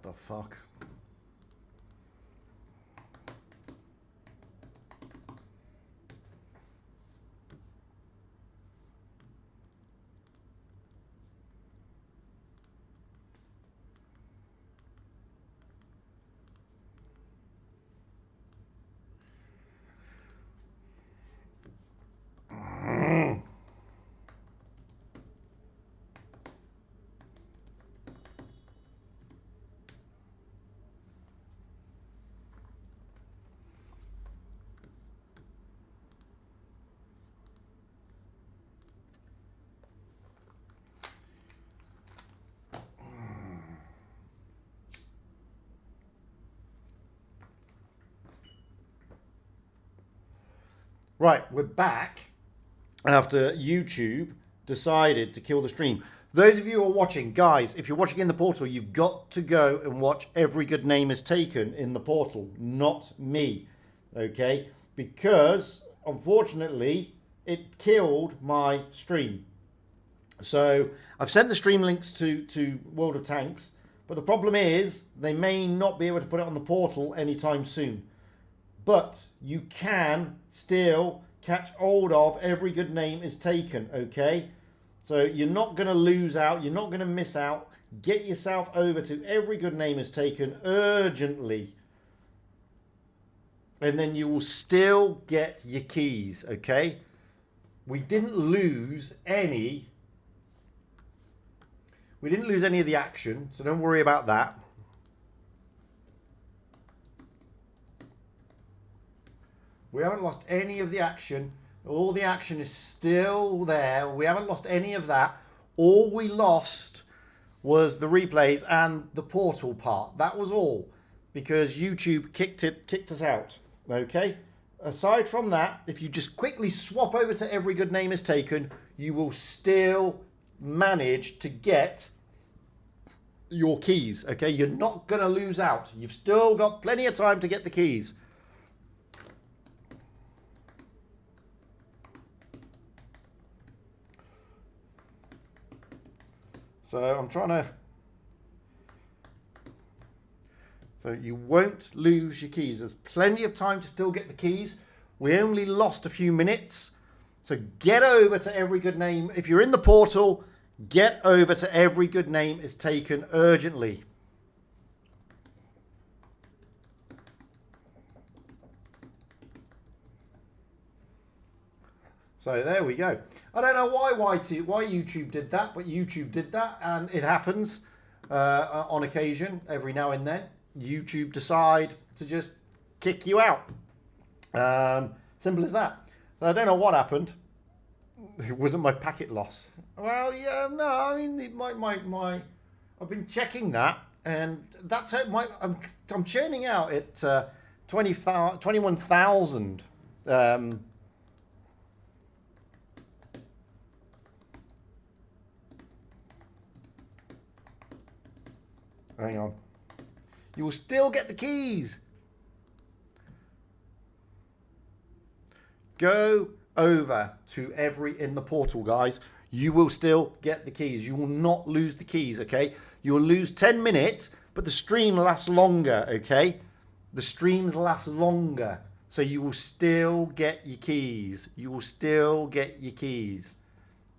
the fuck? Right, we're back after YouTube decided to kill the stream. Those of you who are watching, guys, if you're watching in the portal, you've got to go and watch Every Good Name Is Taken in the portal, not me, okay? Because, unfortunately, it killed my stream. So, I've sent the stream links to World of Tanks, but the problem is they may not be able to put it on the portal anytime soon. But you can still catch hold of Every Good Name Is Taken, okay? So you're not going to lose out. You're not going to miss out. Get yourself over to Every Good Name Is Taken urgently. And then you will still get your keys, okay? We didn't lose any. We didn't lose any of the action, so don't worry about that. We haven't lost any of the action. All the action is still there. We haven't lost any of that. All we lost was the replays and the portal part. That was all, because YouTube kicked us out. Okay. Aside from that, if you just quickly swap over to Every Good Name Is Taken, you will still manage to get your keys. Okay. You're not going to lose out. You've still got plenty of time to get the keys. So I'm trying to, so you won't lose your keys. There's plenty of time to still get the keys. We only lost a few minutes. So get over to Every Good Name. If you're in the portal, get over to Every Good Name Is Taken urgently. So there we go. I don't know why YouTube did that, but YouTube did that, and it happens on occasion, every now and then. YouTube decide to just kick you out. Simple as that. So I don't know what happened. It wasn't my packet loss. Well, yeah, no, I mean my I've been checking that, and that's I'm churning out at 21,000. Hang on. You will still get the keys. Go over to in the portal, guys. You will still get the keys. You will not lose the keys, okay? You will lose 10 minutes, but the stream lasts longer, okay? The streams last longer. So you will still get your keys. You will still get your keys,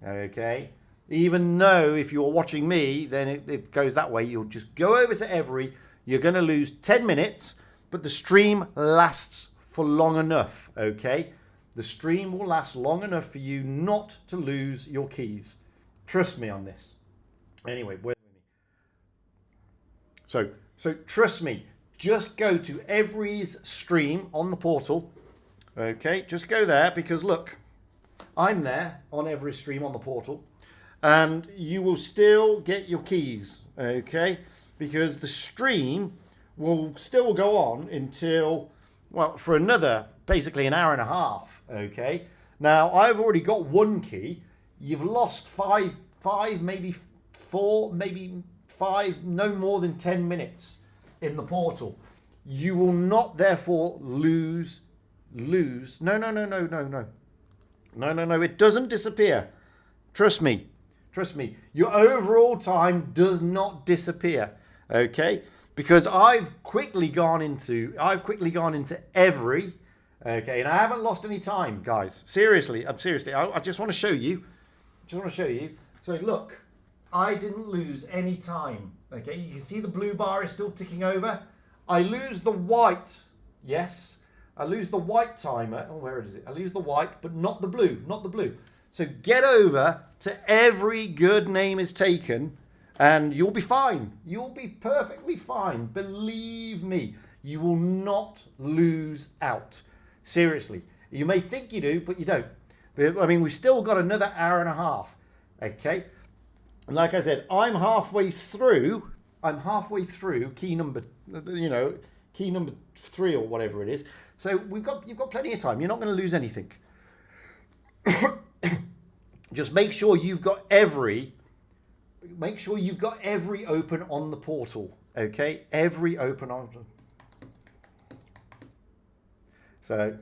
okay? Even though if you're watching me, then it goes that way. You'll just go over to Every. You're going to lose 10 minutes, but the stream lasts for long enough, okay? The stream will last long enough for you not to lose your keys. Trust me on this. Anyway, wait with me. So trust me. Just go to Every's stream on the portal, okay? Just go there because, look, I'm there on Every's stream on the portal. And you will still get your keys, okay? Because the stream will still go on until, well, for another, basically an hour and a half, okay? Now, I've already got one key. You've lost five, maybe 4, maybe 5, no more than 10 minutes in the portal. You will not, therefore, lose. No. It doesn't disappear. Trust me. Trust me, your overall time does not disappear, okay? because I've quickly gone into every, okay, and I haven't lost any time, guys. Seriously, I just want to show you. So look, I didn't lose any time. Okay, you can see the blue bar is still ticking over. I lose the white. Yes, I lose the white timer. Oh, where is it? I lose the white, but not the blue. Not the blue. So get over to every good name is taken, and you'll be fine. You'll be perfectly fine. Believe me, you will not lose out. Seriously, you may think you do, but you don't. I mean, we've still got another hour and a half. Okay. And like I said, I'm halfway through key number, key number 3 or whatever it is. So you've got plenty of time. You're not going to lose anything. Just make sure you've got every open on the portal. Okay, every open on. So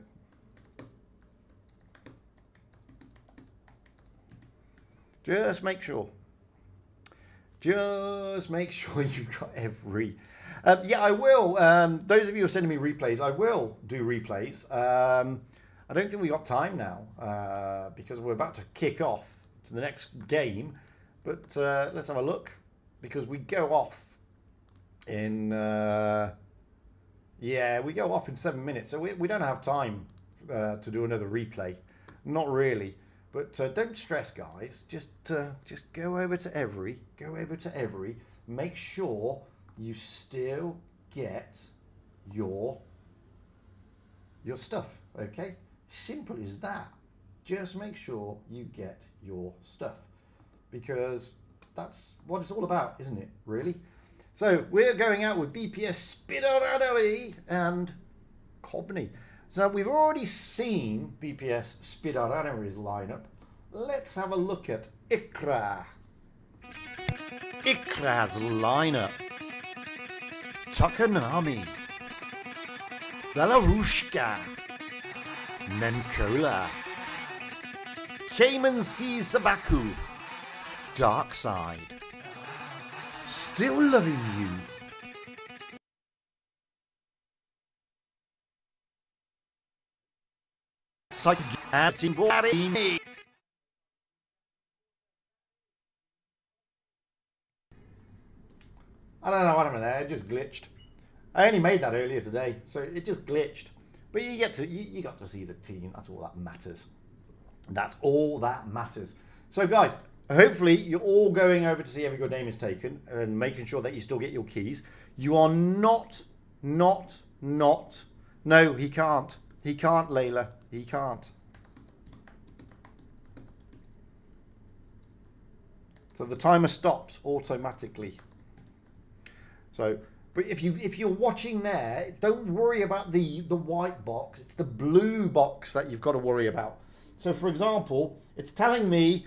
just make sure. Just make sure you've got every. Yeah, I will. Those of you who are sending me replays, I will do replays. I don't think we've got time now because we're about to kick off to the next game. But let's have a look, because we go off in... yeah, we go off in 7 minutes. So we don't have time to do another replay. Not really. But don't stress, guys. Just go over to every. Make sure you still get your stuff. Okay? Simple as that. Just make sure you get your stuff, because that's what it's all about, isn't it? Really. So we're going out with BPS Serenity and Cobney. So we've already seen BPS Serenity lineup. Let's have a look at Iqra. Iqra's lineup. Tokanami, Belarushka, Nenkola, Cayman Sea Sabaku, Dark Side, Still Loving You, Psychotic. I don't know what happened there. It just glitched. I only made that earlier today, so it just glitched. But you got to see the team. That's all that matters. That's all that matters. So guys, hopefully you're all going over to see every good name is taken and making sure that you still get your keys. You are not. No, he can't. He can't, Layla. He can't. So the timer stops automatically. So, but if you're watching there, don't worry about the white box. It's the blue box that you've got to worry about. So, for example, it's telling me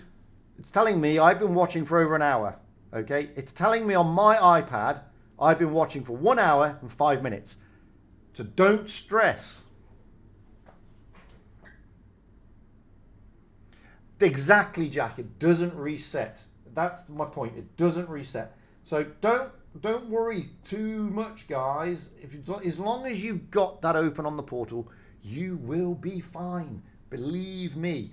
I've been watching for over an hour. Okay, it's telling me on my iPad I've been watching for 1 hour and 5 minutes. So don't stress. Exactly, Jack. It doesn't reset. That's my point. It doesn't reset. So don't worry too much, guys. As long as you've got that open on the portal, you will be fine. Believe me,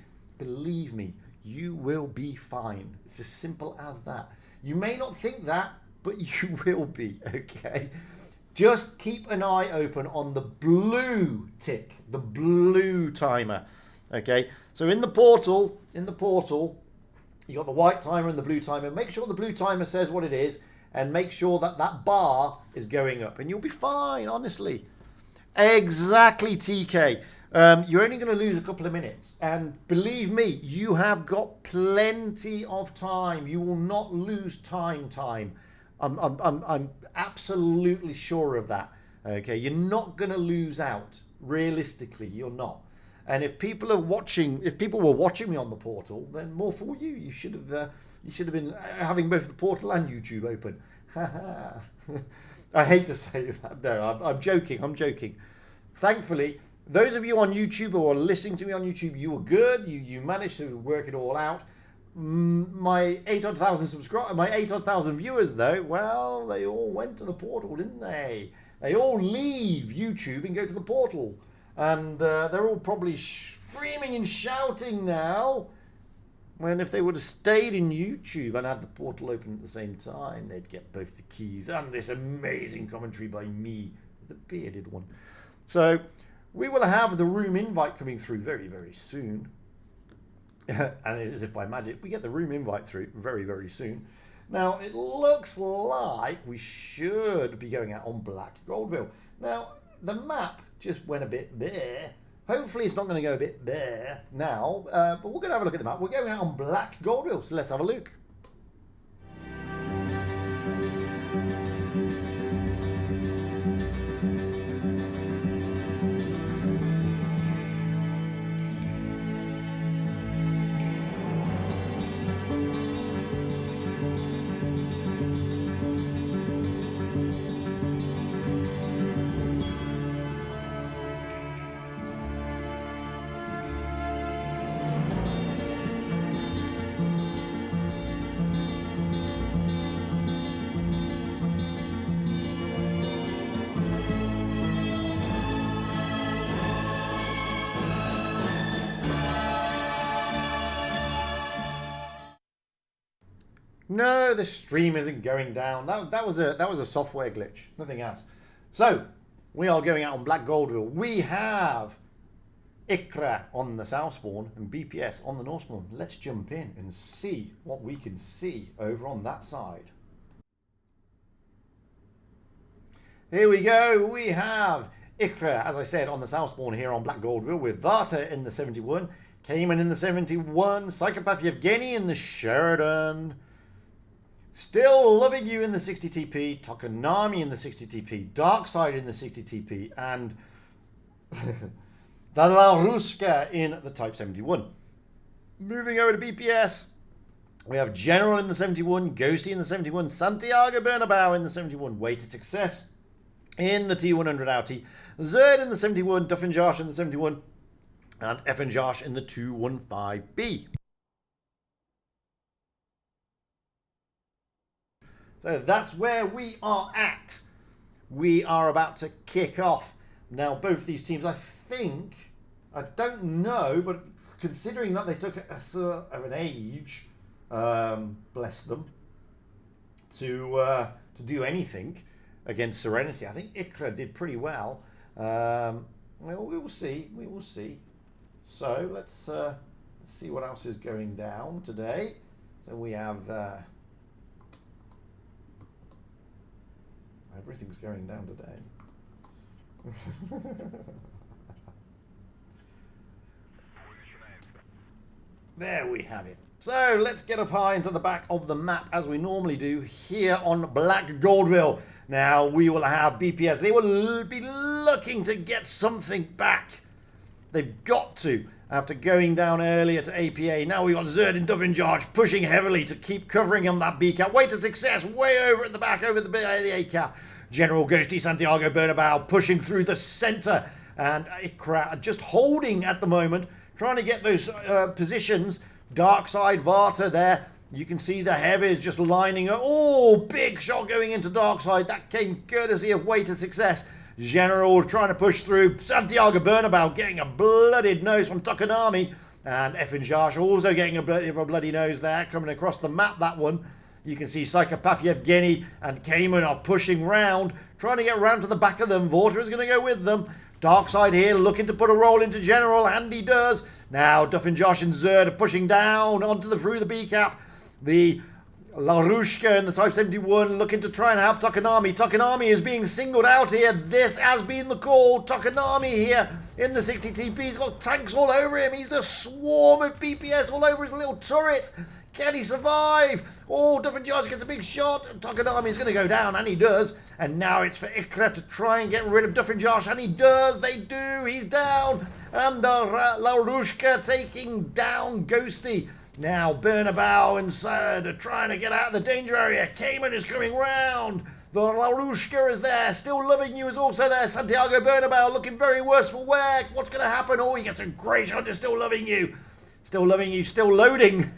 you will be fine. It's as simple as that. You may not think that, but you will be, okay? Just keep an eye open on the blue tick, the blue timer, okay? So in the portal, you got the white timer and the blue timer. Make sure the blue timer says what it is, and make sure that that bar is going up, and you'll be fine, honestly. Exactly, TK. You're only going to lose a couple of minutes, and believe me, you have got plenty of time. You will not lose time. I'm absolutely sure of that. Okay, you're not going to lose out. Realistically, you're not. And if people were watching me on the portal, then more for you. You should have been having both the portal and YouTube open. I hate to say that. No, I'm joking. Thankfully, those of you on YouTube who are listening to me on YouTube, you were good. You managed to work it all out. My 800,000 subscribers, my 800,000 viewers, though, well, they all went to the portal, didn't they? They all leave YouTube and go to the portal. And they're all probably screaming and shouting now. When if they would have stayed in YouTube and had the portal open at the same time, they'd get both the keys and this amazing commentary by me, the bearded one. So we will have the room invite coming through very, very soon. And as if by magic, we get the room invite through very, very soon. Now, it looks like we should be going out on Black Goldville. Now, the map just went a bit there. Hopefully it's not going to go a bit there now, but we're going to have a look at the map. We're going out on Black Goldville, so let's have a look. No, the stream isn't going down. That was a software glitch, nothing else. So we are going out on Black Goldville. We have Iqra on the south spawn and BPS on the north spawn. Let's jump in and see what we can see over on that side. Here we go. We have Iqra, as I said, on the south spawn here on Black Goldville with Varta in the 71, Cayman in the 71, Psychopath Yevgeny in the Sheridan. Still Loving You in the 60 TP, Tokonami in the 60 TP, Darkside in the 60 TP, and Dalaruska in the Type 71. Moving over to BPS, we have General in the 71, Ghosty in the 71, Santiago Bernabeu in the 71, Way to Success in the T100 Audi, Zerd in the 71, Duffinjosh in the 71, and Effenjosh in the 215B. So that's where we are at. We are about to kick off. Now, both these teams, I think, I don't know, but considering that they took a sort of an age, bless them, to do anything against Serenity, I think Iqra did pretty well. Well, we will see. We will see. So let's see what else is going down today. So we have. Everything's going down today. There we have it. So let's get up high into the back of the map as we normally do here on Black Goldville. Now we will have BPS. They will be looking to get something back. They've got to after going down earlier to APA. Now we've got Zerd and Duffinjosh pushing heavily to keep covering on that B cap. Way to Success, way over at the back, over the A cap. General Ghosty, Santiago Bernabeu pushing through the centre. And Iqra just holding at the moment, trying to get those positions. Darkside Varta there. You can see the heavies just lining up. Oh, big shot going into Darkside. That came courtesy of Way to Success. General trying to push through. Santiago Bernabeu getting a blooded nose from Tokonami. And Effenjosh also getting a bloody nose there. Coming across the map, that one. You can see Psychopath Yevgeny and Cayman are pushing round. Trying to get round to the back of them. Vorta is going to go with them. Darkside here looking to put a roll into General. And he does. Now Duffinjosh and Zerd are pushing down onto through the B cap. The Larushka in the Type 71 looking to try and help Tokonami. Tokonami is being singled out here. This has been the call. Tokonami here in the 60 TP. He's got tanks all over him. He's a swarm of BPS all over his little turret. Can he survive? Oh, Duffinjosh gets a big shot. Tokonami is going to go down, and he does. And now it's for Iqra to try and get rid of Duffinjosh, and he does. They do. He's down. And Larushka taking down Ghosty. Now Bernabeu and Zerd are trying to get out of the danger area. Cayman is coming round. The Larushka is there. Still Loving You is also there. Santiago Bernabeu looking very worse for wear. What's going to happen? Oh, he gets a great shot to Still Loving You. Still loving you, still loading.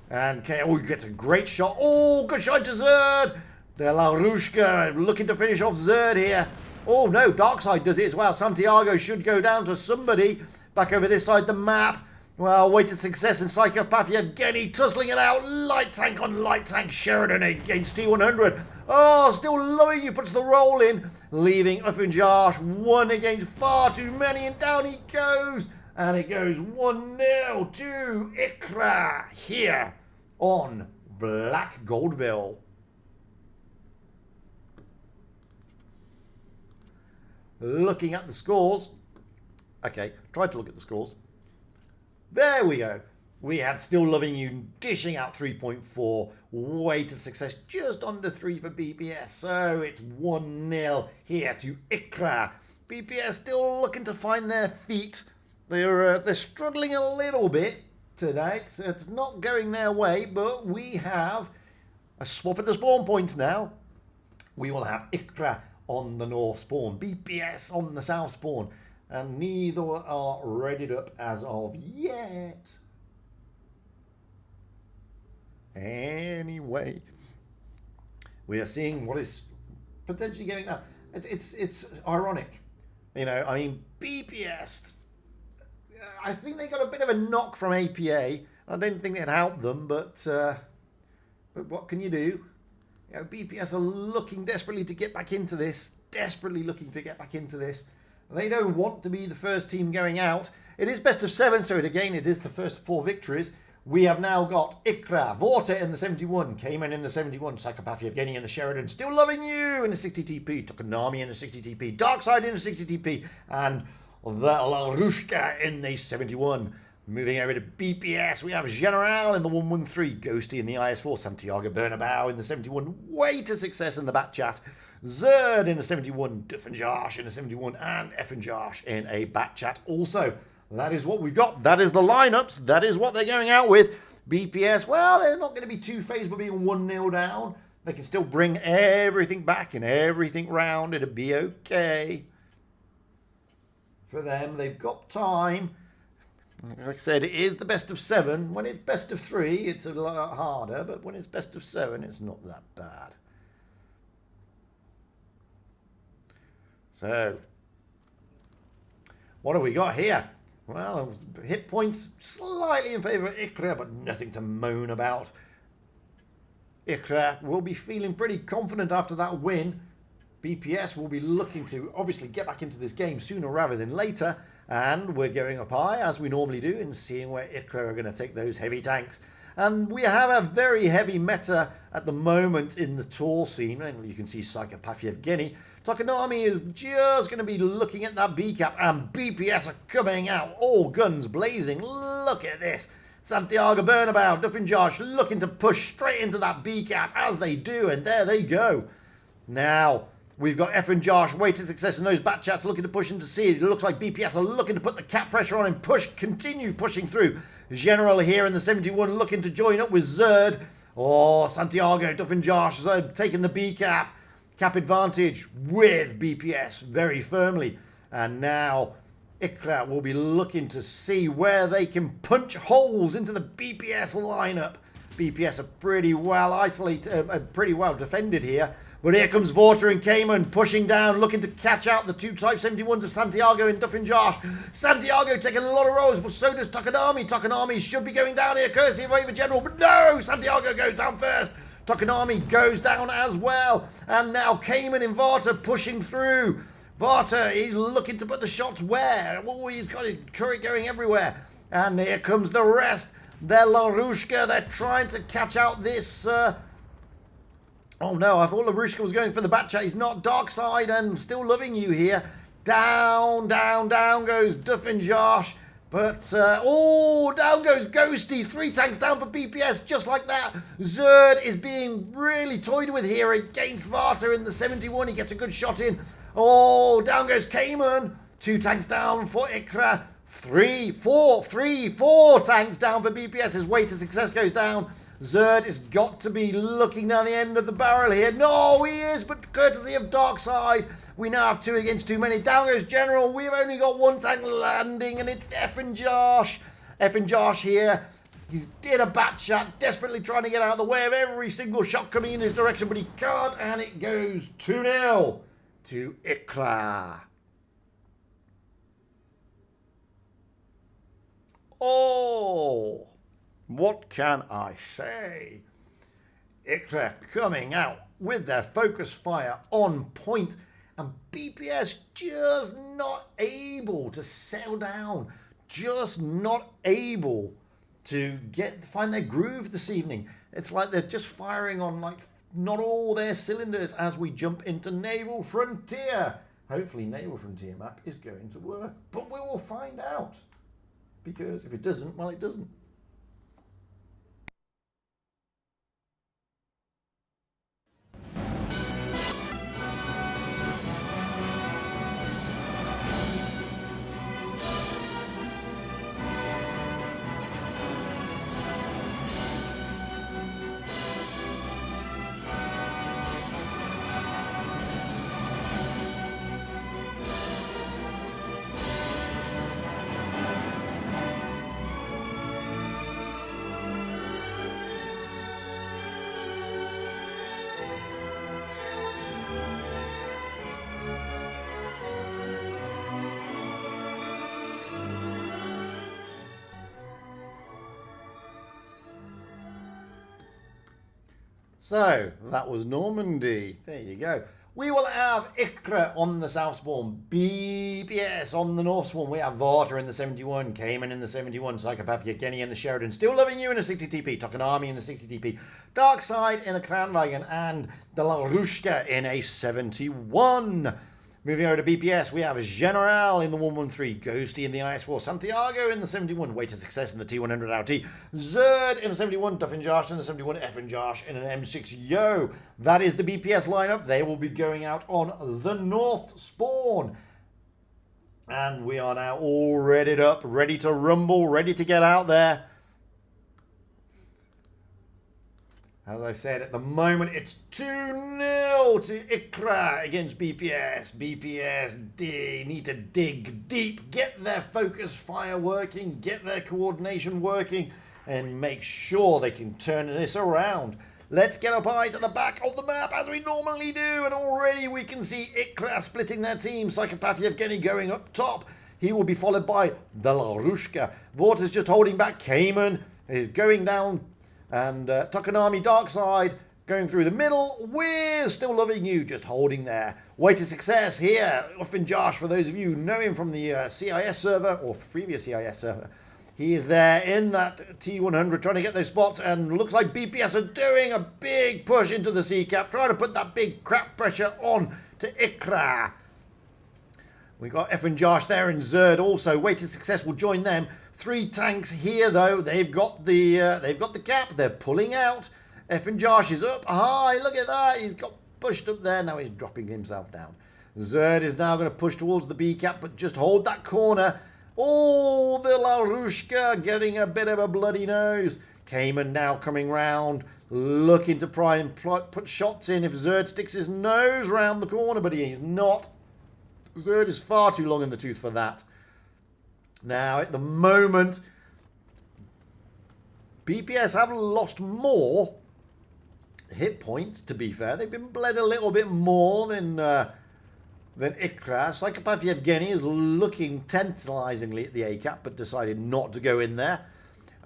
And KO gets a great shot. Oh, good shot to Zerd. The Larushka looking to finish off Zerd here. Oh no, Darkside does it as well. Santiago should go down to somebody. Back over this side the map. Well, way to success in IKPA. Yevgeny tussling it out. Light tank on light tank. Sheridan against T100. Oh, still loving you. Puts the roll in. Leaving Josh. One against far too many. And down he goes. And it goes 1-0 to Iqra here on Black Goldville. Looking at the scores. Okay, tried to look at the scores. There we go. We had Still Loving You dishing out 3.4. Way to success. Just under 3 for BPS. So it's 1-0 here to Iqra. BPS still looking to find their feet. They're struggling a little bit tonight. It's not going their way, but we have a swap at the spawn points now. We will have Iqra on the north spawn, BPS on the south spawn, and neither are readied up as of yet. Anyway, we are seeing what is potentially going on. It's ironic, you know. I mean, BPS. I think they got a bit of a knock from APA. I didn't think it helped them, but what can you do? You know, BPS are looking desperately to get back into this. Desperately looking to get back into this. They don't want to be the first team going out. It is best of 7, so again, it is the first 4 victories. We have now got Iqra, Wotb in the 71, Cayman in the 71, IKPA, Yevgeny in the Sheridan, Still Loving You in the 60 TP, Tokonami in the 60 TP, Darkside in the 60 TP, and the Larushka in the 71. Moving over to BPS, we have General in the 113, Ghosty in the IS4, Santiago Bernabeu in the 71, way to success in the bat chat, Zerd in the 71, Josh in the 71, and Josh in a bat chat also. That is what we've got. That is the lineups. That is what they're going out with. BPS, well, they're not going to be too phased by being 1-0 down. They can still bring everything back and everything round. It'll be okay. For them, they've got time. Like I said, it is the best of 7. When it's best of 3, it's a lot harder. But when it's best of 7, it's not that bad. So, what have we got here? Well, hit points slightly in favour of Iqra, but nothing to moan about. Iqra will be feeling pretty confident after that win. BPS will be looking to obviously get back into this game sooner rather than later. And we're going up high, as we normally do, and seeing where Iqra are going to take those heavy tanks. And we have a very heavy meta at the moment in the tour scene. And you can see IKPA Yevgeny. Tokonami is just going to be looking at that B cap, and BPS are coming out, all guns blazing. Look at this. Santiago Bernabeu, Josh looking to push straight into that B cap, as they do, and there they go. Now, we've got Josh, way to success in those bat chats, looking to push into C. It looks like BPS are looking to put the cap pressure on and continue pushing through. General here in the 71 looking to join up with Zerd. Oh, Santiago, Josh, Zerd taking the B cap. Cap advantage with BPS very firmly. And now Iqra will be looking to see where they can punch holes into the BPS lineup. BPS are pretty well isolated, pretty well defended here. But here comes Vorta and Cayman pushing down, looking to catch out the 2 Type 71s of Santiago and Josh. Santiago taking a lot of rolls, but so does Tokonami. Tokonami should be going down here, courtesy of Ava General, but no! Santiago goes down first. Tokonami goes down as well. And now Cayman and Varta pushing through. Varta, he's looking to put the shots where? Oh, he's got it going everywhere. And here comes the rest. They're Larushka. They're trying to catch out this... Oh no, I thought Larushka was going for the bat chat. He's not. Darkside and Still Loving You here. Down, down, down goes Josh. But, oh, down goes Ghosty. 3 tanks down for BPS, just like that. Zerd is being really toyed with here against Varta in the 71. He gets a good shot in. Oh, down goes Cayman. 2 tanks down for Iqra. 4 tanks down for BPS. His way to success goes down. Zerd has got to be looking down the end of the barrel here. No, he is, but courtesy of Darkside, we now have 2 against too many. Down goes General. We've only got 1 tank landing, and it's Josh. Effing Josh here. He's did a bat shot, desperately trying to get out of the way of every single shot coming in his direction, but he can't, and it goes 2-0 to Iqra. Oh, what can I say? Iqra coming out with their focus fire on point, and BPS just not able to settle down, just not able to find their groove this evening. It's like they're just firing on like not all their cylinders as we jump into Naval Frontier. Hopefully Naval Frontier map is going to work, but we will find out, because if it doesn't, well, it doesn't. So, that was Normandy. There you go. We will have Iqra on the south spawn, BPS on the north spawn. We have Wotb in the 71, Cayman in the 71, Psychopath Yevgeny in the Sheridan, Still Loving You in a 60 TP, Tokanami in a 60 TP, Darkside in a Kranwagen, and the Larushka in a 71. Moving over to BPS, we have General in the 113, Ghosty in the IS-4, Santiago in the 71, Weighted Success in the T100 LT, Zerd in the 71, Duffin Josh in the 71, Effin Josh in an M6 Yo. That is the BPS lineup. They will be going out on the North spawn. And we are now all readied up, ready to rumble, ready to get out there. As I said, at the moment, it's 2-0 to Iqra against BPS. BPS need to dig deep, get their focus fire working, get their coordination working, and make sure they can turn this around. Let's get up high to the back of the map, as we normally do, and already we can see Iqra splitting their team. Psychopath Yevgeny going up top. He will be followed by the Larushka. Wotb is just holding back. Cayman is going down. And Tokanami Darkside going through the middle with Still Loving You, just holding there. Weighted Success here. Uffin Josh, for those of you who know him from the CIS server, or previous CIS server. He is there in that T100 trying to get those spots, and looks like BPS are doing a big push into the C-cap, trying to put that big crap pressure on to Iqra. We got Effin Josh there, and Zerd also. Weighted Success will join them. 3 tanks here though. They've got the cap. They're pulling out. Effin Josh is up high. Look at that. He's got pushed up there. Now he's dropping himself down. Zerd is now going to push towards the B cap, but just hold that corner. Oh, the Larushka getting a bit of a bloody nose. Cayman now coming round, looking to try and put shots in if Zerd sticks his nose round the corner, but he's not. Zerd is far too long in the tooth for that. Now, at the moment, BPS have lost more hit points, to be fair. They've been bled a little bit more than Iqra. Psychopath Yevgeny is looking tantalizingly at the A-cap, but decided not to go in there.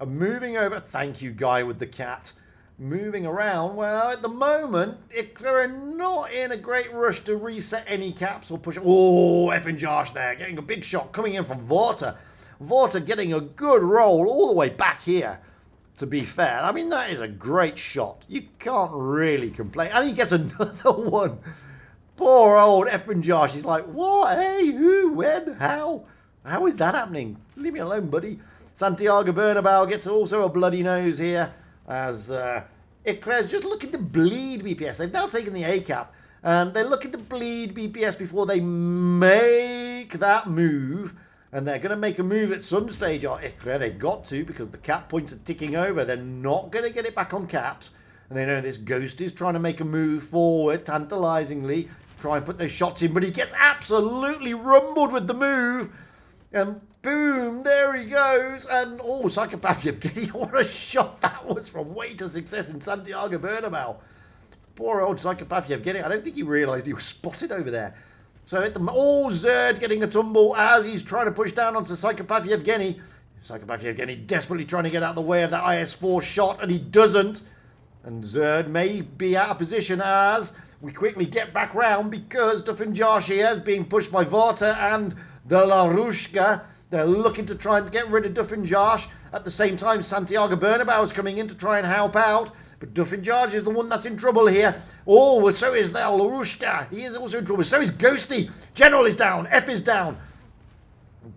Moving over, thank you, guy with the cat. Moving around, well, at the moment, Iqra are not in a great rush to reset any caps or push. Oh, Effin Josh there, getting a big shot coming in from Wotb. Wotb getting a good roll all the way back here, to be fair. I mean, that is a great shot. You can't really complain. And he gets another one. Poor old Effin Josh. He's like, what? Hey, who? When? How? How is that happening? Leave me alone, buddy. Santiago Bernabeu gets also a bloody nose here, as Iqra is just looking to bleed BPS. They've now taken the A-cap, and they're looking to bleed BPS before they make that move. And they're going to make a move at some stage, Iqra. They've got to, because the cap points are ticking over. They're not going to get it back on caps. And they know this Ghost is trying to make a move forward, tantalizingly, try and put those shots in. But he gets absolutely rumbled with the move. And Boom, there he goes. And, oh, Psychopath Yevgeny, what a shot that was from Way to Success in Santiago Bernabeu. Poor old Psychopath Yevgeny. I don't think he realised he was spotted over there. So, Zerd getting a tumble as he's trying to push down onto Psychopath Yevgeny. Psychopath Yevgeny desperately trying to get out of the way of that IS-4 shot, and he doesn't. And Zerd may be out of position as we quickly get back round because Dufinjash here is being pushed by Wotb and the Larushka. They're looking to try and get rid of Dufinjash. At the same time, Santiago Bernabeu is coming in to try and help out. But Dufinjash is the one that's in trouble here. Oh, so is the Larushka. He is also in trouble. So is Ghosty. General is down. F is down.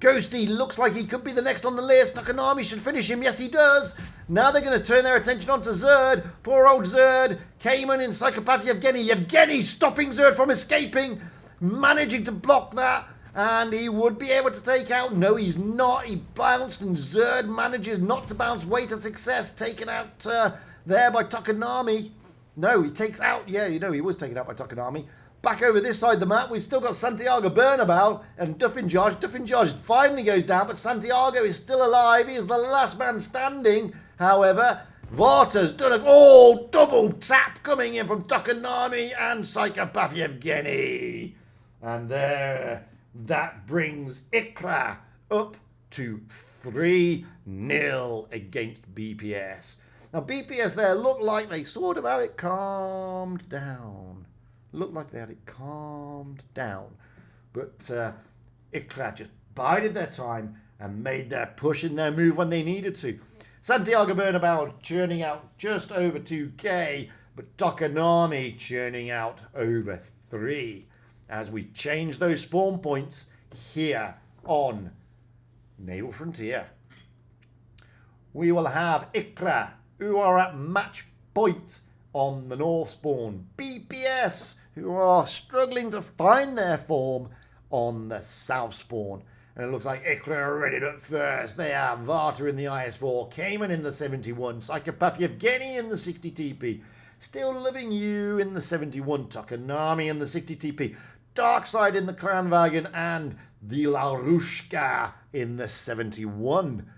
Ghosty looks like he could be the next on the list. Takanami should finish him. Yes, he does. Now they're going to turn their attention onto Zerd. Poor old Zerd. Cayman in Psychopath Yevgeny. Yevgeny stopping Zerd from escaping. Managing to block that. And he would be able to take out. No, he's not. He bounced and Zerd manages not to bounce. Way to Success. Taken out there by Takanami. No, he takes out. Yeah, you know, he was taken out by Takanami. Back over this side of the map, we've still got Santiago Bernabeu and Dufinjash. Dufinjash finally goes down, but Santiago is still alive. He is the last man standing. However, Wotb's done a double tap coming in from Takanami and Psychopath Yevgeny. And there, that brings Iqra up to 3-0 against BPS. Now, BPS there looked like they sort of had it calmed down. Looked like they had it calmed down. But Iqra just bided their time and made their push in their move when they needed to. Santiago Bernabeu churning out just over 2k, but Takanami churning out over 3 as we change those spawn points here on Naval Frontier. We will have Iqra, who are at match point on the North spawn. BPS, who are struggling to find their form on the South spawn. And it looks like Iqra are ready up first. They have Wotb in the IS-4, Cayman in the 71, Psychopath Yevgeny in the 60 TP, Still Loving You in the 71, Takanami in the 60 TP, Darkside in the Kranwagen, and the Larushka in the 71.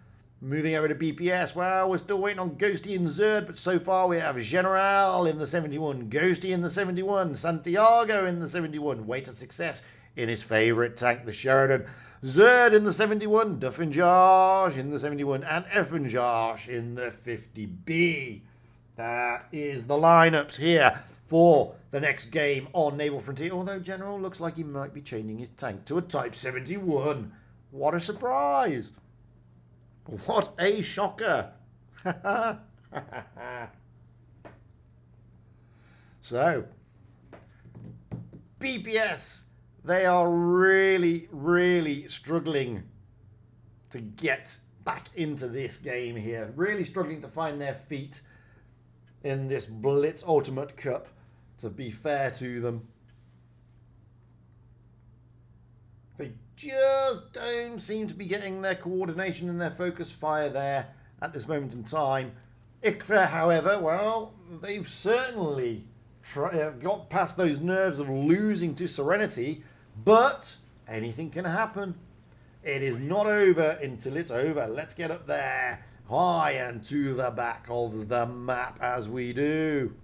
Moving over to BPS, well, we're still waiting on Ghosty and Zerd, but so far we have General in the 71, Ghosty in the 71, Santiago in the 71, Way to Success in his favourite tank, the Sheridan, Zerd in the 71, Dufinjash in the 71, and Effenjash in the 50B. That is the lineups here for the next game on Naval Frontier, although General looks like he might be changing his tank to a Type 71. What a surprise! What a shocker! So, BPS, they are really, really struggling to get back into this game here. Really struggling to find their feet in this Blitz Ultimate Cup, to be fair to them. They just don't seem to be getting their coordination and their focus fire there at this moment in time. Iqra, however, well, they've certainly got past those nerves of losing to Serenity, but anything can happen. It is not over until it's over. Let's get up there, high and to the back of the map as we do.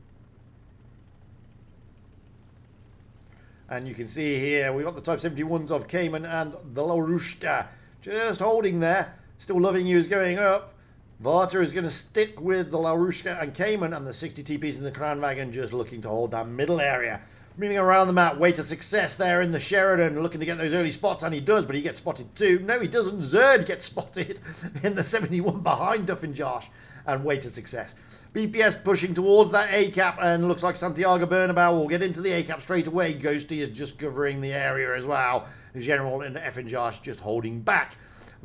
And you can see here, we've got the Type 71s of Cayman and the Larushka just holding there. Still Loving You is going up. Wotb is going to stick with the Larushka and Cayman, and the 60 TPs in the Kranwagen just looking to hold that middle area. Moving around the map, Way to Success there in the Sheridan, looking to get those early spots, and he does, but he gets spotted too. No, he doesn't. Zerd gets spotted in the 71 behind Dufinjash and Way to Success. BPS pushing towards that A-cap, and looks like Santiago Bernabeu will get into the A-cap straight away. Ghosty is just covering the area as well. The General and Effenjash just holding back.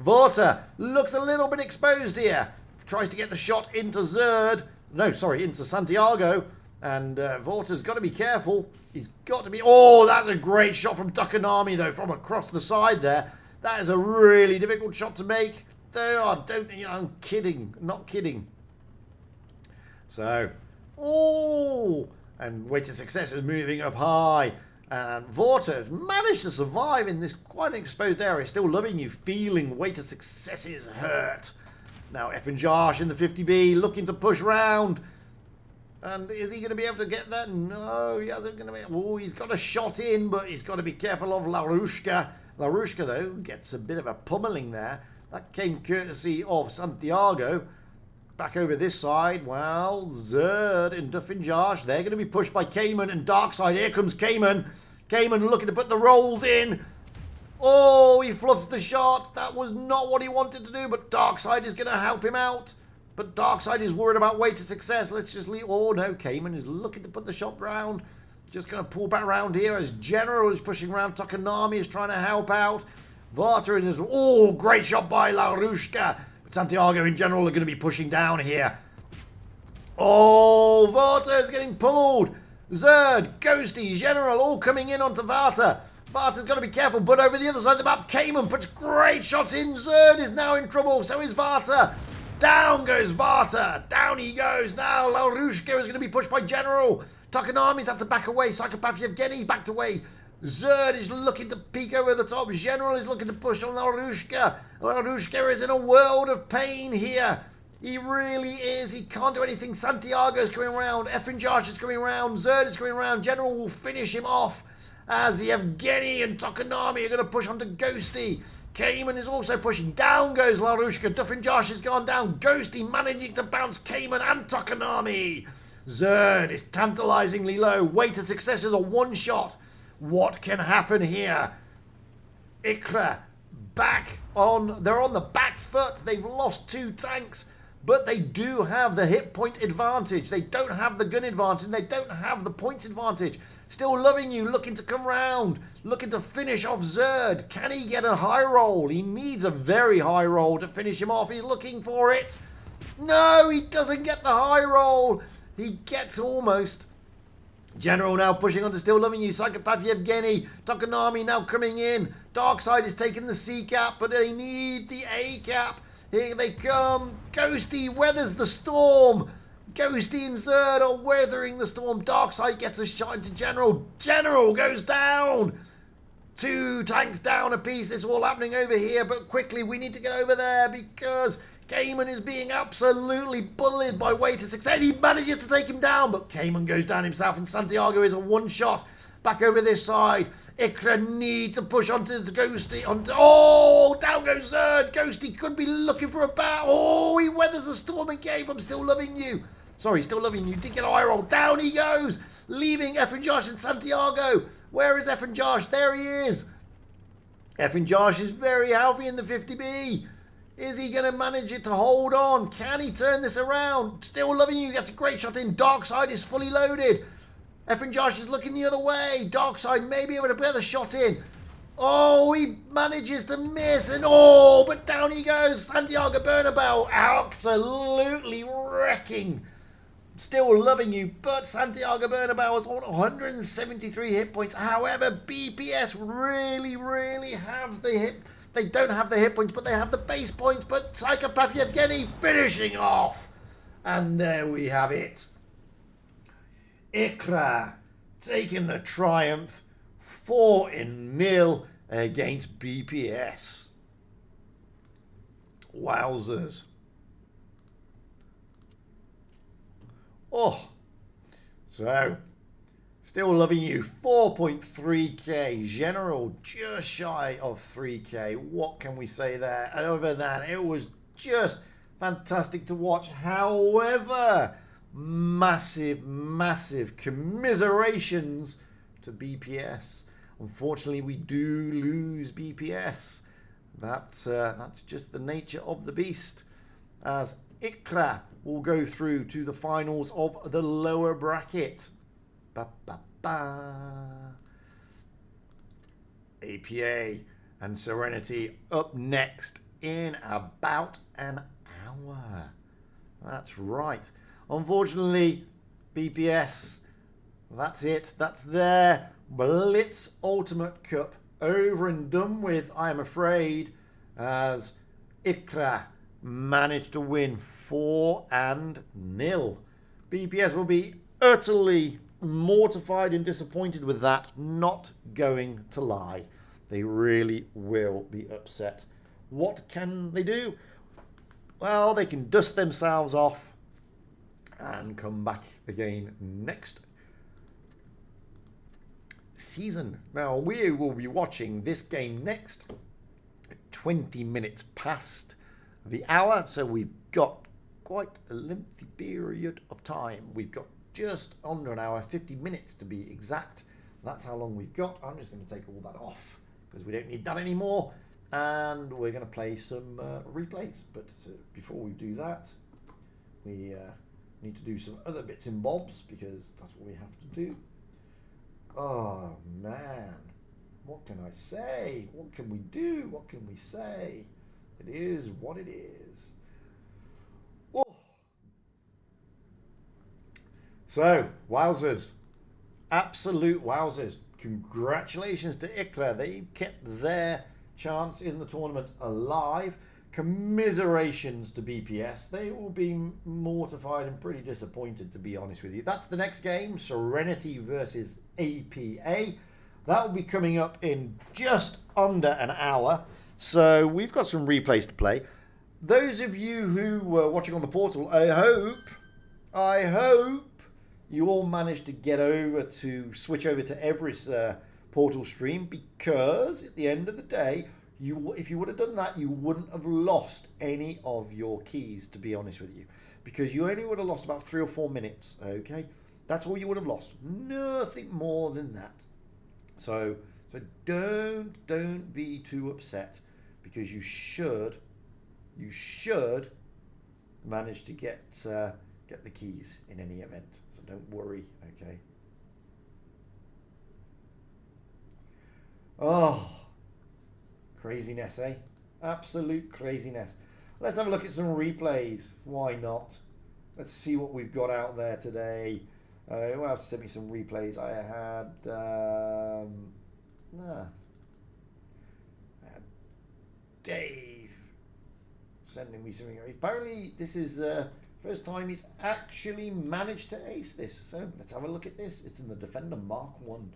Wotb looks a little bit exposed here. Tries to get the shot into Zerd. No, sorry, into Santiago. And Wotb's got to be careful. He's got to be... Oh, that's a great shot from Takanami, though, from across the side there. That is a really difficult shot to make. I'm kidding. Not kidding. So, and Way to Success is moving up high. And Wotb has managed to survive in this quite an exposed area. Still loving you, feeling way to successes hurt. Now F and Josh in the 50B looking to push round. And is he going to be able to get that? No, he hasn't going to be. Oh, he's got a shot in, but he's got to be careful of Larushka. Larushka, though, gets a bit of a pummeling there. That came courtesy of Santiago. Back over this side, well, Zerd and Duff and Josh, they're going to be pushed by Cayman and Darkside. Here comes Cayman. Cayman looking to put the rolls in. Oh, he fluffs the shot. That was not what he wanted to do, but Darkside is going to help him out. But Darkside is worried about way to success. Let's just leave. Oh, no, Cayman is looking to put the shot round. Just going to pull back around here as General is pushing around. Takanami is trying to help out. Varta is, oh, great shot by Larushka. But Santiago in general are going to be pushing down here. Oh, Varta is getting pulled. Zerd, Ghosty, General all coming in onto Varta. Varta's got to be careful, but over the other side of the map, Cayman puts great shots in. Zerd is now in trouble, so is Varta. Down goes Varta. Down he goes. Now Larushka is going to be pushed by General. Takanami's had to back away. Psychopath Yevgeny backed away. Zerd is looking to peek over the top. General is looking to push on Larushka. Larushka is in a world of pain here. He really is. He can't do anything. Santiago's coming around. F and Josh is coming around. Zerd is coming around. General will finish him off as Yevgeny and Takanami are going to push onto Ghosty. Cayman is also pushing. Down goes Larushka. Duff and Josh has gone down. Ghosty managing to bounce Cayman and Takanami. Zerd is tantalizingly low. Way to success is a one shot. What can happen here? Iqra back on. They're on the back foot. They've lost 2 tanks, but they do have the hit point advantage. They don't have the gun advantage. They don't have the points advantage. Still loving you, looking to come round, looking to finish off Zerd. Can he get a high roll? He needs a very high roll to finish him off. He's looking for it. No, he doesn't get the high roll. He gets almost. General now pushing on to Still Loving You. Psychopath Yevgeny. Takanami now coming in. Darkside is taking the C cap, but they need the A cap. Here they come. Ghosty weathers the storm. Ghosty and Zerd are weathering the storm. Darkside gets a shot into General. General goes down. 2 tanks down a piece. It's all happening over here, but quickly we need to get over there because Cayman is being absolutely bullied by way to success. He manages to take him down, but Cayman goes down himself, and Santiago is a one shot. Back over this side. Iqra need to push onto the Ghosty. Oh, down goes Zerd. Ghosty could be looking for a bat. Oh, he weathers the storm and came from Still Loving You. Sorry, Still Loving You. Did get a high roll. Down he goes, leaving F and Josh and Santiago. Where is F and Josh? There he is. F and Josh is very healthy in the 50B. Is he going to manage it to hold on? Can he turn this around? Still Loving You gets a great shot in. Darkside is fully loaded. F and Josh is looking the other way. Darkside may be able to put the shot in. Oh, he manages to miss. And oh, but down he goes. Santiago Bernabeu absolutely wrecking Still Loving You. But Santiago Bernabeu is on 173 hit points. However, BPS really have the hit. They don't have the hit points, but they have the base points. But Psychopath Yevgeny finishing off. And there we have it. Iqra taking the triumph 4-0 against BPS. Wowzers. Oh, so Still Loving You 4.3k. General just shy of 3k. What can we say there? Other than it was just fantastic to watch. However, massive commiserations to BPS. Unfortunately, we do lose BPS. That's just the nature of the beast, as Iqra will go through to the finals of the lower bracket. APA and Serenity up next in about an hour. That's right. Unfortunately, BPS, that's it. That's their Blitz Ultimate Cup over and done with, I am afraid, as Iqra managed to win 4-0. BPS will be utterly mortified and disappointed with that, not going to lie. They really will be upset. What can they do? Well, they can dust themselves off and come back again next season. Now, we will be watching this game next, 20 minutes past the hour, so we've got quite a lengthy period of time. We've got just under an hour, 50 minutes to be exact. That's how long we've got. I'm just going to take all that off because we don't need that anymore, and we're going to play some replays. But before we do that, we need to do some other bits and bobs because that's what we have to do. Oh man, what can I say? What can we do? What can we say? It is what it is. Oh. So, wowzers. Absolute wowzers. Congratulations to Iqra. They kept their chance in the tournament alive. Commiserations to BPS. They will be mortified and pretty disappointed, to be honest with you. That's the next game, Serenity versus APA. That will be coming up in just under an hour. So we've got some replays to play. Those of you who were watching on the portal, I hope you all managed to get over to switch over to Everest's portal stream, because at the end of the day, if you would have done that, you wouldn't have lost any of your keys, to be honest with you, because you only would have lost about 3 or 4 minutes. Okay, that's all you would have lost, nothing more than that. So don't be too upset, because you should manage to get the keys in any event. So don't worry. Okay. Oh. Craziness, eh? Absolute craziness. Let's have a look at some replays. Why not? Let's see what we've got out there today. Who else sent me some replays? I had Dave sending me something. Apparently, this is first time he's actually managed to ace this. So let's have a look at this. It's in the Defender Mark 1.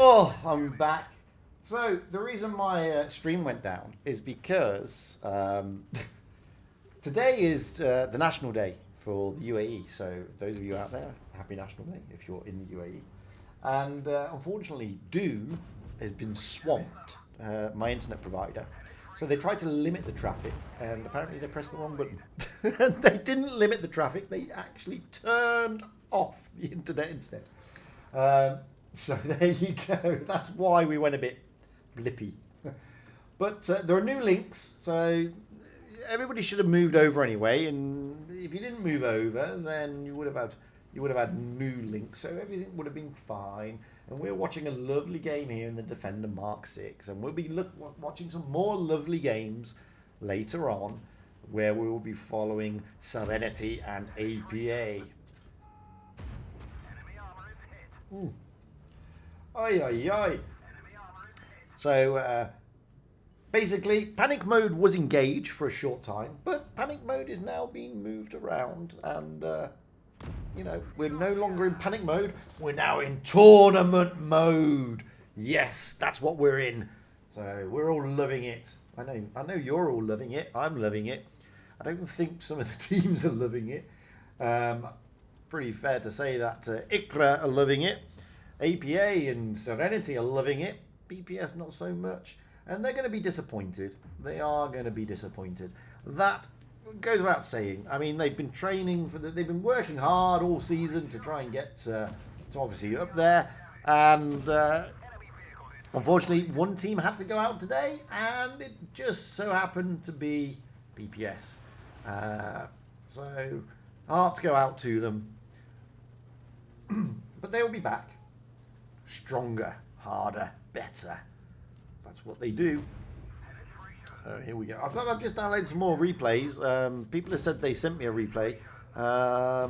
Oh, I'm back. So the reason my stream went down is because today is the National Day for the UAE. So those of you out there, happy National Day if you're in the UAE. And unfortunately, has been swamped, my internet provider. So they tried to limit the traffic, and apparently they pressed the wrong button. They didn't limit the traffic; they actually turned off the internet instead. So there you go. That's why we went a bit blippy. But there are new links, so everybody should have moved over anyway. And if you didn't move over, then you would have had new links, so everything would have been fine. And we're watching a lovely game here in the Defender Mark 6, and we'll be watching some more lovely games later on, where we will be following Serenity and APA. Oi, oi, oi. So, basically, panic mode was engaged for a short time, but panic mode is now being moved around, and, you know, we're no longer in panic mode. We're now in tournament mode. Yes, that's what we're in. So, we're all loving it. I know you're all loving it. I'm loving it. I don't think some of the teams are loving it. Pretty fair to say that Iqra are loving it. APA and Serenity are loving it. BPS not so much. And they're going to be disappointed. They are going to be disappointed. That goes without saying. I mean, they've been training they've been working hard all season to try and get to obviously up there. And unfortunately, one team had to go out today, and it just so happened to be BPS. So hearts go out to them. But they will be back. Stronger, harder, better. That's what they do. So here we go. I've just downloaded some more replays. People have said they sent me a replay. I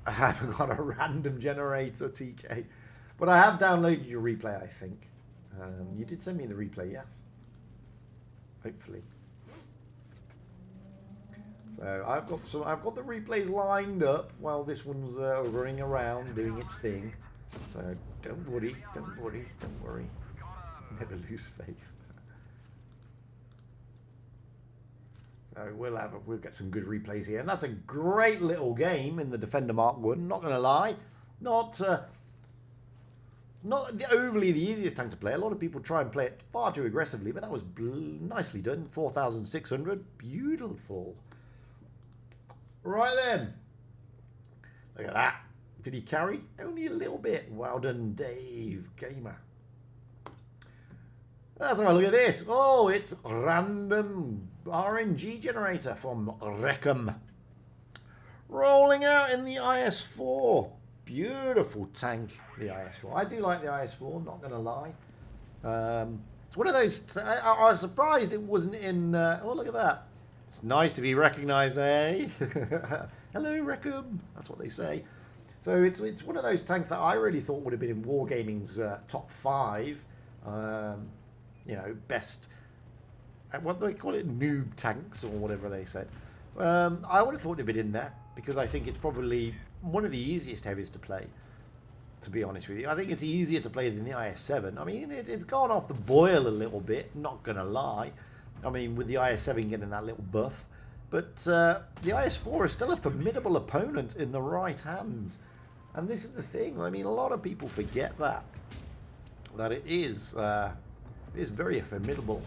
haven't got a random generator, TK. But I have downloaded your replay, I think. You did send me the replay, yes. Hopefully. So I've got the replays lined up while this one's running around doing its thing. So don't worry. Never lose faith. So we'll get some good replays here, and that's a great little game in the Defender Mark 1. Not gonna lie, not overly the easiest tank to play. A lot of people try and play it far too aggressively, but that was nicely done. 4,600, beautiful. Right then, look at that. Did he carry? Only a little bit. Well done, Dave Gamer. Let's have a look at this. Oh, it's random RNG generator from Reckham. Rolling out in the IS-4. Beautiful tank, the IS-4. I do like the IS-4, not going to lie. It's one of those... I was surprised it wasn't in... oh, look at that. It's nice to be recognised, eh? Hello, Reckham. That's what they say. So it's one of those tanks that I really thought would have been in Wargaming's top 5. You know, best, what do they call it, noob tanks or whatever they said. I would have thought it'd been in there because I think it's probably one of the easiest heavies to play, to be honest with you. I think it's easier to play than the IS-7. I mean, it's gone off the boil a little bit, not going to lie. I mean, with the IS-7 getting that little buff. But the IS-4 is still a formidable opponent in the right hands. And this is the thing. I mean, a lot of people forget that it is very formidable.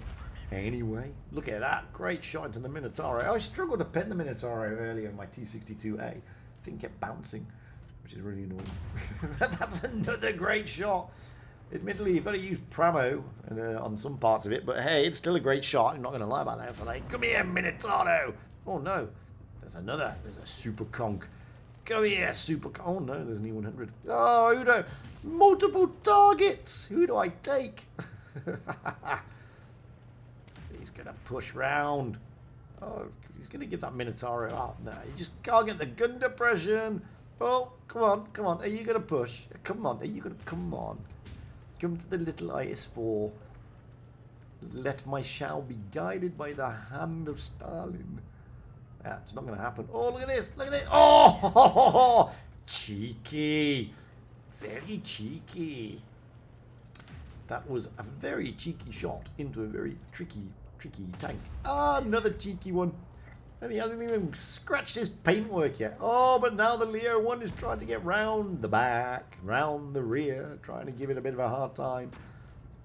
Anyway, look at that. Great shot into the Minotauro. I struggled to pen the Minotauro earlier in my T62A. Thing kept bouncing, which is really annoying. That's another great shot. Admittedly, you've got to use Pramo on some parts of it, but hey, it's still a great shot. I'm not going to lie about that. So like, come here, Minotauro. Oh no, there's a super conch. Go here, super. Oh no, there's an E100. Oh, multiple targets. Who do I take? He's gonna push round. Oh, he's gonna give that Minotauro up. No, you just can't get the gun depression. Oh, come on. Are you gonna push? Come on. Come on? Come to the little IS-4. Let my shall be guided by the hand of Stalin. It's not going to happen. Oh, look at this. Oh, cheeky. Very cheeky. That was a very cheeky shot into a very tricky tank. Ah, another cheeky one. And he hasn't even scratched his paintwork yet. Oh, but now the Leo one is trying to get round the back, round the rear, trying to give it a bit of a hard time.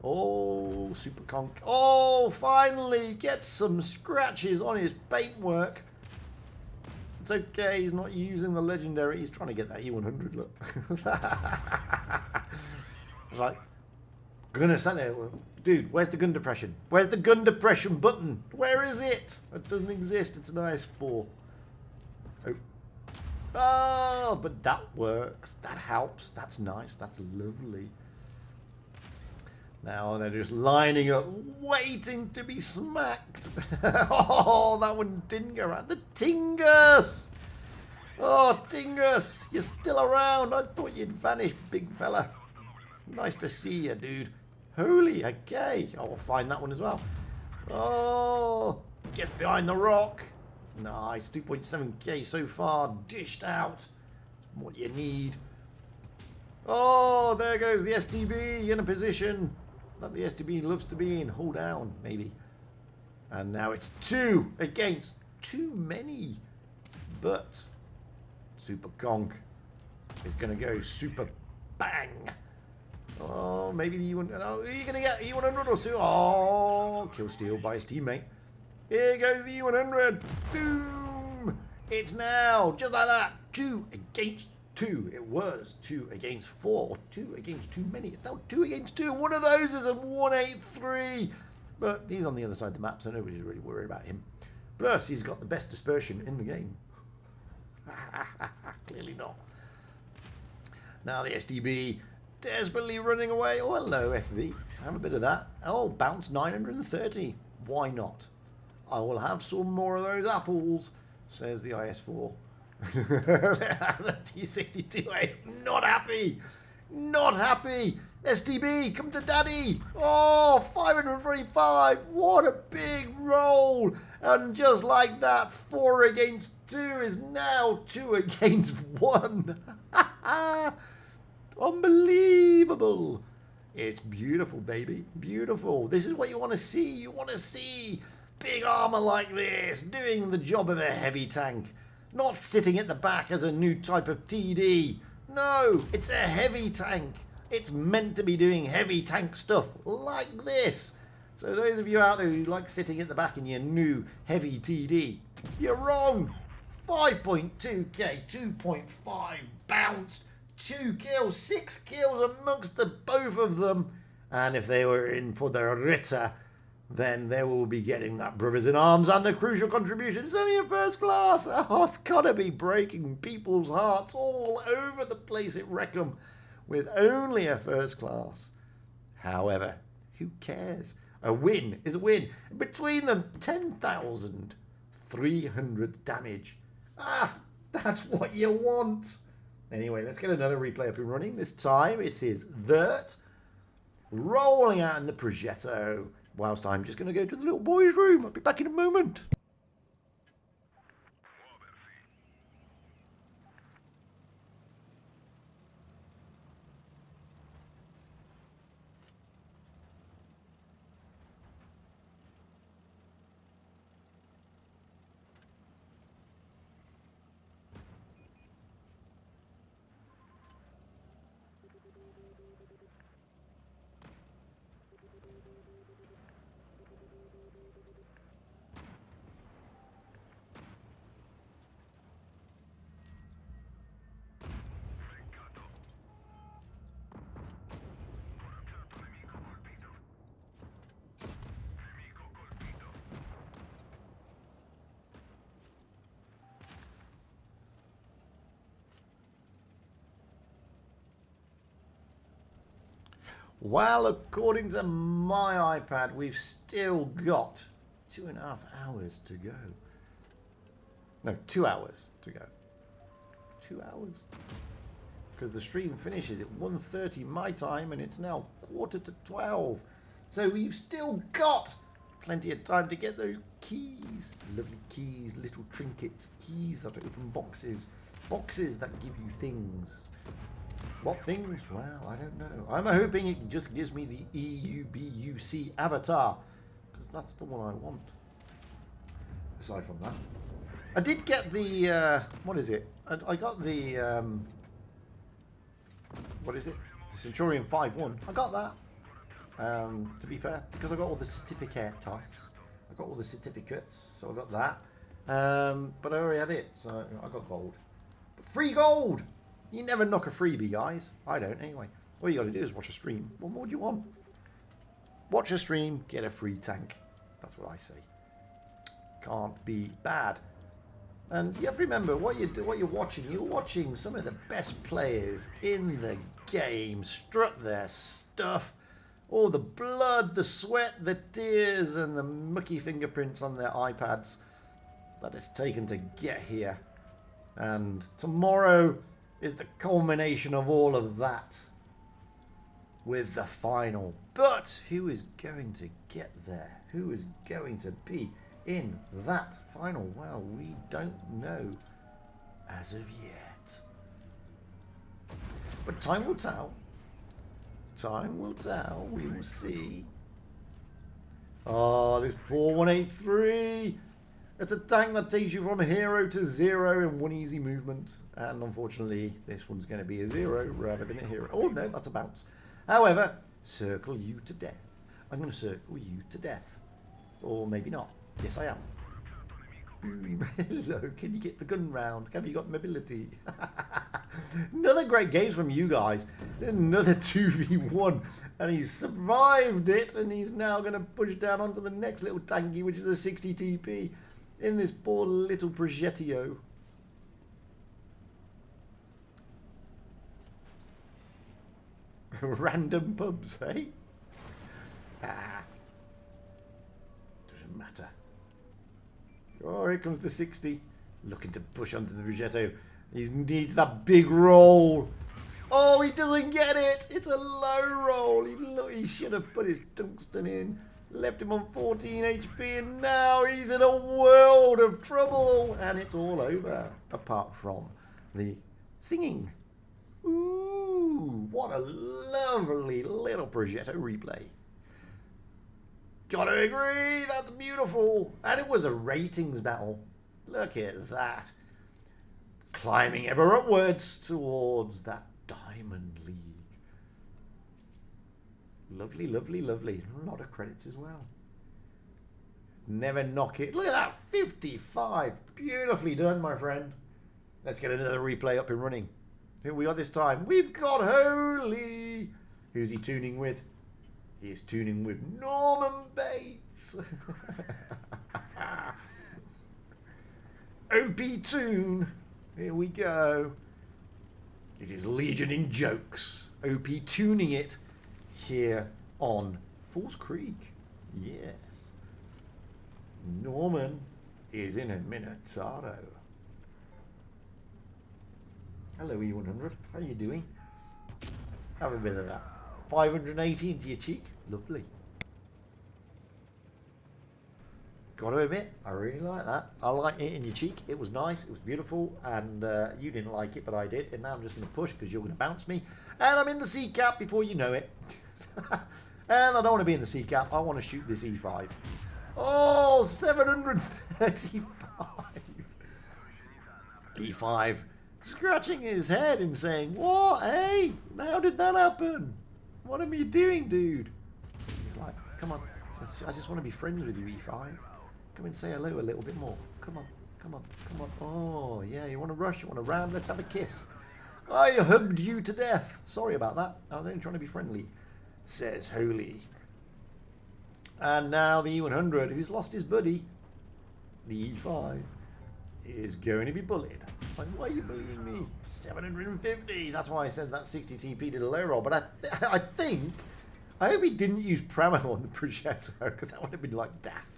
Oh, super conk. Oh, finally gets some scratches on his paintwork. It's okay, he's not using the legendary. He's trying to get that E100, look. It's like, gonna stand there. Dude, where's the gun depression? Where's the gun depression button? Where is it? It doesn't exist. It's an IS-4. Oh. Oh, but that works. That helps. That's nice. That's lovely. Now they're just lining up, waiting to be smacked. Oh, that one didn't go around. The Tingus! Oh, Tingus, you're still around. I thought you'd vanished, big fella. Nice to see you, dude. Holy, okay. I will find that one as well. Oh, get behind the rock. Nice, 2.7k so far, dished out. What you need. Oh, there goes the STB in a position that the STB loves to be in. Hold down, maybe. And now it's 2 against too many. But Super Conk is going to go super bang. Oh, maybe the E100. Oh, are you going to get E100 or so? Oh, kill steal by his teammate. Here goes the E100. Boom. It's now, just like that, 2 against 2. It was 2 against 4. Or 2 against too many. It's now 2 against 2. One of those is a 183. But he's on the other side of the map, so nobody's really worried about him. Plus, he's got the best dispersion in the game. Clearly not. Now the STB desperately running away. Oh, hello, FV. Have a bit of that. Oh, bounce 930. Why not? I will have some more of those apples, says the IS-4. The T-62A. Not happy. Not happy. STB, come to daddy. Oh, 545. What a big roll. And just like that, 4 against 2 is now 2 against 1. Unbelievable. It's beautiful, baby. Beautiful. This is what you want to see. You want to see big armor like this doing the job of a heavy tank. Not sitting at the back as a new type of TD. No, it's a heavy tank. It's meant to be doing heavy tank stuff like this. So those of you out there who like sitting at the back in your new heavy TD, you're wrong. 5.2k, 2.5 bounced, 2 kills, 6 kills amongst the both of them. And if they were in for the Ritter, then they will be getting that Brothers in Arms and the crucial contribution. It's only a first class. Oh, it's got to be breaking people's hearts all over the place at Wreckham with only a first class. However, who cares? A win is a win. Between them, 10,300 damage. Ah, that's what you want. Anyway, let's get another replay up and running. This time it is Thirt rolling out in the Progetto. Whilst I'm just going to go to the little boy's room. I'll be back in a moment. Well, according to my iPad, we've still got 2.5 hours to go. No, 2 hours to go. 2 hours. Because the stream finishes at 1:30 my time and it's now 11:45. So we've still got plenty of time to get those keys. Lovely keys, little trinkets, keys that open boxes. Boxes that give you things. What things? Well, I don't know. I'm hoping it just gives me the EUBUC avatar, because that's the one I want. Aside from that, I did get the what is it? I got the what is it? The Centurion 5-1. I got that. To be fair, because I got all the certificates. I got all the certificates, so I got that. But I already had it, so I got gold. But free gold! You never knock a freebie, guys. I don't, anyway. All you got to do is watch a stream. What more do you want? Watch a stream, get a free tank. That's what I say. Can't be bad. And you have to remember what you're watching. You're watching some of the best players in the game strut their stuff. All the blood, the sweat, the tears, and the mucky fingerprints on their iPads that it's taken to get here. And tomorrow is the culmination of all of that with the final. But who is going to get there? Who is going to be in that final? Well, we don't know as of yet. But time will tell. Time will tell. We will see. Oh, this poor 183. It's a tank that takes you from a hero to 0 in one easy movement. And unfortunately, this one's going to be a 0 rather than a hero. Oh, no, that's a bounce. However, circle you to death. I'm going to circle you to death. Or maybe not. Yes, I am. Boom. Hello, can you get the gun round? Have you got mobility? Another great game from you guys. Another 2v1. And he's survived it. And he's now going to push down onto the next little tanky, which is a 60 TP. In this poor little Progetio. Random pubs, eh? Ah. Doesn't matter. Oh, here comes the 60. Looking to push onto the Progetto. He needs that big roll. Oh, he doesn't get it. It's a low roll. He should have put his tungsten in. Left him on 14 HP, and now he's in a world of trouble. And it's all over, apart from the singing. Ooh, what a lovely little Progetto replay. Gotta agree, that's beautiful. And it was a ratings battle. Look at that. Climbing ever upwards towards that Diamond League. Lovely, lovely, lovely. A lot of credits as well. Never knock it. Look at that, 55. Beautifully done, my friend. Let's get another replay up and running. Who we got this time? We've got Holy. Who's he tuning with? He is tuning with Norman Bates. OP tune. Here we go. It is Legion in jokes. OP tuning it here on Falls Creek. Yes. Norman is in a Minotauro. Hello, E100. How are you doing? Have a bit of that. 580 into your cheek. Lovely. Gotta admit, I really like that. I like it in your cheek. It was nice. It was beautiful. And you didn't like it, but I did. And now I'm just going to push because you're going to bounce me. And I'm in the C cap before you know it. And I don't want to be in the C cap. I want to shoot this E5. Oh, 735. E5 scratching his head and saying, what, hey? How did that happen? What am you doing, dude? He's like, come on. I just want to be friends with you, E5. Come and say hello a little bit more. Come on, come on, come on. Oh, yeah, you want to rush? You want to ram? Let's have a kiss. I hugged you to death. Sorry about that. I was only trying to be friendly, says Holy. And now the E100, who's lost his buddy, the E5, is going to be bullied. Like, why are you bullying me? 750. That's why I said that 60 TP did a low roll. But I hope he didn't use Pramo on the Progetto, because that would have been like daft.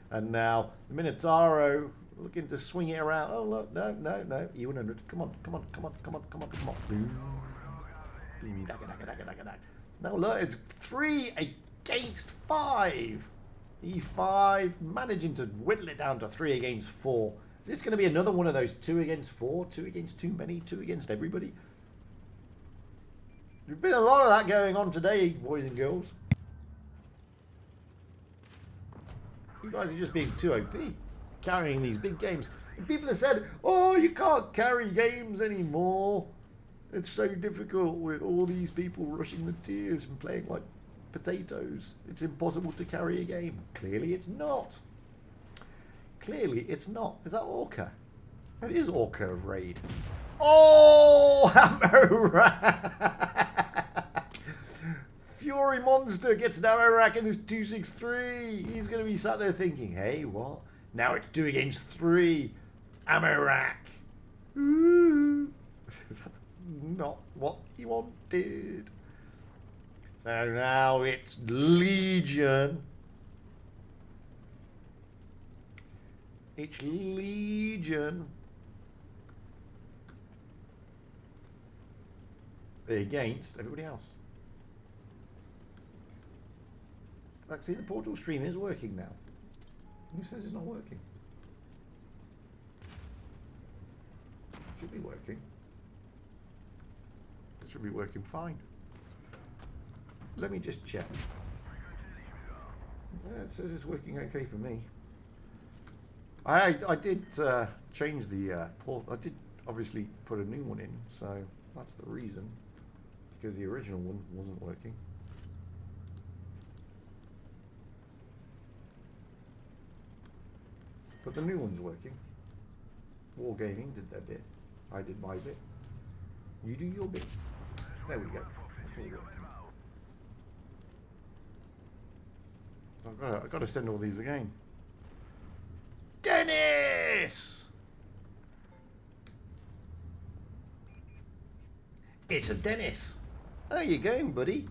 And now the Minotauro looking to swing it around. Oh, look, no, no, no. E100. Come on, come on, come on, come on, come on, come on. Boom. Boom, dagga, dagga, dagga, dagga, dagga. Now look, it's 3 against 5. E5 managing to whittle it down to 3 against 4. Is this going to be another one of those 2 against 4, 2 against too many, 2 against everybody? There's been a lot of that going on today, boys and girls. You guys are just being too OP, carrying these big games. And people have said, oh, you can't carry games anymore. It's so difficult with all these people rushing the tiers and playing like potatoes. It's impossible to carry a game. Clearly it's not. Clearly it's not. Is that Orca? It is Orca of Raid. Oh, Hammer Rack! Fury Monster gets an Ammo Rack in this 263. He's going to be sat there thinking, hey, what? Now it's 2 against 3. Ammo Rack. Ooh. That's not what he wanted. So now it's Legion. It's Legion. Against everybody else. Actually, the Portal stream is working now. Who says it's not working? Should be working. It should be working fine. Let me just check. Yeah, it says it's working okay for me. I did change the port. I did obviously put a new one in, so that's the reason. Because the original one wasn't working. But the new one's working. Wargaming did their bit. I did my bit. You do your bit. There we go. That's all working. I've got to send all these again. Dennis! It's a Dennis. How you going, buddy?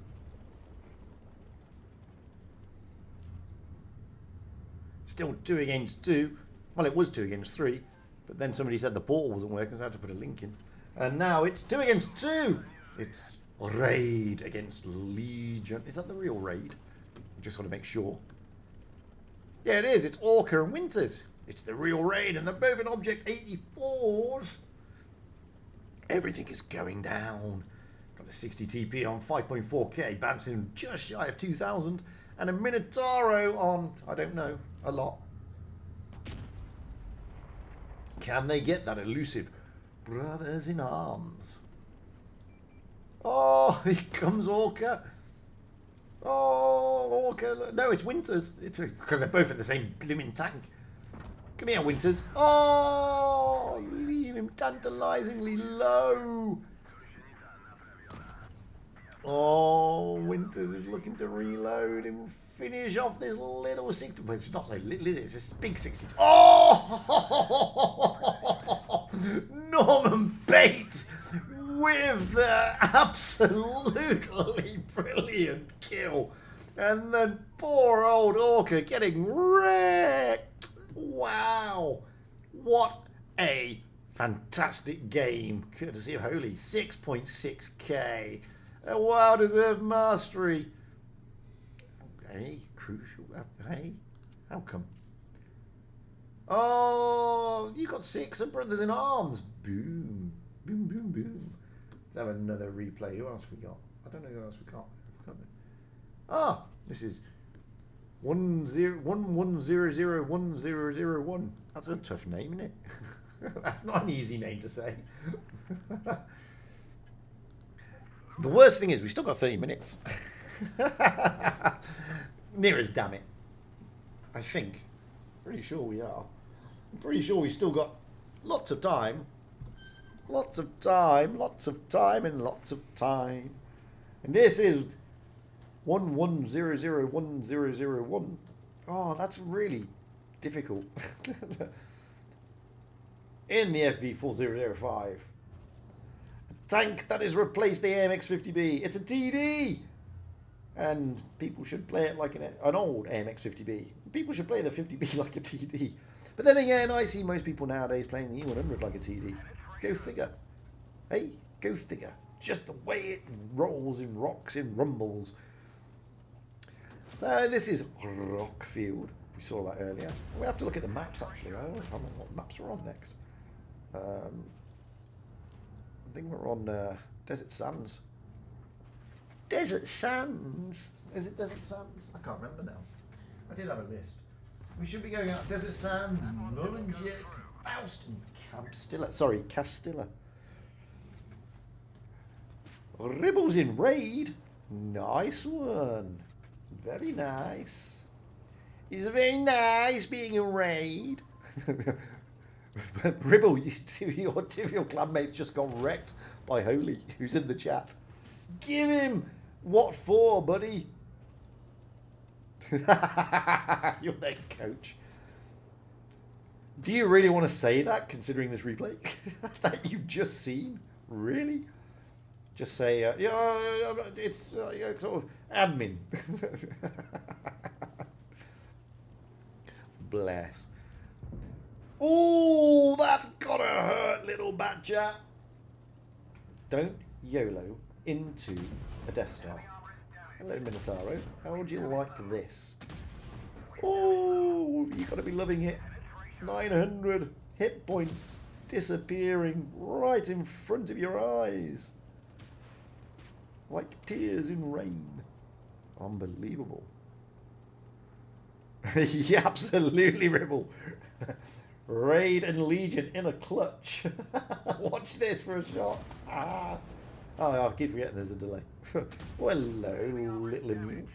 Still 2 against 2. Well, it was 2 against 3, but then somebody said the portal wasn't working, so I had to put a link in. And now it's 2 against 2. It's Raid against Legion. Is that the real Raid? I just want to make sure. Yeah, it is. It's Orca and Winters. It's the real Raid, and they're both in Object 84s. Everything is going down. Got a 60 TP on 5.4k, bouncing just shy of 2,000, and a Minotauro on, I don't know, a lot. Can they get that elusive Brothers in Arms? Oh, here comes Orca. Oh, Orca. No, it's Winters. It's because they're both in the same blooming tank. Come here, Winters. Oh, leave him tantalizingly low. Oh, Winters is looking to reload and finish off this little 60. Well, it's not so little, is it? It's a big 60. Oh! Norman Bates with the absolutely brilliant kill. And then poor old Orca getting wrecked. Wow. What a fantastic game. Courtesy of Holy. 6.6k. A well-deserved mastery. Hey, crucial. Hey, how come? Oh, you got 6 and Brothers in Arms. Boom. Boom, boom, boom. Let's have another replay. Who else we got? I don't know who else we got. Ah, this is 11001001. That's a tough name, isn't it? That's not an easy name to say. The worst thing is we still got 30 minutes. Near as damn it. I think. Pretty sure we are. I'm pretty sure we've still got lots of time. Lots of time, lots of time, and lots of time. And this is 11001001. Oh, that's really difficult. In the FV4005. A tank that has replaced the AMX-50B. It's a TD! And people should play it like an old AMX-50B. People should play the 50B like a TD. But then again, I see most people nowadays playing the E100 like a TD. Go figure. Hey, go figure. Just the way it rolls and rocks and rumbles. This is Rockfield. We saw that earlier. We have to look at the maps, actually. I don't remember what maps we're on next. I think we're on Desert Sands. Desert Sands. Is it Desert Sands? I can't remember now. I did have a list. We should be going out Desert Sands, Mullinget, Faust, and Castilla. Sorry, Castilla. Ribbles in Raid. Nice one. Very nice. It's very nice being in Raid. Ribble, your clanmate's just got wrecked by Holy, who's in the chat. Give him what for, buddy? You're their coach. Do you really want to say that, considering this replay that you've just seen? Really? Just say, yeah, it's sort of admin. Bless. Oh, that's gotta hurt, little bat chat. Don't YOLO into a Death Star. Hello, Minotauro. How would you like this? Oh, you gotta be loving it. 900 hit points disappearing right in front of your eyes. Like tears in rain. Unbelievable. Yeah, absolutely, Ribble. Raid and Legion in a clutch. Watch this for a shot. Ah. Oh, I keep forgetting there's a delay. Well, hello, little immune.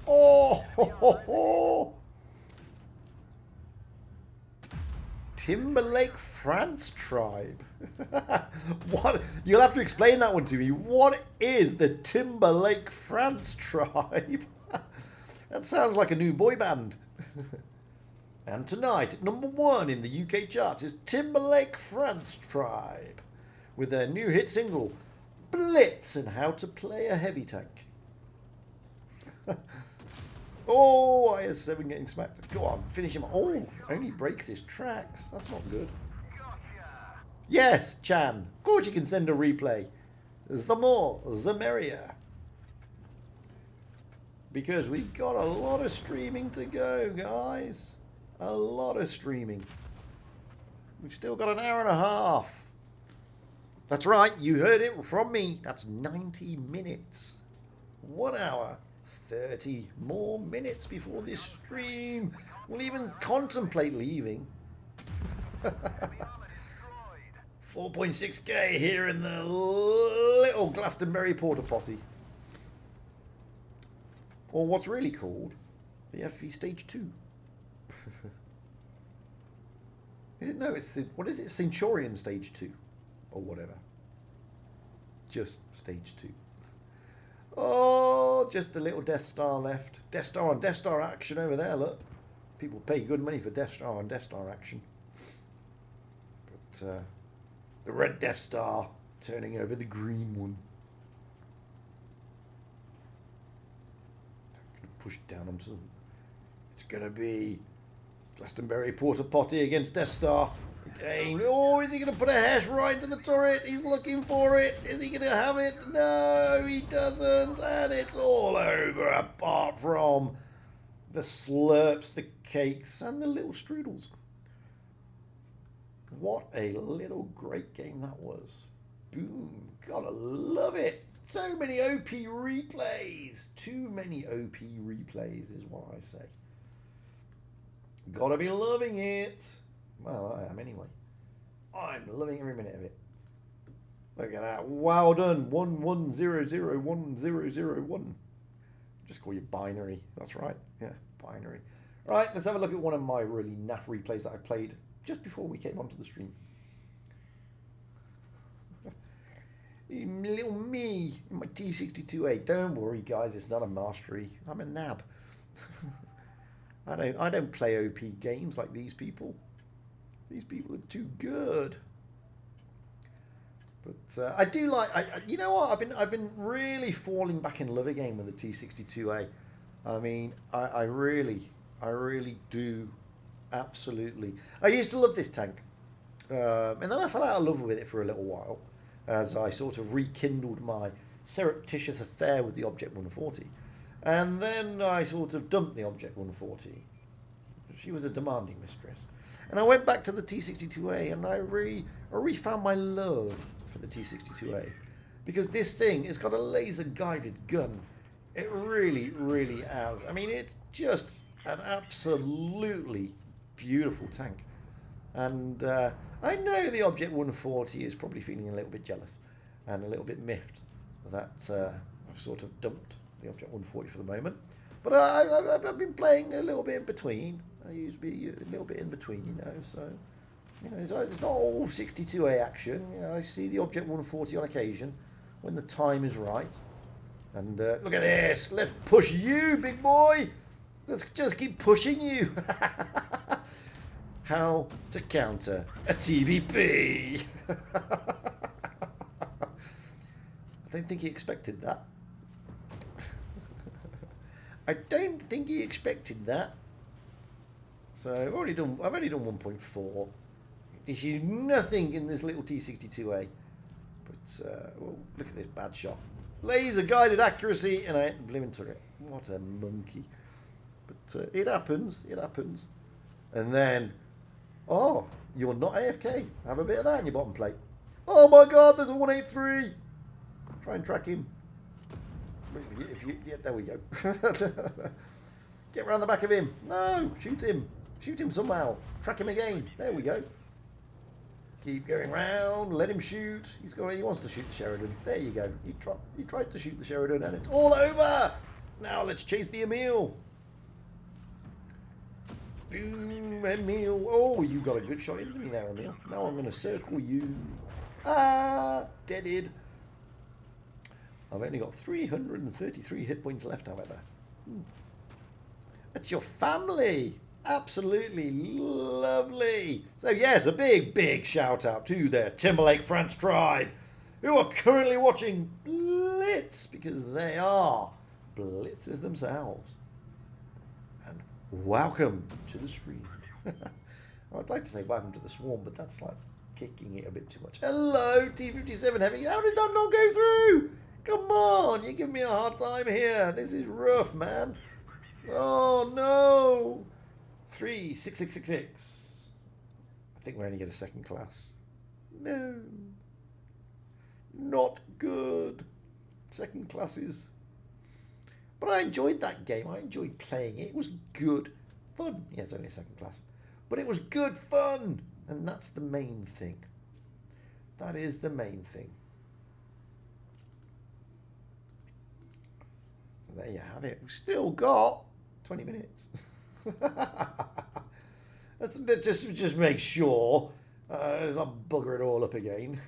Oh, ho, ho, ho. Timberlake France tribe. What? You'll have to explain that one to me. What is the Timberlake France tribe? That sounds like a new boy band. And tonight, at #1 in the UK charts is Timberlake France tribe with their new hit single, Blitz, and How to Play a Heavy Tank. Oh, IS7 getting smacked. Go on, finish him. Oh, only breaks his tracks. That's not good. Yes, Chan. Of course you can send a replay. The more, the merrier. Because we've got a lot of streaming to go, guys. A lot of streaming. We've still got an hour and a half. That's right, you heard it from me. That's 90 minutes. 1 hour, 30 more minutes before this stream will even contemplate leaving. 4.6k here in the little Glastonbury porta potty. Or what's really called the FV Stage 2. Is it? No, it's the, what is it? Centurion Stage 2 or whatever. Just Stage 2. Oh, just a little Death Star left. Death Star on Death Star action over there, look. People pay good money for Death Star on Death Star action. But the red Death Star turning over the green one. Push down onto them. It's going to be Glastonbury Porta Potty against Death Star. Again. Oh, is he going to put a hash right into the turret? He's looking for it. Is he going to have it? No, he doesn't. And it's all over, apart from the slurps, the cakes, and the little strudels. What a little great game that was. Boom. Gotta love it. So many OP replays. Too many OP replays is what I say. Gotta be loving it. Well, I am anyway. I'm loving every minute of it. Look at that. Well done. 11001001. Just call you binary. That's right. Yeah, binary. Right, let's have a look at one of my really naff replays that I played just before we came onto the stream. Little me in my T62A. Don't worry, guys. It's not a mastery. I'm a nab. I don't play OP games like these people. These people are too good. But I do like. You know what? I've been really falling back in love again with the T62A. I mean, I really do. Absolutely. I used to love this tank, and then I fell out of love with it for a little while, as I sort of rekindled my surreptitious affair with the Object 140. And then I sort of dumped the Object 140. She was a demanding mistress. And I went back to the T62A, and I re-found my love for the T62A. because this thing has got a laser guided gun. It really, really has. I mean, it's just an absolutely beautiful tank. And I know the Object 140 is probably feeling a little bit jealous and a little bit miffed that I've sort of dumped the Object 140 for the moment. But I've been playing a little bit in between. I used to be a little bit in between, you know, so... You know, it's not all 62A action. You know, I see the Object 140 on occasion when the time is right. And look at this. Let's push you, big boy. Let's just keep pushing you. How to counter a TVP. I don't think he expected that. I don't think he expected that. So I've only done 1.4. There's nothing in this little T62A. But oh, look at this bad shot. Laser guided accuracy, and I hit the blooming turret. What a monkey. But it happens. It happens. And then, oh, you're not AFK. Have a bit of that in your bottom plate. Oh my God, there's a 183. Try and track him. Yeah, there we go. Get around the back of him. No, shoot him. Shoot him somehow. Track him again. There we go. Keep going round. Let him shoot. He wants to shoot the Sheridan. There you go. He tried to shoot the Sheridan, and it's all over. Now let's chase the Emil. Boom, Emil. Oh, you got a good shot into me there, Emil. Now I'm going to circle you. Ah, deaded. I've only got 333 hit points left, however. That's your family. Absolutely lovely. So yes, a big shout out to the Timberlake France tribe who are currently watching Blitz, because they are blitzers themselves. And welcome to the stream. I'd like to say welcome to the swarm, but that's like kicking it a bit too much. Hello, T57 Heavy. How did that not go through? Come on, you're giving me a hard time here. This is rough, man. Oh no. 36666. I think we only get a second class. No. Not good. Second classes. But I enjoyed that game. I enjoyed playing it. It was good fun. Yeah, it's only a second class. But it was good fun. And that's the main thing. That is the main thing. So there you have it. We've still got 20 minutes. Let's just make sure it's not bugger it all up again.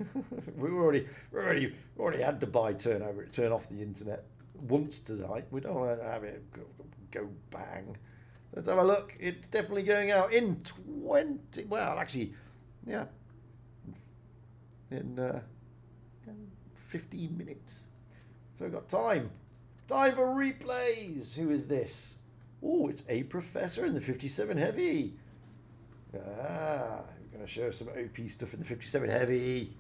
we already had Dubai turn off the internet once tonight. We don't want to have it go bang. Let's have a look. It's definitely going out in 20. Well, actually, yeah, in 15 minutes. So we've got time. Time for replays. Who is this? Oh, it's a professor in the 57 Heavy. Ah, we're going to show some OP stuff in the 57 Heavy.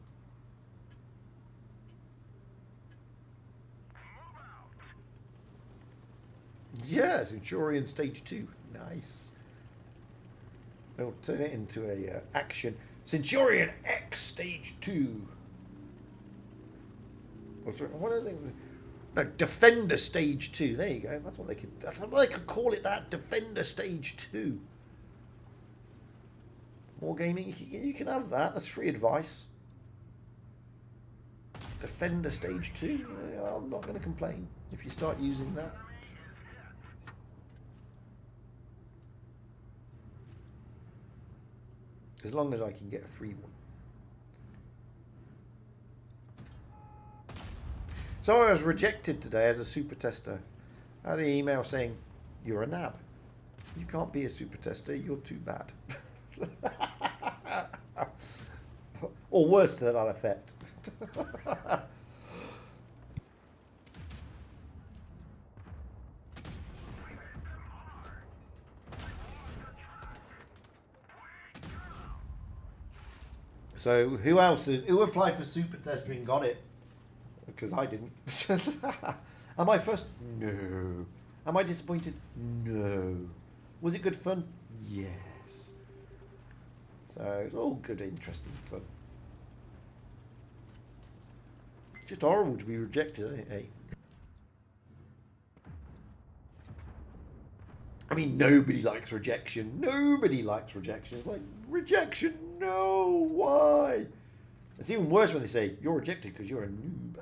Yeah, Centurion Stage 2. Nice. They'll turn it into a action. Centurion X Stage 2. What are they? No, Defender Stage 2. There you go. That's what they could call it. That Defender Stage 2. More gaming. You can have that. That's free advice. Defender Stage 2. I'm not going to complain if you start using that. As long as I can get a free one. So I was rejected today as a super tester. I had an email saying, you're a nab. You can't be a super tester, you're too bad. Or worse to that effect. So who applied for super tester and got it? Because I didn't. Am I first? No. Am I disappointed? No. Was it good fun? Yes. So it's all good, interesting fun. Just horrible to be rejected, eh? I mean, nobody likes rejection. Nobody likes rejection. It's like, rejection, no, why? It's even worse when they say, you're rejected because you're a noob.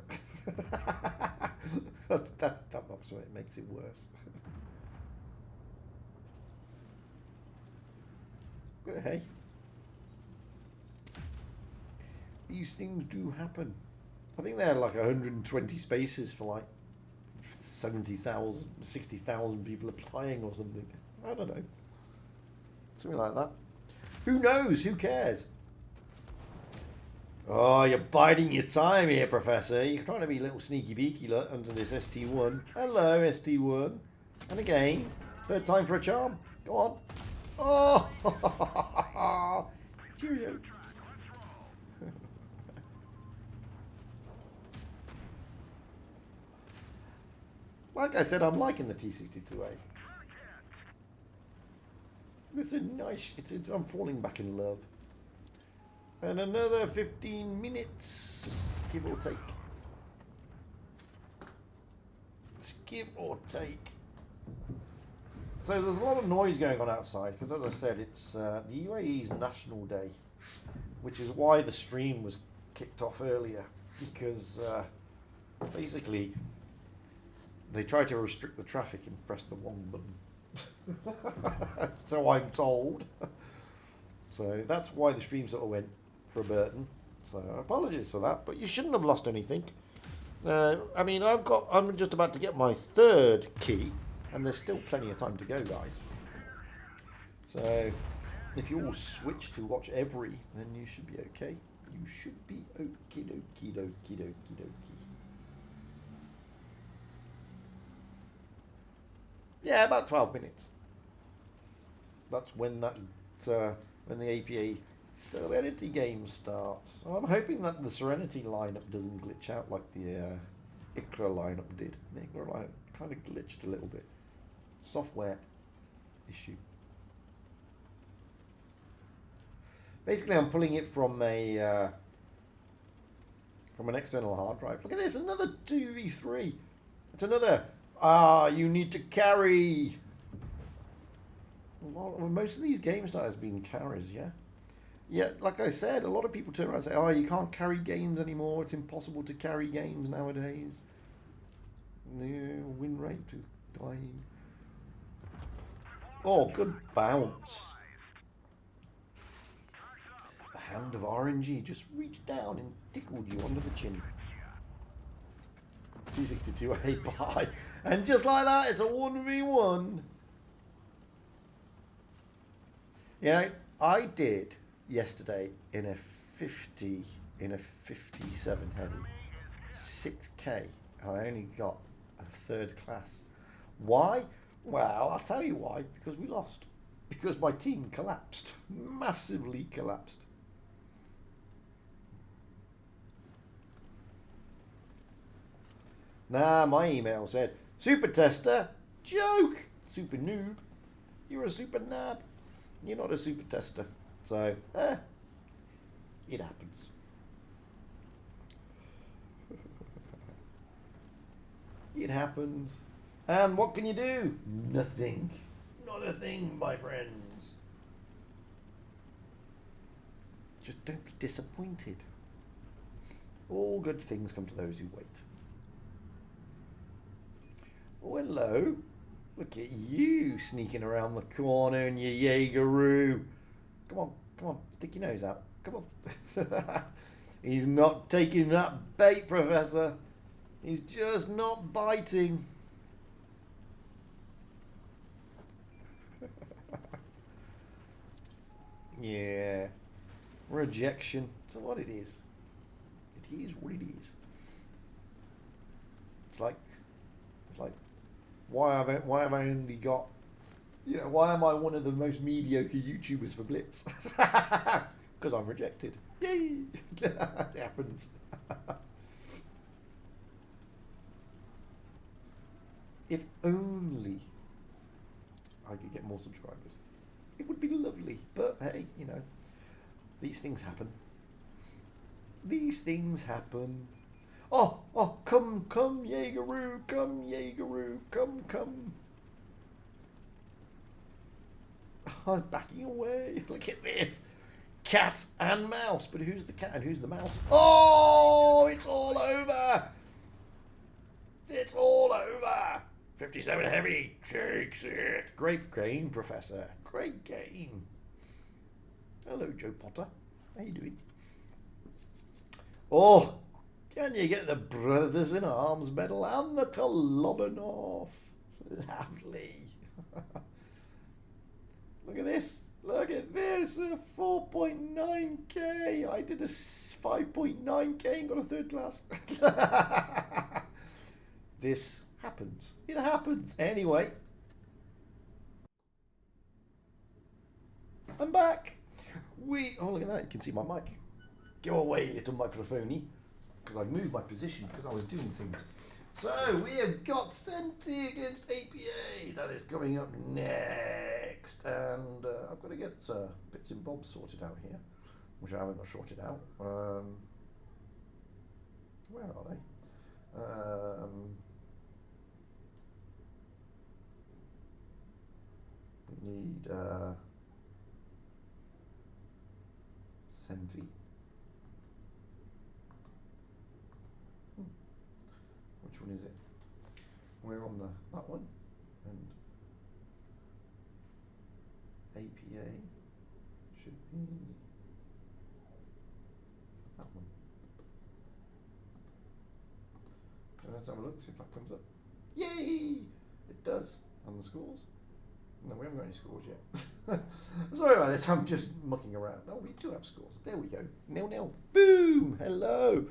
that makes it worse. But hey, these things do happen. I think they had like 120 spaces for like 70,000, 60,000 people applying or something. I don't know. Something like that. Who knows? Who cares? Oh, you're biding your time here, Professor. You're trying to be a little sneaky beaky under this ST1. Hello, ST1. And again, third time for a charm. Go on. Oh! Cheerio. Like I said, I'm liking the T62A. It's a nice... I'm falling back in love. And another 15 minutes, give or take. Just give or take. So there's a lot of noise going on outside, because as I said, it's the UAE's National Day, which is why the stream was kicked off earlier, because basically they tried to restrict the traffic and pressed the wrong button. So I'm told. So that's why the stream sort of went for a Burton. So apologies for that, but you shouldn't have lost anything. I mean, I'm just about to get my third key, and there's still plenty of time to go, guys. So if you all switch to watch every, then you should be okay. You should be okie dokie dokie dokie dokie. Yeah, about 12 minutes. That's when when the APA Serenity game starts. I'm hoping that the Serenity lineup doesn't glitch out like the Iqra lineup did. The Iqra lineup kind of glitched a little bit. Software issue. Basically, I'm pulling it from an external hard drive. Look at this, another 2v3. It's another. You need to carry. Well, most of these games now has been carries, yeah. Yeah, like I said, a lot of people turn around and say, "Oh, you can't carry games anymore. It's impossible to carry games nowadays. The win rate is dying." Oh, good bounce. The Hound of RNG just reached down and tickled you under the chin. 262A by. And just like that, it's a 1v1. You know, I did yesterday in a 57 heavy, 6K, and I only got a third class. Why? Well, I'll tell you why. Because we lost. Because my team collapsed. Massively collapsed. Nah, my email said, "Super tester, joke, super noob. You're a super nab. You're not a super tester." So, it happens. It happens. And what can you do? Nothing. Not a thing, my friends. Just don't be disappointed. All good things come to those who wait. Oh, hello. Look at you sneaking around the corner in your Jaegeroo. Come on, come on, stick your nose out. Come on. He's not taking that bait, Professor. He's just not biting. Yeah. Rejection. So what it is. It is what it is. It's like why have I only got, why am I one of the most mediocre YouTubers for Blitz? Because I'm rejected. Yay! It happens. If only I could get more subscribers. It would be lovely. But hey, these things happen. These things happen. Oh, come, Jaegeroo, come, Jaegeroo, come. Oh, I'm backing away. Look at this. Cat and mouse. But who's the cat and who's the mouse? Oh, it's all over. It's all over. 57 heavy takes it. Great game, Professor. Great game. Hello, Joe Potter. How you doing? Oh, can you get the Brothers in Arms medal and the Kolobanov? Lovely. Look at this. Look at this. A 4.9k. I did a 5.9k and got a third class. This happens. It happens. Anyway. I'm back. Oh, look at that. You can see my mic. Go away, little microphone-y. Because I moved my position because I was doing things. So, we have got SNTY against APA. That is coming up next. And I've got to get bits and bobs sorted out here, which I haven't sorted out. Where are they? We need SNTY. Which one is it? We're on that one, and APA should be that one. So let's have a look, see if that comes up. Yay! It does. And the scores? No, we haven't got any scores yet. Sorry about this, I'm just mucking around. Oh, we do have scores. There we go. 0-0. Boom! Hello!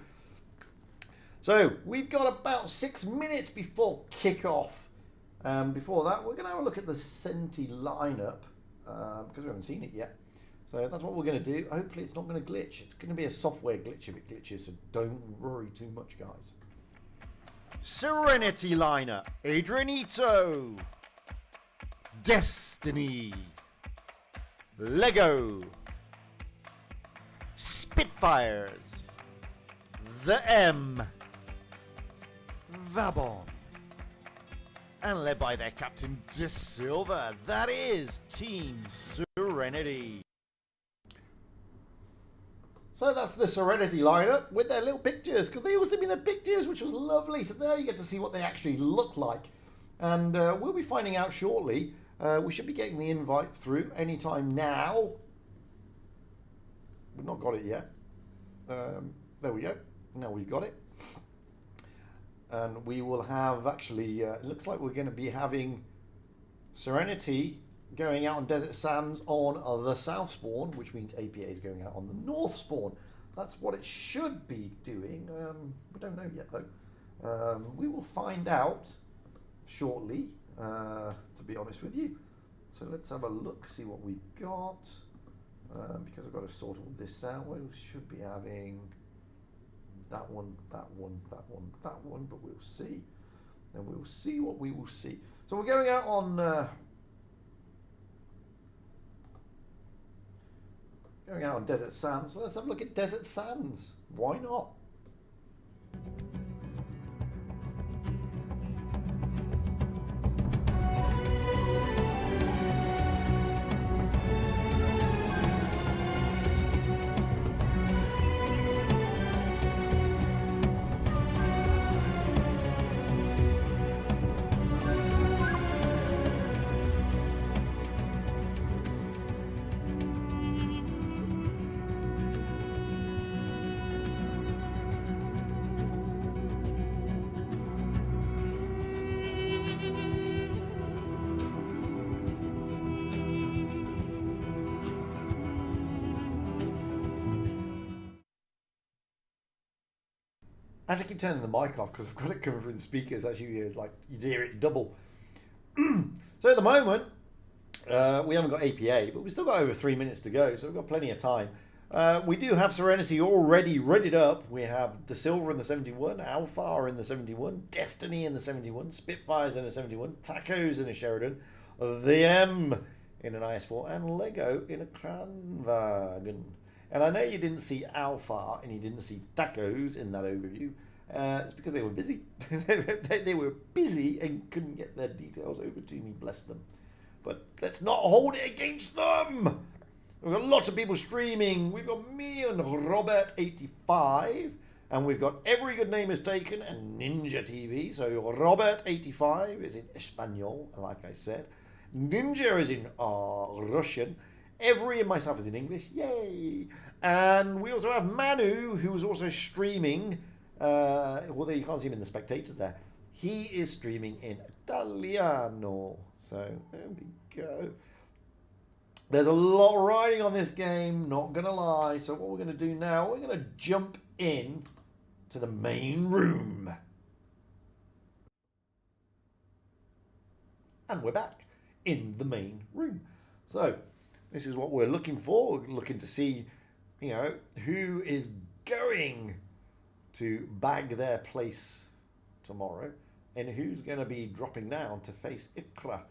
So, we've got about 6 minutes before kick-off. Before that, we're going to have a look at the SNTY lineup, because we haven't seen it yet. So that's what we're going to do. Hopefully it's not going to glitch. It's going to be a software glitch if it glitches, so don't worry too much, guys. Serenity lineup. Adrianito. Destiny. Lego. Spitfires. The M. Vabon. And led by their captain De Silva, that is Team Serenity. So that's the Serenity lineup with their little pictures, because they all sent me their pictures, which was lovely. So there you get to see what they actually look like. And we'll be finding out shortly. We should be getting the invite through anytime now. We've not got it yet. There we go. Now we've got it. And we will have actually, it looks like we're going to be having Serenity going out on Desert Sands on the south spawn, which means APA is going out on the north spawn. That's what it should be doing. We don't know yet though. We will find out shortly, to be honest with you. So let's have a look, see what we've got. Because I've got to sort all this out. We should be having that one, but we'll see. And we'll see what we will see. So we're going out on Desert Sands. So let's have a look at Desert Sands. Why not? I have to keep turning the mic off because I've got it coming through the speakers as you hear, like you hear it double. So at the moment, we haven't got APA, but we've still got over 3 minutes to go, so we've got plenty of time. We do have Serenity already readied up. We have De Silva in the 71, Alpha in the 71, Destiny in the 71, Spitfires in the 71, Tacos in a Sheridan, the M in an IS-4, and Lego in a Kranwagen. And I know you didn't see Alpha and you didn't see Tacos in that overview. It's because they were busy. They were busy and couldn't get their details over to me, bless them. But let's not hold it against them. We've got lots of people streaming. We've got me and Robert85. And we've got Every Good Name Is Taken and Ninja TV. So Robert85 is in Espanol, like I said. Ninja is in Russian. Every and myself is in English. Yay! And we also have Manu, who's also streaming. Although you can't see him in the spectators there. He is streaming in Italiano. So there we go. There's a lot riding on this game, not going to lie. So what we're going to do now, we're going to jump in to the main room. And we're back in the main room. So this is what we're looking for. We're looking to see, you know, who is going to bag their place tomorrow and who's going to be dropping down to face Iqra.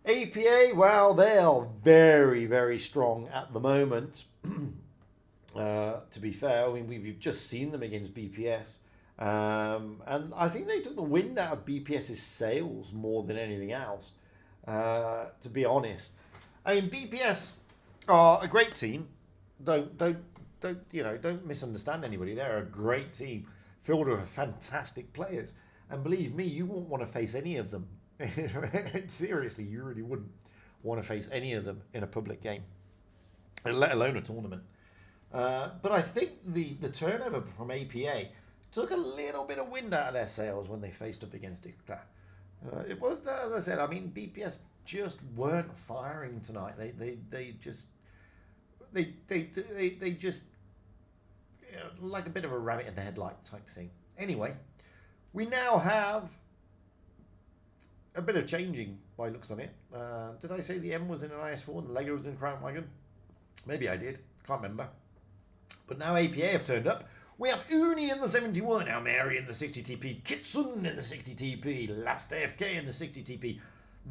APA, well, they are very, very strong at the moment. To be fair, I mean, we've just seen them against BPS. And I think they took the wind out of BPS's sails more than anything else, to be honest. I mean, BPS are a great team. Don't misunderstand anybody. They're a great team filled with fantastic players. And believe me, you won't want to face any of them. Seriously, you really wouldn't want to face any of them in a public game, let alone a tournament. But I think the turnover from APA took a little bit of wind out of their sails when they faced up against Iqra. It was, as I said, I mean, BPS just weren't firing tonight. They just you know, like a bit of a rabbit in the headlight type thing. Anyway, we now have a bit of changing by looks on it. Did I say the M was in an IS4 and the Lego was in Crown Wagon? Maybe I did. Can't remember. But now APA have turned up. We have Uni in the 71, Almeri in the 60TP, Kitsun in the 60TP, Last AFK in the 60TP,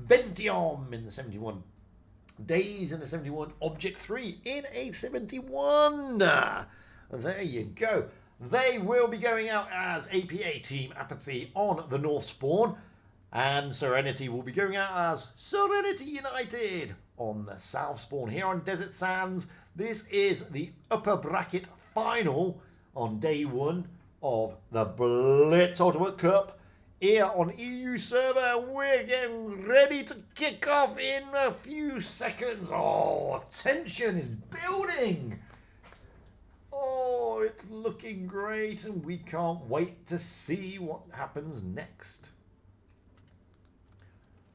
Ventiom in the 71, Days in the 71, Object 3 in a 71. There you go. They will be going out as APA Team Apathy on the North Spawn, and Serenity will be going out as Serenity United on the South Spawn. Here on Desert Sands, this is the upper bracket final on day one of the Blitz Ultimate Cup. Here on EU server, we're getting ready to kick off in a few seconds. Oh, tension is building. Oh, it's looking great, and we can't wait to see what happens next.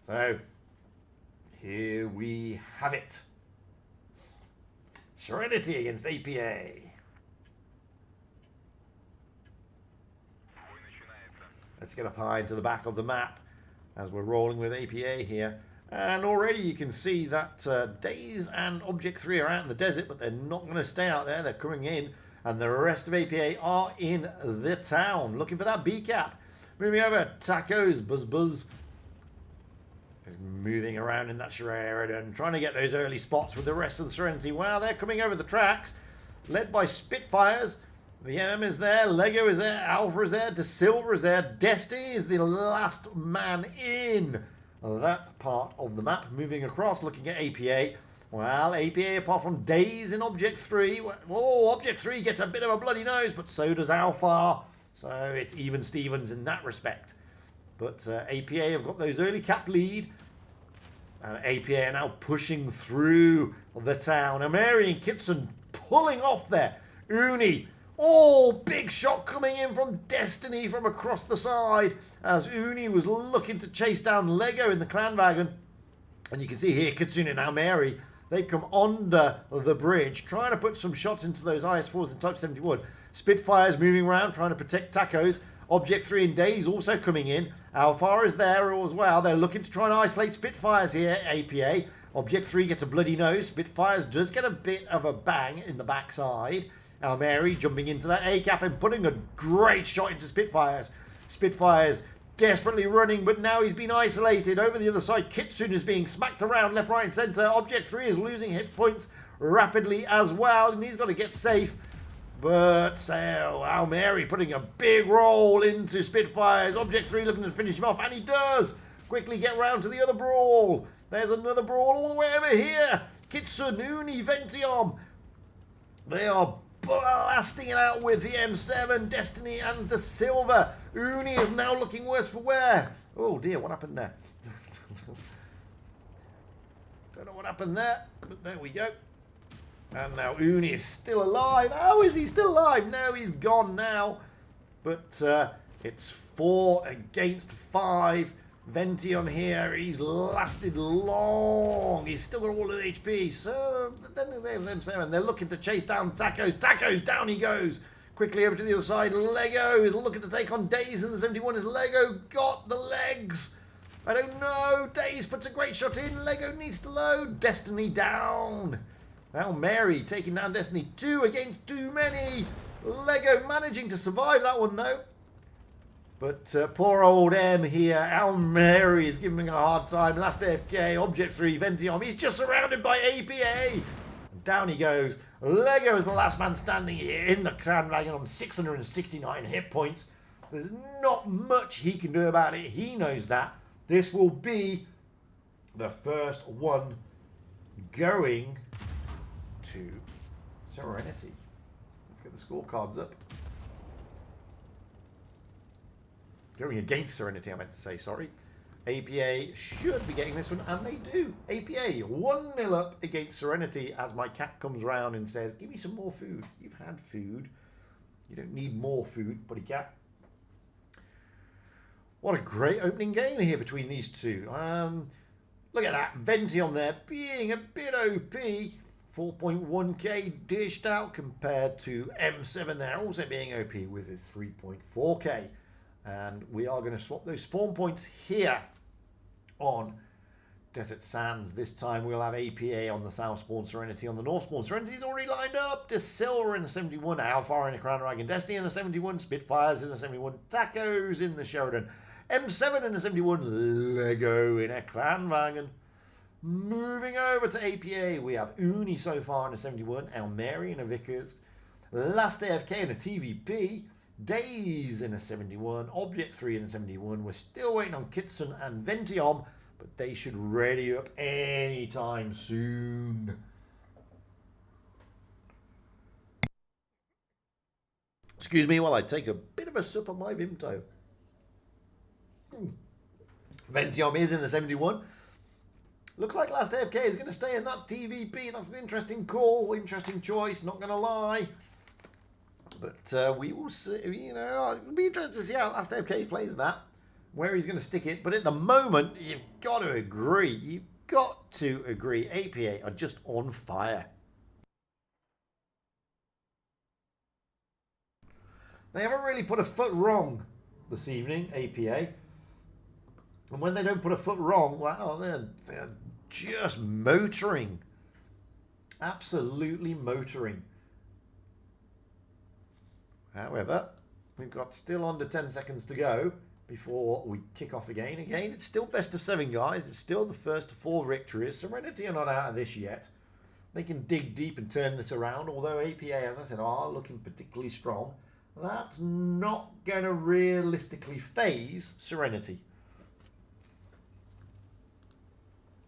So, here we have it. Serenity against APA. Let's get up high into the back of the map as we're rolling with APA here. And already you can see that Days and Object 3 are out in the desert, but they're not going to stay out there. They're coming in, and the rest of APA are in the town, looking for that B cap. Moving over, Tacos, Buzz. Moving around in that Sheridan, trying to get those early spots with the rest of the Serenity. Wow, they're coming over the tracks, led by Spitfires. The M is there, Lego is there, Alpha is there, De Silva is there, Destiny is the last man in that part of the map. Moving across, looking at APA. Well, APA, apart from Days in Object 3, oh, Object 3 gets a bit of a bloody nose, but so does Alpha. So it's even Stevens in that respect. But APA have got those early cap lead. And APA are now pushing through the town. Ameri and Kitson pulling off there. Uni, oh, big shot coming in from Destiny from across the side as Uni was looking to chase down Lego in the clan wagon. And you can see here Kitsune and Ameri, they've come under the bridge, trying to put some shots into those IS4s in Type 71. Spitfires moving around, trying to protect Tacos. Object 3 and Days also coming in. Alpha is there as well. They're looking to try and isolate Spitfires here, APA. Object 3 gets a bloody nose. Spitfires does get a bit of a bang in the backside. Almeri jumping into that A-cap and putting a great shot into Spitfires. Spitfires desperately running, but now he's been isolated. Over the other side, Kitsune is being smacked around left, right, and centre. Object 3 is losing hit points rapidly as well, and he's got to get safe. But Almeri putting a big roll into Spitfires. Object 3 looking to finish him off, and he does. Quickly get round to the other brawl. There's another brawl all the way over here. Kitsununi, Ventium. They are blasting it out with the M7, Destiny and the Silver. Uni is now looking worse for wear. Oh dear, what happened there? Don't know what happened there, but there we go. And now Uni is still alive. How is he still alive? No, he's gone now. But it's 4 against 5. Ventium here, he's lasted long. He's still got all of the HP. So then them 7. They're looking to chase down Tacos. Tacos, down he goes. Quickly over to the other side. Lego is looking to take on Days in the 71. Has Lego got the legs? I don't know. Days puts a great shot in. Lego needs to load. Destiny down. Now Mary taking down Destiny. 2 against too many. Lego managing to survive that one though. But poor old M here. Almeri is giving him a hard time. Last AFK. Object 3. Ventium. He's just surrounded by APA. Down he goes. Lego is the last man standing here in the Clan Wagon on 669 hit points. There's not much he can do about it. He knows that. This will be the first one going to Serenity. Let's get the scorecards up. Going against Serenity, I meant to say, sorry. APA should be getting this one, and they do. APA 1-0 up against Serenity as my cat comes round and says, give me some more food. You've had food. You don't need more food, buddy cat. What a great opening game here between these two. Look at that. Ventium there being a bit OP. 4.1k dished out compared to M7 there also being OP with his 3.4k. And we are going to swap those spawn points here on Desert Sands. This time we'll have APA on the south spawn, Serenity on the north spawn. Serenity's already lined up. De Silver in the 71, Alpha in the Crown Dragon, Destiny in the 71, Spitfires in the 71, Tacos in the Sheridan, M7 in the 71, Lego in a Clan Wagon. Moving over to APA, we have Uni so far in a 71, Almeri in a Vickers, Last AFK in a TVP, Days in a 71, Object 3 in a 71. We're still waiting on Kitsun and Ventium, but they should ready up anytime soon. Excuse me while I take a bit of a sip of my Vimto. Ventium is in the 71. Look like Last AFK is going to stay in that TVP. That's an interesting call, interesting choice, not going to lie. But we will see, you know, it'll be interesting to see how Last AFK plays that, where he's going to stick it. But at the moment, you've got to agree. You've got to agree. APA are just on fire. They haven't really put a foot wrong this evening, APA. And when they don't put a foot wrong, well, they're just motoring. Absolutely motoring. However, we've got still under 10 seconds to go before we kick off again. Again, it's still best of 7, guys. It's still the first of 4 victories. Serenity are not out of this yet. They can dig deep and turn this around, although APA, as I said, are looking particularly strong. That's not going to realistically phase Serenity.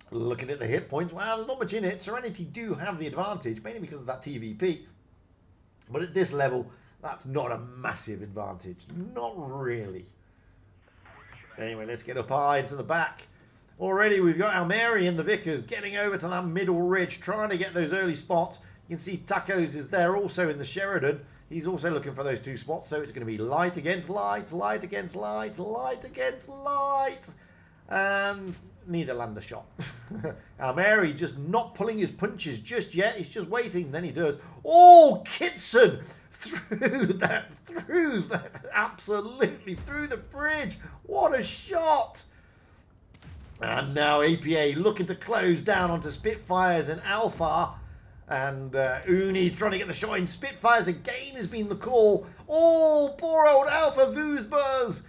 Looking at the hit points, well, there's not much in it. Serenity do have the advantage, mainly because of that TVP. But at this level, that's not a massive advantage. Not really. Anyway, let's get up high into the back. Already we've got Almeri in the Vickers getting over to that middle ridge, trying to get those early spots. You can see Tacos is there also in the Sheridan. He's also looking for those 2 spots, so it's going to be light against light, light against light, light against light. And neither land a shot. Almeri just not pulling his punches just yet. He's just waiting. Then he does. Oh, Kitsun! Through that, absolutely through the bridge. What a shot. And now APA looking to close down onto Spitfires and Alpha. And Uni trying to get the shot in. Spitfires again has been the call. Oh, poor old Alpha Voosbuzz.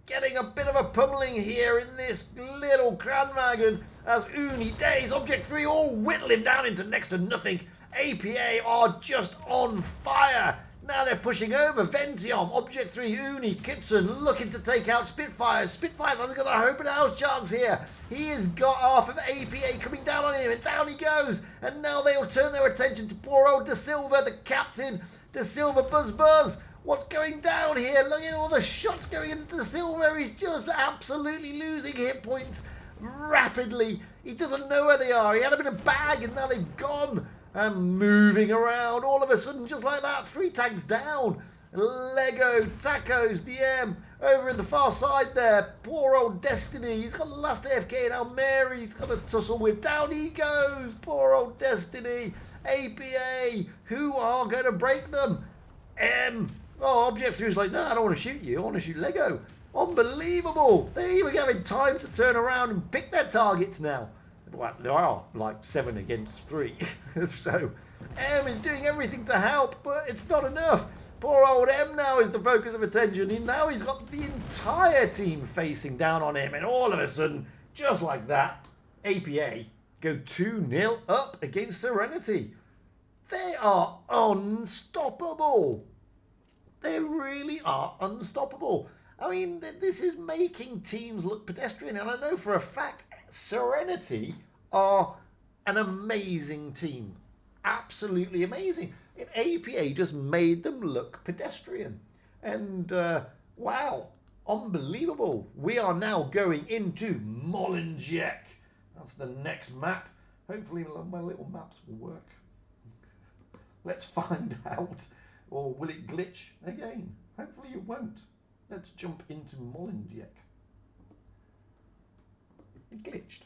Getting a bit of a pummeling here in this little Clan Wagon as Uni Days, Object 3, all whittle him down into next to nothing. APA are just on fire. Now they're pushing over. Ventiom, Object 3, Uni, Kitsun looking to take out Spitfires. Spitfires hasn't got a open house chance here. He has got half of APA coming down on him, and down he goes. And now they'll turn their attention to poor old De Silva, the captain. De Silva, buzz. What's going down here? Look at all the shots going into De Silva. He's just absolutely losing hit points rapidly. He doesn't know where they are. He had a bit of bag, and now they've gone. And moving around all of a sudden, just like that, 3 tanks down. Lego, Tacos, the M, over in the far side there. Poor old Destiny. He's got the last AFK in Almeri. He's got a tussle with. Down he goes. Poor old Destiny. APA, who are going to break them? M. Oh, Object 3 is like, no, I don't want to shoot you. I want to shoot Lego. Unbelievable. They're even having time to turn around and pick their targets now. Well, there are like 7 against 3. So M is doing everything to help, but it's not enough. Poor old M now is the focus of attention. Now he's got the entire team facing down on him, and all of a sudden, just like that, APA go 2-0 up against Serenity. They are unstoppable. They really are unstoppable. I mean, this is making teams look pedestrian, and I know for a fact Serenity are an amazing team. Absolutely amazing. And APA just made them look pedestrian. And wow, unbelievable. We are now going into Molenbeek. That's the next map. Hopefully my little maps will work. Let's find out. Or will it glitch again? Hopefully it won't. Let's jump into Molenbeek. It glitched.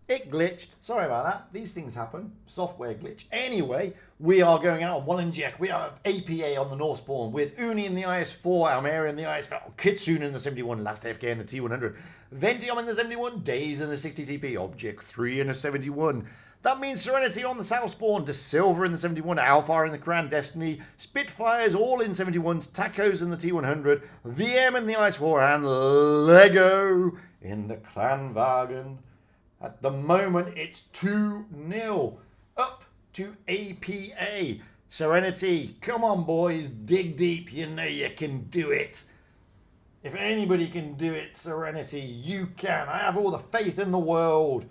It glitched. Sorry about that. These things happen. Software glitch. Anyway, we are going out on Molenbeek. We are APA on the North Spawn with Uni in the IS-4, Almeri in the IS-5, Kitsun in the 71, last AFK in the T100, Ventiom in the 71, Days in the 60 TP, Object 3 in the 71. That means Serenity on the South Spawn, De Silva in the 71, Alpha in the Crown Destiny, Spitfires all in 71s, Tacos in the T100, VM in the IS-4, and Lego in the Clanwagen. At the moment, it's 2-0 up to APA. Serenity, come on, boys, dig deep. You know you can do it. If anybody can do it, Serenity, you can. I have all the faith in the world.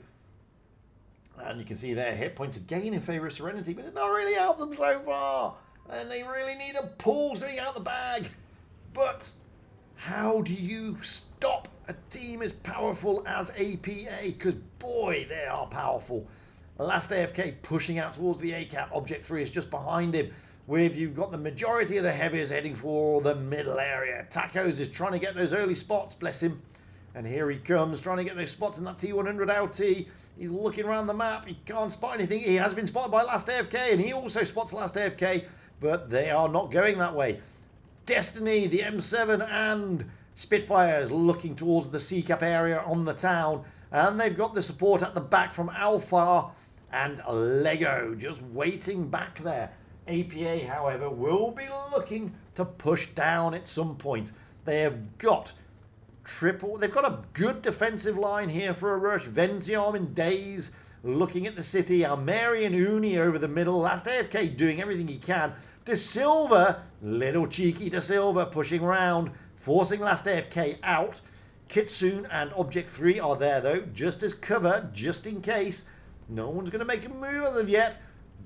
And you can see their hit points again in favour of Serenity, but it's not really helped them so far. And they really need to pull something out the bag. But how do you stop a team as powerful as APA? Because, boy, they are powerful. Last AFK pushing out towards the A-cap. Object 3 is just behind him. With you've got the majority of the heavies heading for the middle area. Tacos is trying to get those early spots, bless him. And here he comes, trying to get those spots in that T100 LT. He's looking around the map. He can't spot anything. He has been spotted by last AFK, and he also spots last AFK. But they are not going that way. Destiny, the M7, and Spitfires looking towards the C-cap area on the town. And they've got the support at the back from Alpha and Lego just waiting back there. APA, however, will be looking to push down at some point. They have got they've got a good defensive line here for a rush. Ventiom in Days looking at the city. Almeri and Uni over the middle. Last AFK doing everything he can. De Silva, little cheeky De Silva pushing around, forcing last AFK out. Kitsun and Object 3 are there though, just as cover, just in case. No one's going to make a move of them yet.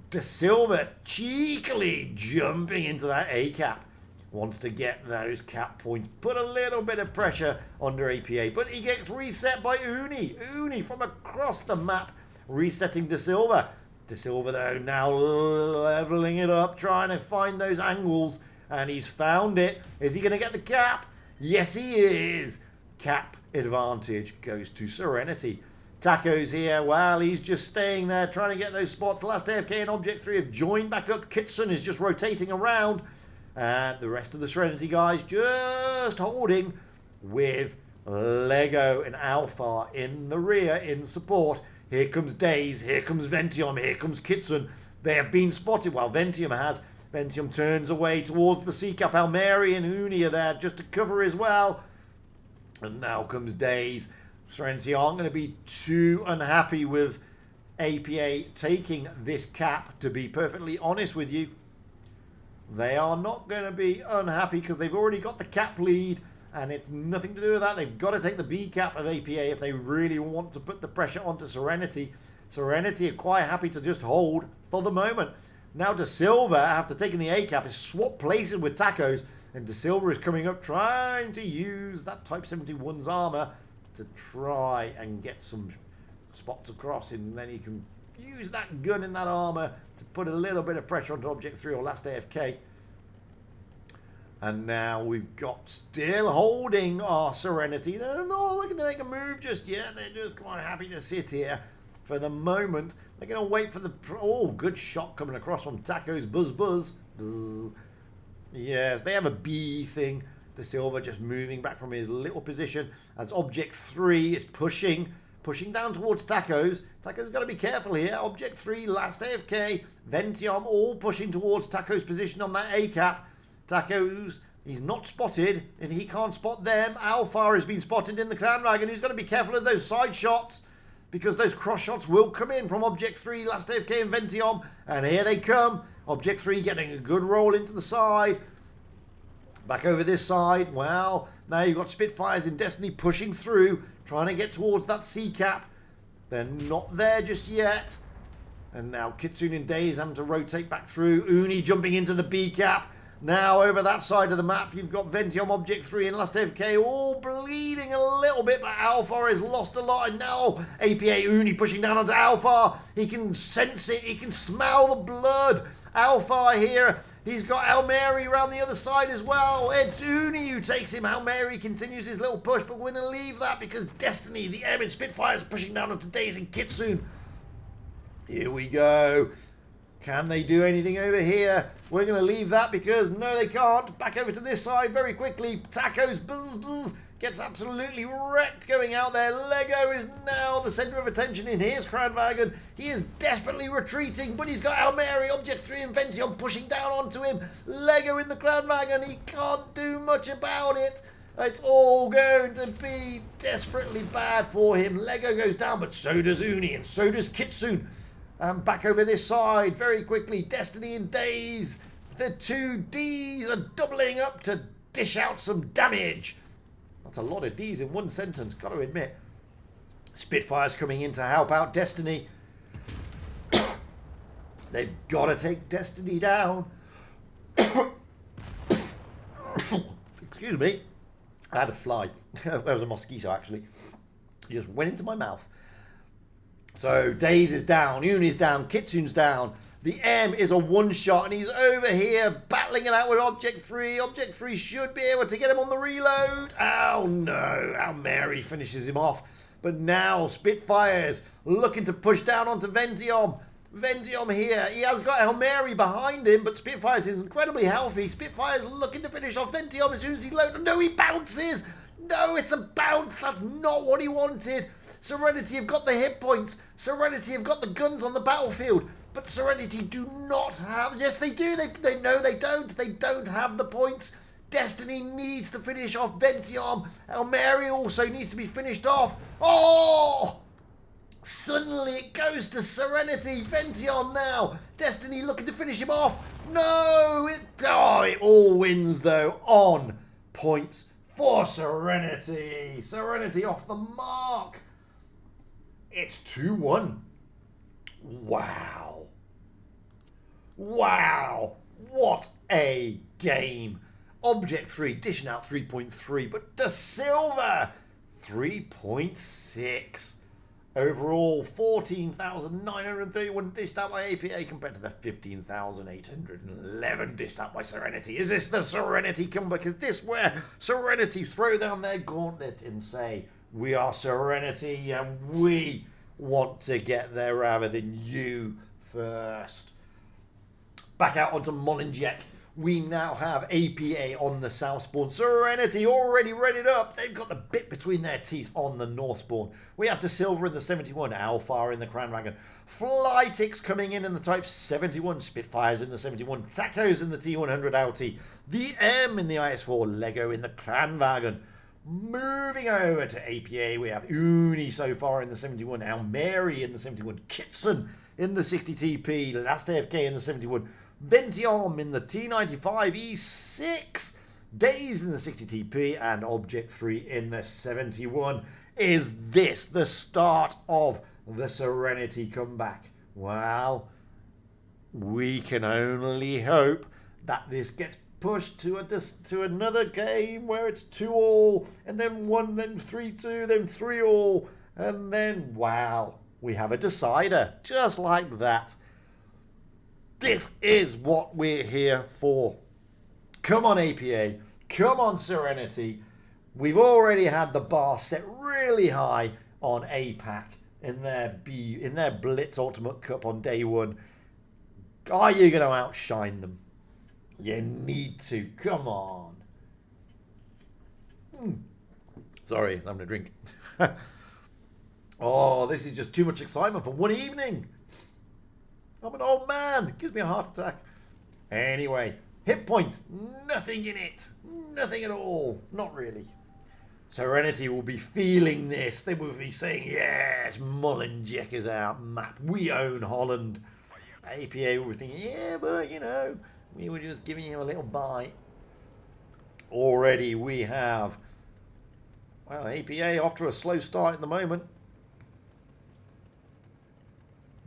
De Silva cheekily jumping into that A-cap. Wants to get those cap points. Put a little bit of pressure under APA. But he gets reset by Uni. Uni from across the map resetting De Silva. De Silva, though, now leveling it up, trying to find those angles. And he's found it. Is he going to get the cap? Yes, he is. Cap advantage goes to Serenity. Taco's here. Well, he's just staying there, trying to get those spots. Last AFK and Object 3 have joined back up. Kitsun is just rotating around. And the rest of the Serenity guys just holding with Lego and Alpha in the rear in support. Here comes Daze. Here comes Ventium. Here comes Kitsun. They have been spotted. Well, Ventium has. Ventium turns away towards the C-Cap. Almeri and Uni are there just to cover as well. And now comes Daze. Serenity aren't going to be too unhappy with APA taking this cap, to be perfectly honest with you. They are not going to be unhappy because they've already got the cap lead, and it's nothing to do with that. They've got to take the B cap of APA if they really want to put the pressure onto Serenity. Serenity are quite happy to just hold for the moment. Now De Silva, after taking the A cap, is swapped places with Tacos, and De Silva is coming up trying to use that Type 71's armor to try and get some spots across him. And then he can use that gun in that armor to put a little bit of pressure onto Object 3 or Last AFK. And now we've got still holding our Serenity. They're not looking to make a move just yet. They're just quite happy to sit here for the moment. They're going to wait for the... Oh, good shot coming across from Taco's Buzz. Yes, they have a B thing. De Silva just moving back from his little position as Object 3 is pushing down towards Tacos. Tacos got to be careful here. Object 3, Last AFK, Ventium all pushing towards Tacos' position on that A cap. Tacos, he's not spotted and he can't spot them. Alpha has been spotted in the Crown Dragon. He's got to be careful of those side shots, because those cross shots will come in from Object 3, Last AFK and Ventium. And here they come. Object 3 getting a good roll into the side. Back over this side. Well, now you've got Spitfires in Destiny pushing through, trying to get towards that C-cap. They're not there just yet. And now Kitsune and Daze having to rotate back through. Uni jumping into the B-cap. Now over that side of the map, you've got Ventium, Object 3 and Last AFK all bleeding a little bit, but Alpha has lost a lot. And now APA Uni pushing down onto Alpha. He can sense it. He can smell the blood. Alpha here. He's got Almeri around the other side as well. It's Uni who takes him. Almeri continues his little push, but we're going to leave that because Destiny, the Airman Spitfires, pushing down onto Daze and Kitsune. Here we go. Can they do anything over here? We're going to leave that because no, they can't. Back over to this side very quickly. Tacos gets absolutely wrecked going out there. Lego is now the centre of attention in his Crownwagon. He is desperately retreating, but he's got Almeri, Object 3 and Ventium pushing down onto him. Lego in the Crownwagon. He can't do much about it. It's all going to be desperately bad for him. Lego goes down, but so does Uni and so does Kitsune. And back over this side very quickly. Destiny and Daze. The two Ds are doubling up to dish out some damage. That's a lot of Ds in one sentence, got to admit. Spitfire's coming in to help out Destiny. They've got to take Destiny down. Excuse me. I had a fly. That was a mosquito, actually. It just went into my mouth. So Daze is down, Uni's down, Kitsune's down. The M is a one-shot, and he's over here battling it out with Object 3. Object 3 should be able to get him on the reload. Oh no, Almeri finishes him off. But now Spitfire's looking to push down onto Ventium. Ventium here, he has got Almeri behind him, but Spitfire's incredibly healthy. Spitfire's looking to finish off Ventium as soon as he loads. No, he bounces. No, it's a bounce. That's not what he wanted. Serenity have got the hit points. Serenity have got the guns on the battlefield. But Serenity do not have... Yes, they do. No, they don't. They don't have the points. Destiny needs to finish off Ventium. Almeri also needs to be finished off. Oh! Suddenly it goes to Serenity. Ventium now. Destiny looking to finish him off. No! It all wins, though, on points for Serenity. Serenity off the mark. It's 2-1. Wow. Wow. What a game. Object 3 dishing out 3.3, but De Silva 3.6. Overall, 14,931 dished out by APA compared to the 15,811 dished out by Serenity. Is this the Serenity comeback? Is this where Serenity throw down their gauntlet and say, we are Serenity and we want to get there rather than you first? Back out onto Molenbeek. We now have APA on the south spawn. Serenity already readied up. They've got the bit between their teeth on the north spawn. We have to Silver in the 71, Alpha in the Crown Dragon. Flytix coming in the Type 71, Spitfires in the 71, Tacos in the T100 Alti, the M in the IS4, Lego in the Clan Wagon. Moving over to APA, we have Uni so far in the 71, Almeri in the 71, Kitson in the 60 TP, Last AFK in the 71, Ventiom in the T95 E6, Days in the 60 TP, and Object 3 in the 71. Is this the start of the Serenity comeback? Well, we can only hope that this gets pushed to another game where it's 2-all, and then 1, then 3-2, then 3-all, and then, wow, we have a decider, just like that. This is what we're here for. Come on, APA. Come on, Serenity. We've already had the bar set really high on APAC in their Blitz Ultimate Cup on day 1. Are you going to outshine them? You need to. Come on. Sorry, I'm having a drink. Oh, this is just too much excitement for one evening. I'm an old man. It gives me a heart attack. Anyway, hit points. Nothing in it. Nothing at all. Not really. Serenity will be feeling this. They will be saying, yes, Molenbeek is our map. We own Holland. APA will be thinking, yeah, but, you know, we were just giving you a little bite. Already we have, well, APA off to a slow start at the moment.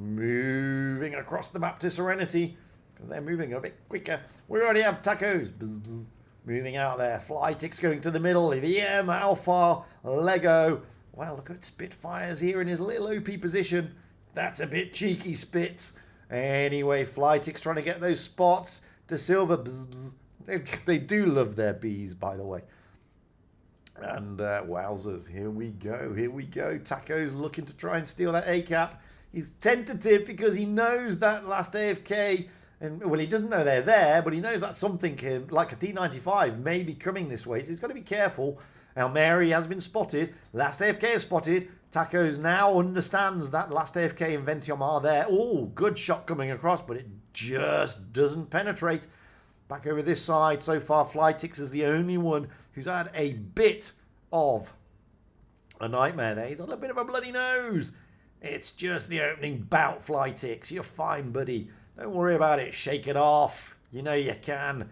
Moving across the map to Serenity, because they're moving a bit quicker. We already have Tacos. Bzz, bzz, moving out there. Flytix going to the middle. The M, Alpha, Lego. Wow, look at Spitfires here in his little OP position. That's a bit cheeky, Spitz. Anyway, Flytix trying to get those spots to Silver. Bzz, bzz. They do love their bees, by the way. And wowzers, here we go. Here we go. Tacos looking to try and steal that A-cap. He's tentative because he knows that last AFK, and well, he doesn't know they're there, but he knows that something like a T95 may be coming this way, so he's got to be careful. Almeri has been spotted. Last AFK is spotted. Tacos now understands that last AFK and Ventiom are there. Oh, good shot coming across, but it just doesn't penetrate. Back over this side, so far, Flytix is the only one who's had a bit of a nightmare there. He's got a bit of a bloody nose. It's just the opening bout, Flytix. You're fine, buddy. Don't worry about it. Shake it off. You know you can.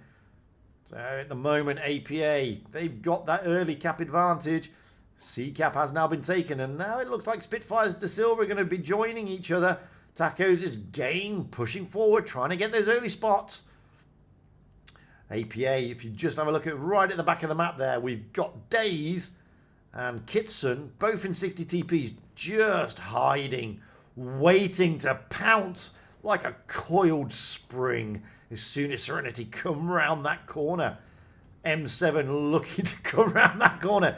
So at the moment, APA, they've got that early cap advantage. C-cap has now been taken, and now it looks like Spitfires and De Silva are going to be joining each other. Tacos is game, pushing forward, trying to get those early spots. APA, if you just have a look at right at the back of the map there, we've got Days and Kitson, both in 60 TPs, just hiding, waiting to pounce like a coiled spring as soon as Serenity come round that corner. M7 looking to come round that corner.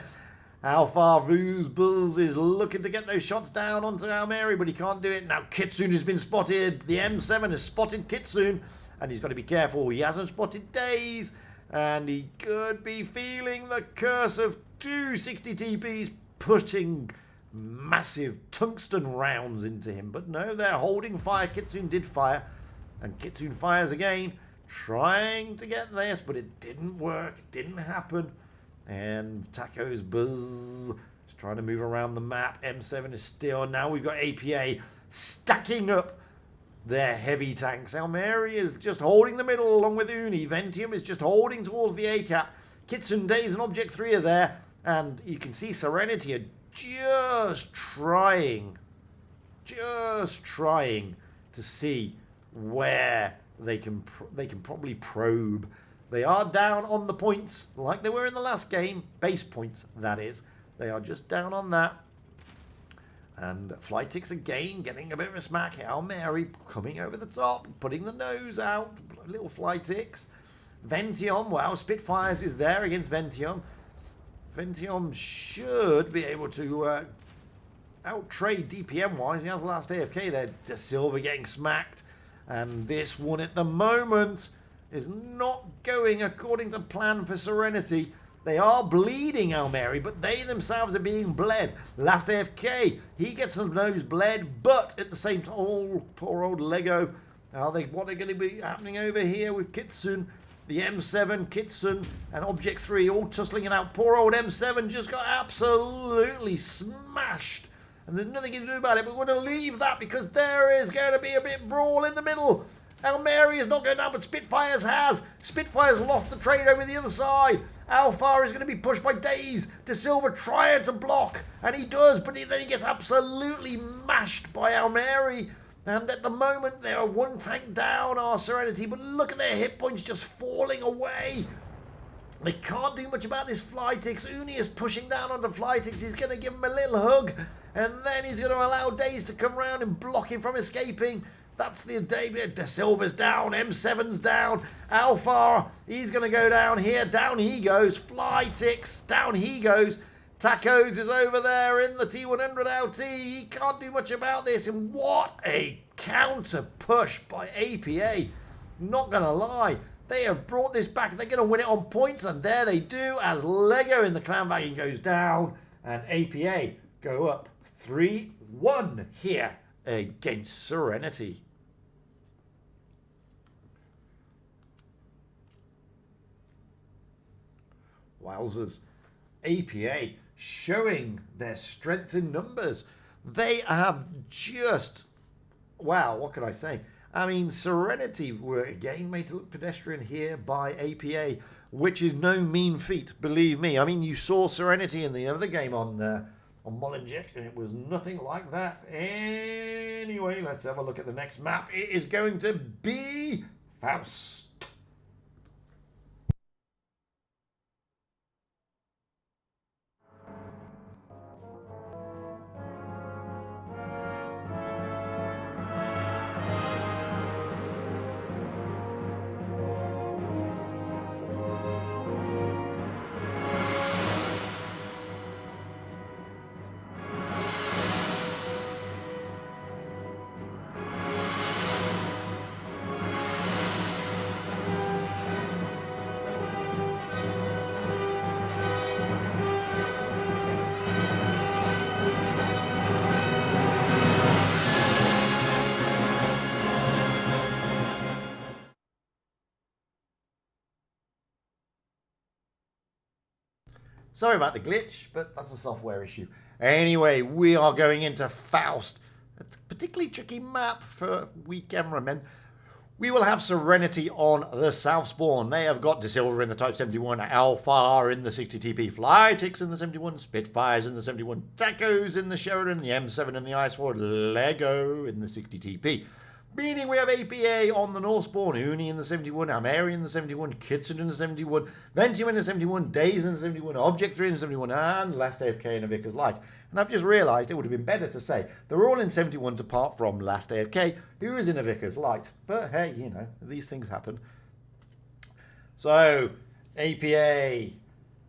Alpha Buzz is looking to get those shots down onto Almeri, but he can't do it. Now Kitsune has been spotted. The M7 has spotted Kitsune, and he's got to be careful. He hasn't spotted Days, and he could be feeling the curse of 260 TPs putting massive tungsten rounds into him. But no, they're holding fire. Kitsune did fire, and Kitsune fires again, trying to get this, but it didn't work. It didn't happen. And Tacos Buzz is trying to move around the map. M7 is still. Now we've got APA stacking up their heavy tanks. Almeri is just holding the middle along with Uni. Ventium is just holding towards the A-cap. Kitsune Days and Object 3 are there. And you can see Serenity are just trying to see where they can probably probe. They are down on the points like they were in the last game. Base points, that is. They are just down on that. And Flytix again getting a bit of a smack. Mary coming over the top, putting the nose out. Little Flytix. Vention, wow, Spitfires is there against Vention. Vention should be able to out-trade DPM-wise. He has the last AFK there. De Silva getting smacked. And this one at the moment is not going according to plan for Serenity. They are bleeding Mary, but they themselves are being bled. Last AFK, he gets some nose bled, but at the same time, oh, poor old Lego. What are going to be happening over here with Kitsune? The M7, Kitsune, and Object 3 all tussling it out. Poor old M7 just got absolutely smashed. And there's nothing you can do about it, but we're going to leave that because there is going to be a bit brawl in the middle. Mary is not going down, but Spitfires has. Spitfires lost the trade over the other side. Alpha is going to be pushed by Daze. De Silva trying to block, and he does, but then he gets absolutely mashed by Mary. And at the moment, they are one tank down, our Serenity, but look at their hit points just falling away. They can't do much about this Flytix. Uni is pushing down onto Flytix. He's going to give him a little hug, and then he's going to allow Daze to come around and block him from escaping. That's the day. De Silva's down. M7's down. Alpha, he's going to go down here. Down he goes. Flytix, down he goes. Tacos is over there in the T100 LT. He can't do much about this. And what a counter push by APA. Not going to lie. They have brought this back. They're going to win it on points. And there they do as Lego in the clan wagon goes down. And APA go up 3-1 here against Serenity. Wowzers. APA showing their strength in numbers. They have just, wow, what can I say? I mean, Serenity were again made to look pedestrian here by APA, which is no mean feat, believe me. I mean, you saw Serenity in the other game on Molyneux, and it was nothing like that. Anyway, let's have a look at the next map. It is going to be Faust. Sorry about the glitch, but that's a software issue. Anyway, we are going into Faust. It's a particularly tricky map for we cameramen. We will have Serenity on the South Spawn. They have got De Silva in the Type 71, Alpha in the 60 TP, Flytix in the 71, Spitfires in the 71, Tacos in the Sheridan, the M7 in the Ice Ward, Lego in the 60 TP. Meaning we have APA on the North Spawn, Uni in the 71, Ameri in the 71, Kitsune in the 71, Ventium in the 71, Daze in the 71, Object 3 in the 71, and last AFK in a Vickers Light. And I've just realised it would have been better to say they're all in 71s apart from last AFK, who is in a Vickers Light. But hey, you know, these things happen. So, APA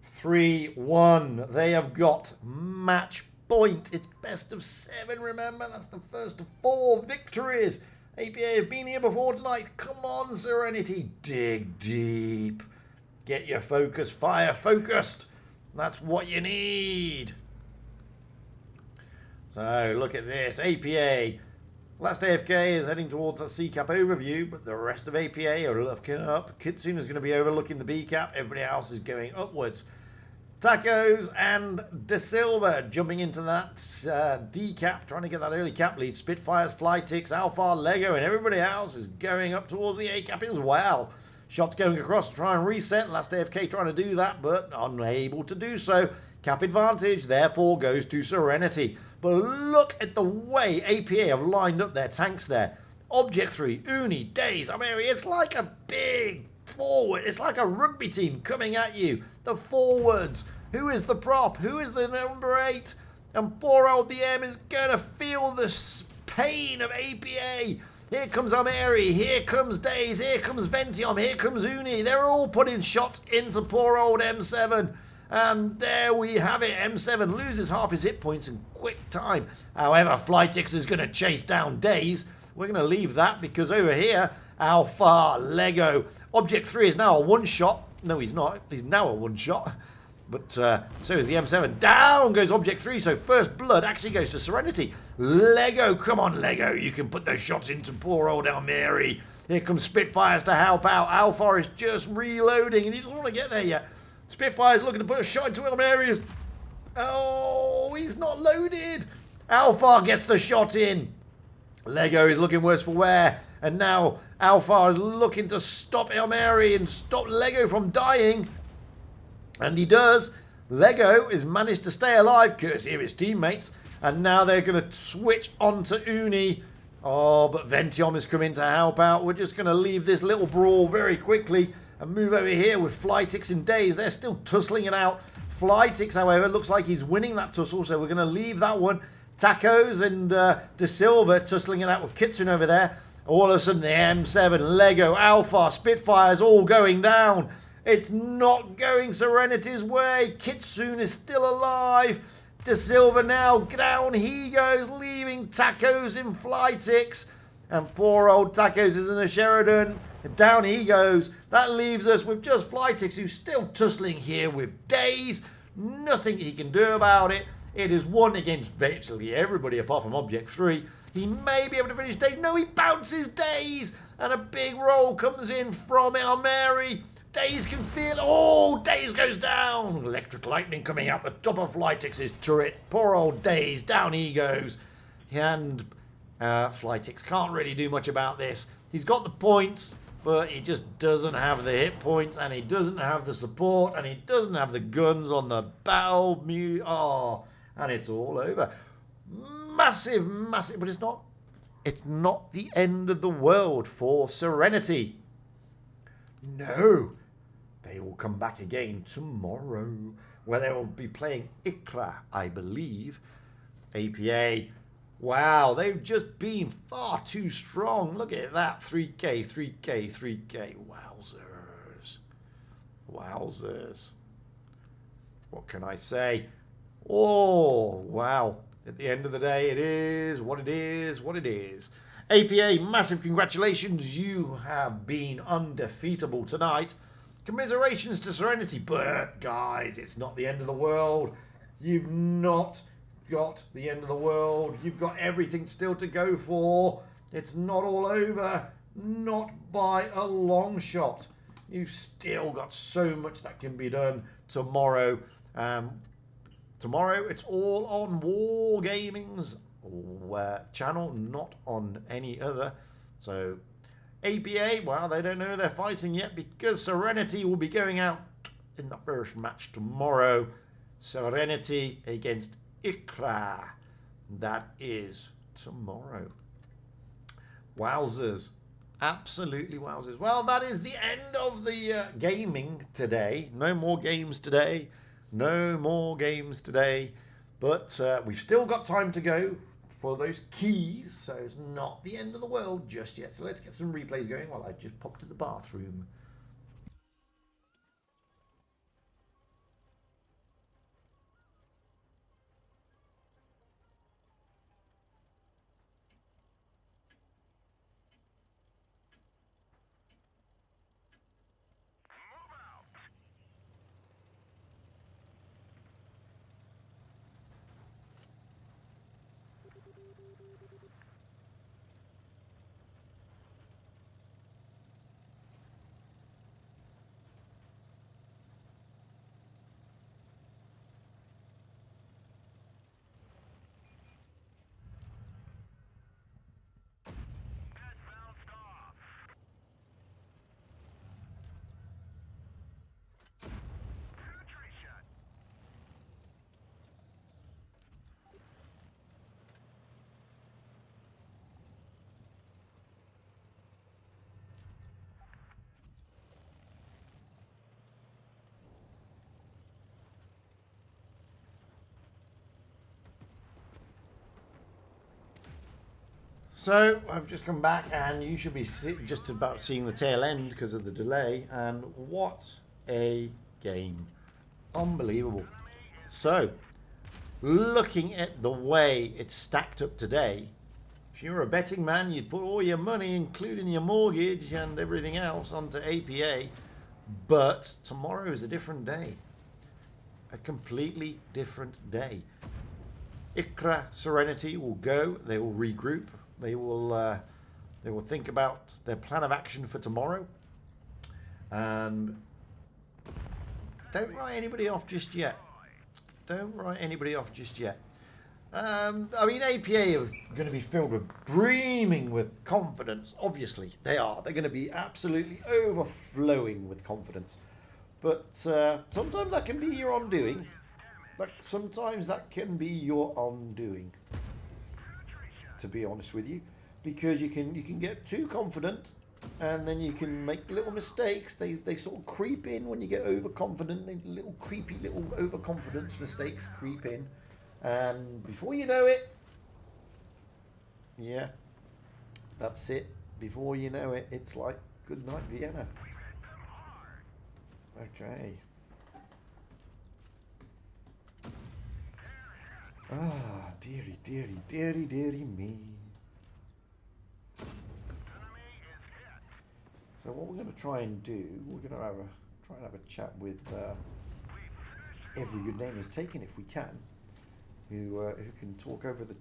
3-1. They have got match point. It's best of 7, remember? That's the first of 4 victories. APA have been here before tonight. Come on, Serenity. Dig deep. Get your focus fire focused. That's what you need. So, look at this. APA. Last AFK is heading towards the C-cap overview, but the rest of APA are looking up. Kitsune is going to be overlooking the B-cap. Everybody else is going upwards. Tacos and De Silva jumping into that D-cap, trying to get that early cap lead. Spitfires, Flytix, Alpha, Lego, and everybody else is going up towards the A-cap as well. Shots going across to try and reset. Last AFK trying to do that, but unable to do so. Cap advantage, therefore, goes to Serenity. But look at the way APA have lined up their tanks there. Object 3, Uni, Daze, Ameri. It's like a big forward. It's like a rugby team coming at you. The forwards. Who is the prop? Who is the number 8? And poor old the M is going to feel the pain of APA. Here comes Ameri, here comes Days, here comes Ventium, here comes Uni. They're all putting shots into poor old M7. And there we have it. M7 loses half his hit points in quick time. However, Flytix is going to chase down Days. We're going to leave that because over here, Alpha, Lego. Object 3 is now a one-shot. No, he's not. He's now a one-shot. But so is the M7. Down goes Object 3. So first blood actually goes to Serenity. Lego, come on, Lego. You can put those shots into poor old Almeri. Here comes Spitfires to help out. Alpha is just reloading and he doesn't want to get there yet. Spitfire's looking to put a shot into Almeri. Oh, he's not loaded. Alpha gets the shot in. Lego is looking worse for wear. And now Alpha is looking to stop Almeri and stop Lego from dying. And he does. Lego has managed to stay alive, courtesy of his teammates. And now they're going to switch on to Uni. Oh, but Ventium has come in to help out. We're just going to leave this little brawl very quickly and move over here with Flytix and Days. They're still tussling it out. Flytix, however, looks like he's winning that tussle, so we're going to leave that one. Tacos and De Silva tussling it out with Kitsune over there. All of a sudden, the M7, Lego, Alpha, Spitfires all going down. It's not going Serenity's way. Kitsune is still alive. De Silva now down he goes, leaving Tacos in Flytix. And poor old Tacos is in a Sheridan. Down he goes. That leaves us with just Flytix, who's still tussling here with Days. Nothing he can do about it. It is one against virtually everybody apart from Object 3. He may be able to finish Days. No, he bounces Days. And a big roll comes in from Almeri. Days can feel. Oh, Days goes down. Electric lightning coming out the top of Flytix's turret. Poor old Days. Down he goes. And Flytix can't really do much about this. He's got the points, but he just doesn't have the hit points, and he doesn't have the support, and he doesn't have the guns on the battle. Oh, and it's all over. Massive, massive. But it's not. It's not the end of the world for Serenity. No. They will come back again tomorrow, where they will be playing Iqra, I believe. APA, wow, they've just been far too strong. Look at that, 3K, 3K, 3K. Wowzers. Wowzers. What can I say? Oh, wow. At the end of the day, it is what it is, what it is. APA, massive congratulations. You have been undefeatable tonight. Commiserations to Serenity. But, guys, it's not the end of the world. You've not got the end of the world. You've got everything still to go for. It's not all over. Not by a long shot. You've still got so much that can be done tomorrow. Tomorrow, it's all on Wargaming's channel, not on any other. So APA, well, they don't know they're fighting yet because Serenity will be going out in the first match tomorrow. Serenity against Iqra. That is tomorrow. Wowzers. Absolutely wowzers. Well, that is the end of the gaming today. No more games today. No more games today. But we've still got time to go for those keys, so it's not the end of the world just yet. So let's get some replays going while I just pop to the bathroom. So I've just come back, and you should be just about seeing the tail end because of the delay. And what a game! Unbelievable. So, looking at the way it's stacked up today, if you're a betting man, you'd put all your money, including your mortgage and everything else, onto APA. But tomorrow is a different day. A completely different day. Iqra, Serenity will go. They will regroup. They will think about their plan of action for tomorrow. And don't write anybody off just yet. Don't write anybody off just yet. I mean, APA are going to be filled with brimming with confidence. Obviously, they are. They're going to be absolutely overflowing with confidence. But sometimes that can be your undoing. But sometimes that can be your undoing, to be honest with you, because you can get too confident, and then you can make little mistakes. They sort of creep in when you get overconfident. Little creepy little overconfidence mistakes creep in, and before you know it, yeah, that's it. Before you know it, it's like good night Vienna. Okay. Ah, dearie, dearie, dearie, dearie me. So what we're going to try and do, we're going to try and have a chat with every good name is taken if we can, who can talk over the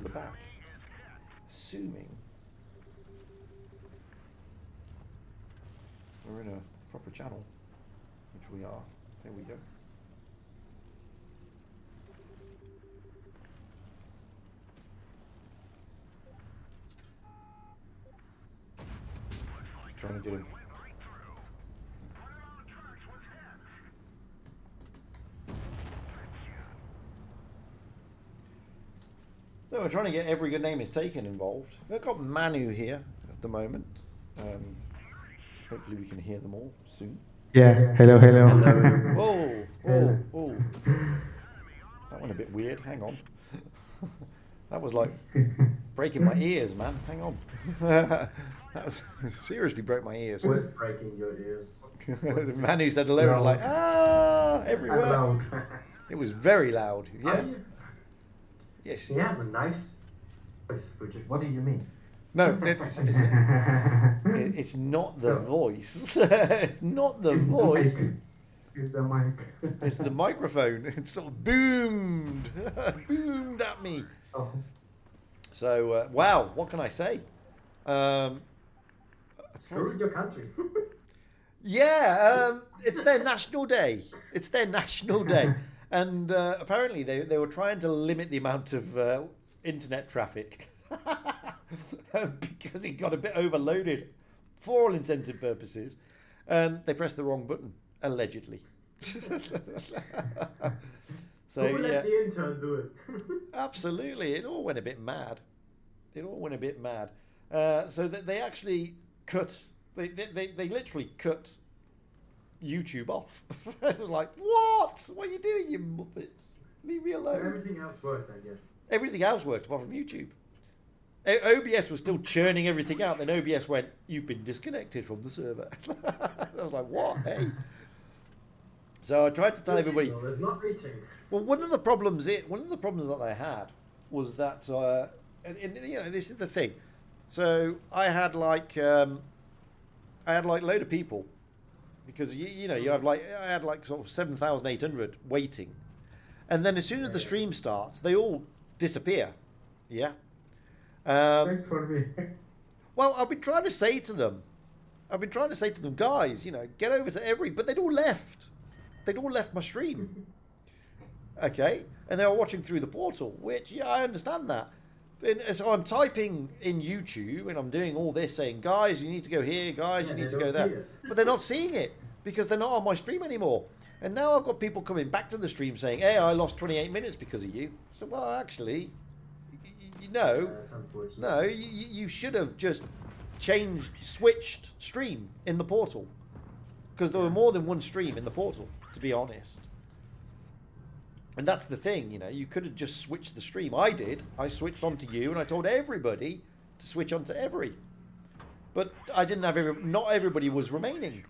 back, assuming we're in a proper channel, which we are. There we go. Trying to get him. So we're trying to get every good name is taken involved. We've got Manu here at the moment. Hopefully we can hear them all soon. Yeah, hello, hello. Oh, oh, oh. That went a bit weird. Hang on. That was like breaking my ears, man. Hang on. That was seriously broke my ears. Was breaking your ears. The man who said hello was like, ah, everywhere. It was very loud. Yes. Yes. He has a nice voice, Richard. What do you mean? No, it's not the voice. It's not the voice. It's the mic. It's the microphone. It's sort of boomed at me. Oh. So, wow, what can I say? Screw your country. Yeah, it's their national day. It's their national day. And apparently they were trying to limit the amount of internet traffic because it got a bit overloaded for all intents and purposes. And they pressed the wrong button, allegedly. So, who let the intern do it? Absolutely. It all went a bit mad. So that they actually cut, they literally cut YouTube off. It was like, what? What are you doing, you muppets? Leave me alone. So everything else worked, I guess. Everything else worked apart from YouTube. OBS was still churning everything out. Then OBS went, you've been disconnected from the server. I was like, what? Hey. So I tried to tell everybody. It's not reaching. Well, one of the problems that I had was that, and you know, this is the thing. So I had like load of people, because you know I had like sort of 7,800 waiting, and then as soon as the stream starts, they all disappear. Yeah. Thanks for me. Well, I've been trying to say to them, guys, you know, get over to but they'd all left. They'd all left my stream. Okay, and they were watching through the portal, which, yeah, I understand that. And so I'm typing in YouTube and I'm doing all this saying, guys, you need to go here, guys, you need to go there. But they're not seeing it because they're not on my stream anymore. And now I've got people coming back to the stream saying, hey, I lost 28 minutes because of you. So, well, actually, you should have just switched stream in the portal. Because there were more than one stream in the portal, to be honest. And that's the thing, you know, you could have just switched the stream. I did. I switched onto you and I told everybody to switch onto every. But I didn't have not everybody was remaining.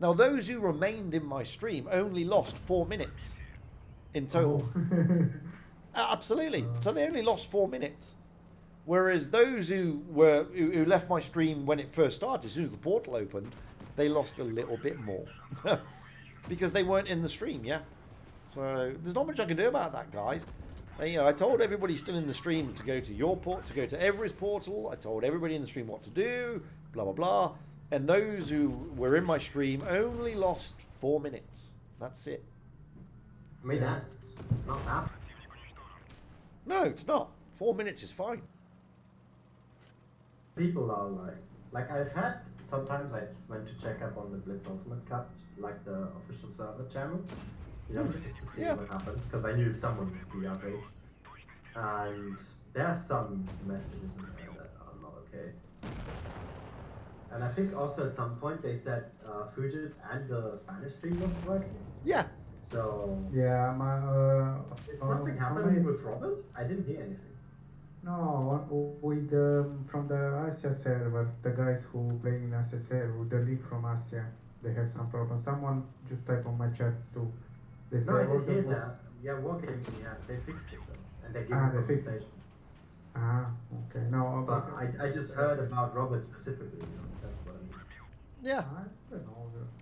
Now, those who remained in my stream only lost 4 minutes in total. Oh. Absolutely. So they only lost 4 minutes. Whereas those who left my stream when it first started, as soon as the portal opened, they lost a little bit more. Because they weren't in the stream, yeah? So there's not much I can do about that, guys. I told everybody still in the stream to go to your port, to go to Every's portal. I told everybody in the stream what to do, blah, blah, blah. And those who were in my stream only lost 4 minutes. That's it. I mean, that's not bad. No, it's not. 4 minutes is fine. People are like I've had, sometimes I went to check up on the Blitz Ultimate Cup, like the official server channel, just to see what happened, because I knew someone would be outraged. And there are some messages in there that are not okay. And I think also at some point they said Fujit's and the Spanish stream wasn't working. Yeah. So Yeah, something happened with Robert? I didn't hear anything. No, with from the Asia server, the guys who play in Asia server, the league from Asia, they have some problem. Someone just typed on my chat too. They No, I say, did hear that. Yeah, working, yeah, they fixed it though, and they give Ah, you they fixed it. compensation. Ah, okay. No, But I just heard about Robert specifically. That's what I mean. Yeah. I don't know.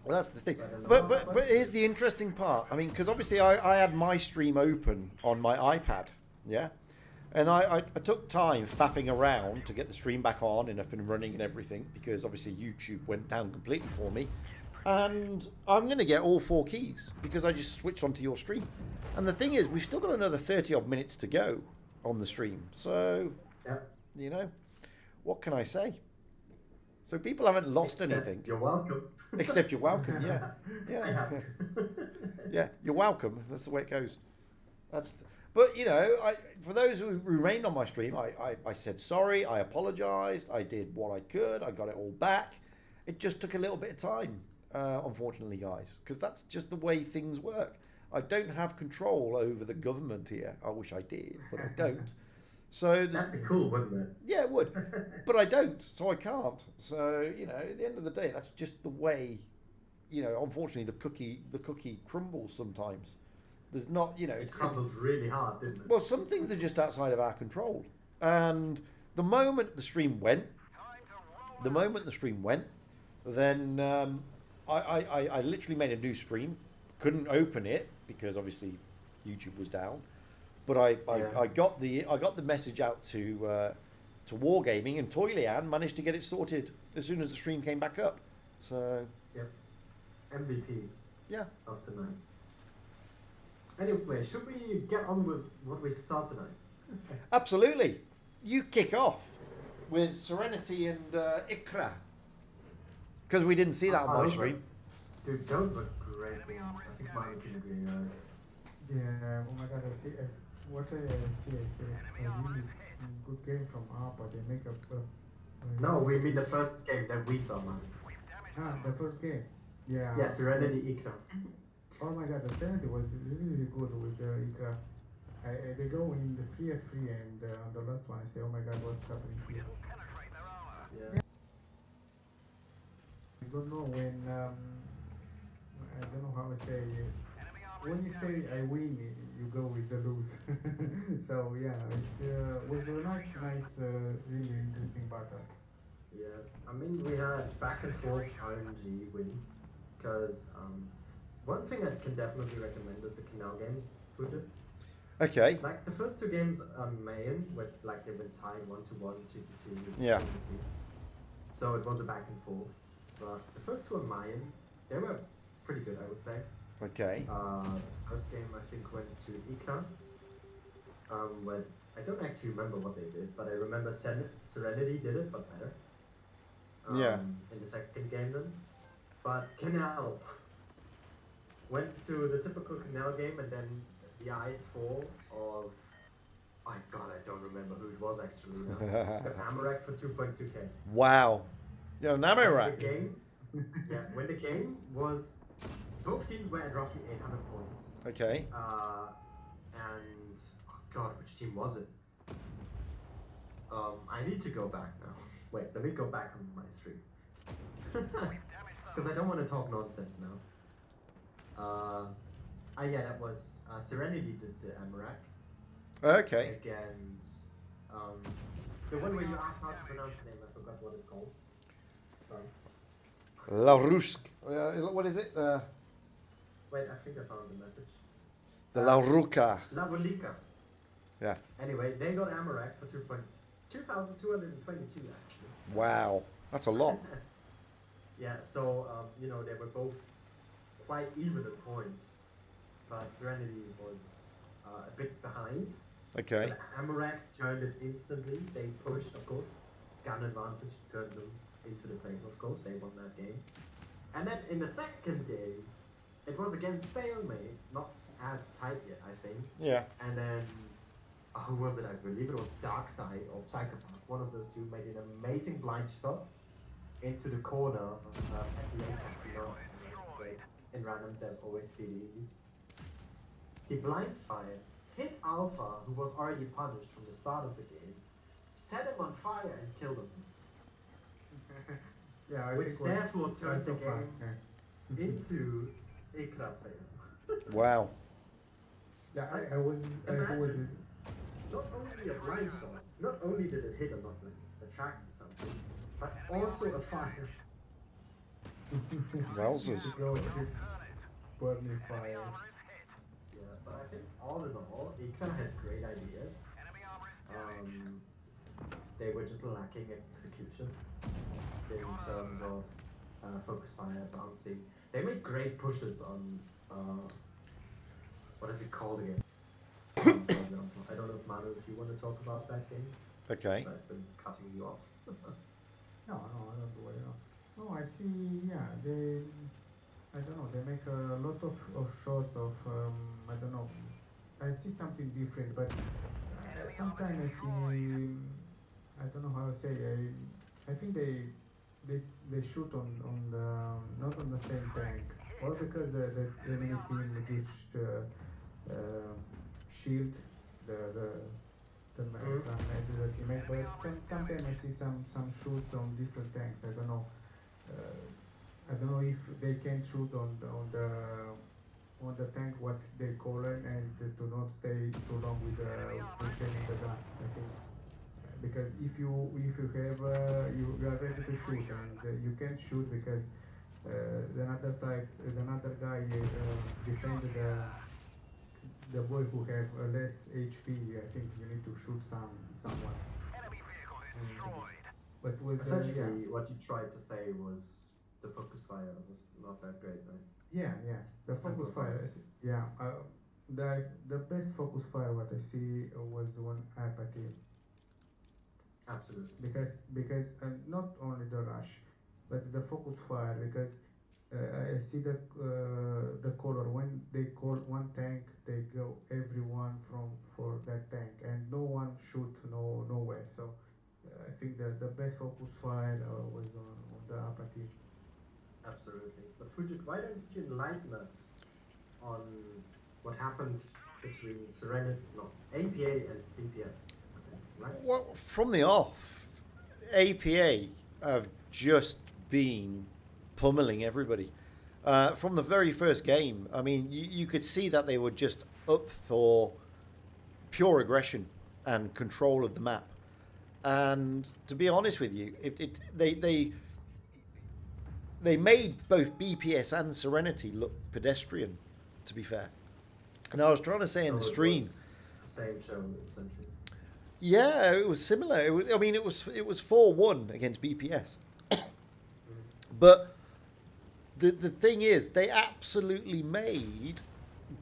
Well, that's the thing. I don't know. But here's the interesting part. I mean, because obviously I had my stream open on my iPad, yeah? And I took time faffing around to get the stream back on and up and running and everything, because obviously YouTube went down completely for me. And I'm going to get all 4 keys because I just switched onto your stream. And the thing is, we've still got another 30 odd minutes to go on the stream. So, Yeah. what can I say? So people haven't lost Except anything. You're welcome. Except you're welcome, yeah. I Yeah. have to. Yeah, you're welcome. That's the way it goes. But for those who remained on my stream, I said sorry, I apologized, I did what I could, I got it all back. It just took a little bit of time, unfortunately, guys, because that's just the way things work. I don't have control over the government here. I wish I did, but I don't. So That'd be cool, wouldn't it? yeah, it would, but I don't, so I can't. So at the end of the day, that's just the way. Unfortunately, the cookie crumbles sometimes. There's not, It crumbled really hard, didn't it? well, some things are just outside of our control. And the moment the stream went, then I literally made a new stream. Couldn't open it because obviously YouTube was down. But I got the message out to Wargaming, and Toylian managed to get it sorted as soon as the stream came back up. So Yep. MVP yeah. of tonight. Anyway, should we get on with what we start tonight? Absolutely. You kick off with Serenity and Iqra. Because we didn't see that on my those stream. Dude, those were great games. I think mine can agree. Yeah, oh my god, I see. What I see, a really good game from APA. They make No, we mean the first game that we saw, man. the first game. Yeah. Yeah, Serenity Iqra. Oh my god, the Serenity was really good with Iqra. They go in the 3v3 and on the last one I say, oh my god, what's happening here? Yeah. I don't know when, I don't know how to say it. When you say I win, you go with the lose. So yeah, it was a nice, really interesting battle. Yeah, I mean, we had back and forth RNG wins, because one thing I can definitely recommend is the Canal games, Fujit. Okay. Like the first 2 games on Mayan, where like they went tied 1-1, 2-2. Yeah. 2-2. So it was a back and forth. But the first 2 on Mayan, they were pretty good, I would say. Okay. First game I think went to Iqra. When I don't actually remember what they did, but I remember Serenity did it, but better. Yeah. In the second game then. But Canal went to the typical Canal game, and then the ice fall of, my god, I don't remember who it was actually now. The Amarak for 2.2k. Wow. You're an The Amarak. game, when the game was, both teams were at roughly 800 points. Okay. And, oh god, which team was it? I need to go back now. Wait, let me go back on my stream. Because I don't want to talk nonsense now. Yeah, that was Serenity did the Amarak Okay. against the one where you asked how to pronounce the name. I forgot what it's called. Sorry. Laurusk. What is it? Wait, I think I found the message. The Lauruka. Lavolika. Yeah. Anyway, they got Amarak for 2,222 actually. Wow. That's a lot. Yeah, so you know, they were both quite even at points, but Serenity was a bit behind. Okay. So the Amarak turned it instantly. They pushed, of course, gun advantage, turned them into the favor. Of course, they won that game. And then in the second game, it was again stalemate, not as tight yet, I think. Yeah. And then who was it? I believe it was Darkside or Psychopath. One of those two made an amazing blind shot into the corner at the end. You know, in random, there's always CDs. He blind fired, hit Alpha, who was already punished from the start of the game, set him on fire and killed him. Yeah, Which therefore turned the so far, game yeah. into Iqra's favor. Wow. Yeah, I was. Imagine. Not only a blind shot, not only did it hit him up like the tracks or something, but also a fire. Wowzers. Burning fire. Yeah, but I think all in all, Iqra had great ideas. They were just lacking execution in terms of focus fire, bouncing. They made great pushes on what is it called again? For example. I don't know if Manu, if you want to talk about that game. Okay. I've been cutting you off. No, I don't worry. No, I see. Yeah, I don't know. They make a lot of shots of. I don't know. I see something different, but sometimes I see. I don't know how to say. I think they shoot on the not on the same tank, or because the enemy team gives shield the teammate. But sometimes I see some shoots on different tanks. I don't know. I don't know if they can shoot on the tank what they call it, and to not stay too long with chaining the gun. I think because if you have you are ready to shoot and you can't shoot because another guy defended the boy who have less HP. I think you need to shoot someone. But with Essentially, what you tried to say was the focus fire was not that great, right? yeah, the focus fire. Yeah, the best focus fire what I see was one IKPA team. Absolutely. Because not only the rush, but the focus fire. Because I see the color when they call one tank, they go everyone for that tank, and no one shoot nowhere. So I think that the best focus fire was on the IKPA team. Absolutely. But Fujit, why don't you enlighten us on what happens between Serenity, APA and BPS? Right? Well, from the off, APA have just been pummeling everybody. From the very first game, I mean, you could see that they were just up for pure aggression and control of the map. And to be honest with you, they made both BPS and Serenity look pedestrian, to be fair. And I was trying to say in the stream, same show essentially. yeah, it was similar. It was 4-1 against BPS. But the thing is, they absolutely made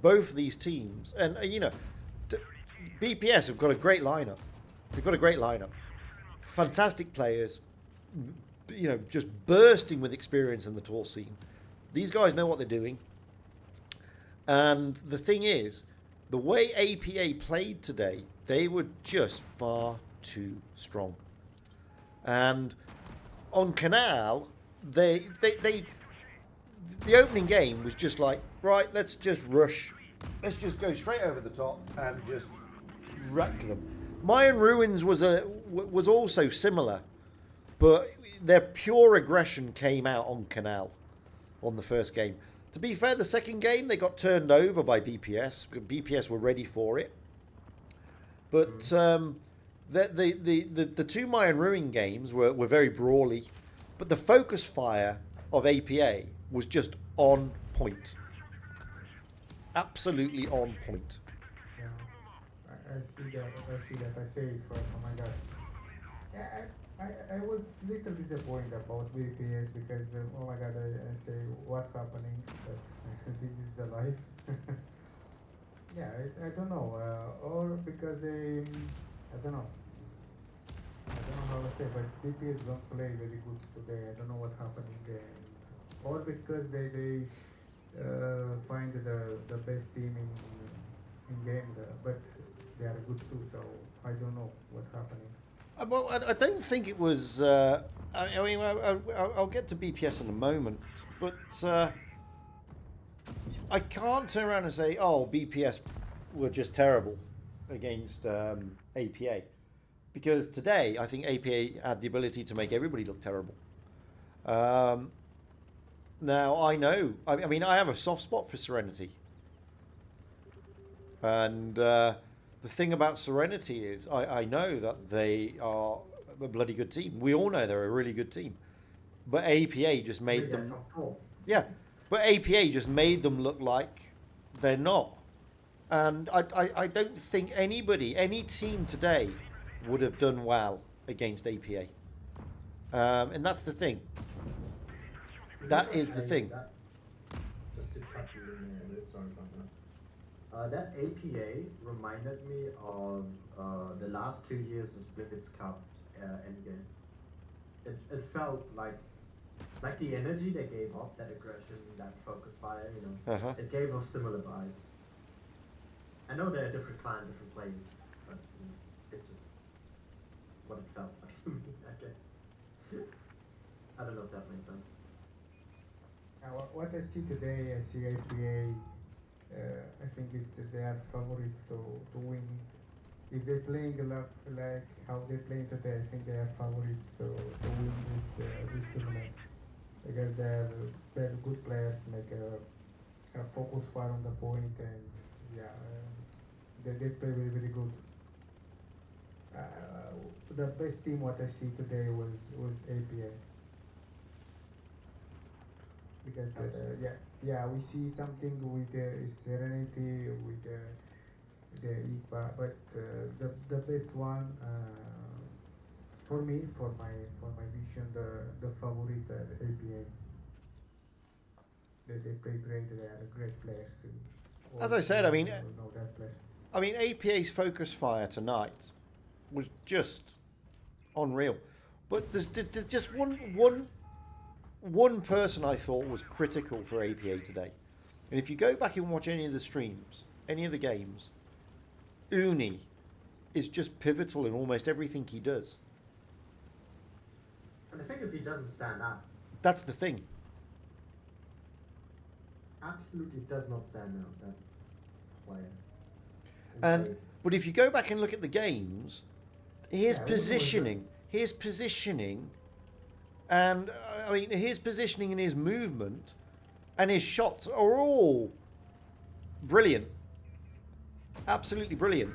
both of these teams, and BPS have got a great lineup. They've got a great lineup, fantastic players, just bursting with experience in the tour scene. These guys know what they're doing. And the thing is, the way APA played today, they were just far too strong. And on Canal, the opening game was just like, right, let's just rush. Let's just go straight over the top and just wreck them. Mayan Ruins was also similar, but their pure aggression came out on Canal on the first game. To be fair, the second game they got turned over by BPS. BPS were ready for it, but the two Mayan Ruin games were very brawly, but the focus fire of APA was just on point, absolutely on point. Yeah, I see that. I see that. I say it first. Oh my god. Yeah, I was little disappointed about BPS because oh my god, I say what's happening, but this is the life. Yeah, I don't know, or because I don't know. I don't know how to say, but BPS don't play very good today. I don't know what's happening, or because they find the best team in game, but they are good too. So I don't know what's happening. Well, I don't think it was. I mean, I'll get to BPS in a moment, but I can't turn around and say, "Oh, BPS were just terrible against APA," because today I think APA had the ability to make everybody look terrible. Now I know. I mean, I have a soft spot for Serenity, and the thing about Serenity is I know that they are a bloody good team. We all know they're a really good team, but APA just made them. Yeah, but APA just made them look like they're not, and I don't think any team today would have done well against APA, and that's the thing. That is the thing. Just to cut you in there, sorry about that. That APA reminded me of the last 2 years of Blitz Cup endgame. It felt like the energy they gave off, that aggression, that focus fire, you know, it gave off similar vibes. I know they're a different clan, different players, but you know, it just what it felt like to me, I guess. I don't know if that makes sense. What I see today, I see APA. I think it's they are favorite to win. If they're playing like how they're playing today, I think they are favorite to win this tournament because they're good players, make a focus fire on the point, and yeah, they play very very good. The best team what I see today was APA. Because we see something with Serenity, with the Iqra, but the best one for me, for my vision, the favorite APA. They play great. They are great players. As I said, I mean, APA's focus fire tonight was just unreal, but there's just one person I thought was critical for APA today. And if you go back and watch any of the streams, any of the games, Uni is just pivotal in almost everything he does. And the thing is, he doesn't stand out. That's the thing. Absolutely does not stand out, that player. But if you go back and look at the games, his positioning, and I mean, his positioning and his movement and his shots are all brilliant. Absolutely brilliant.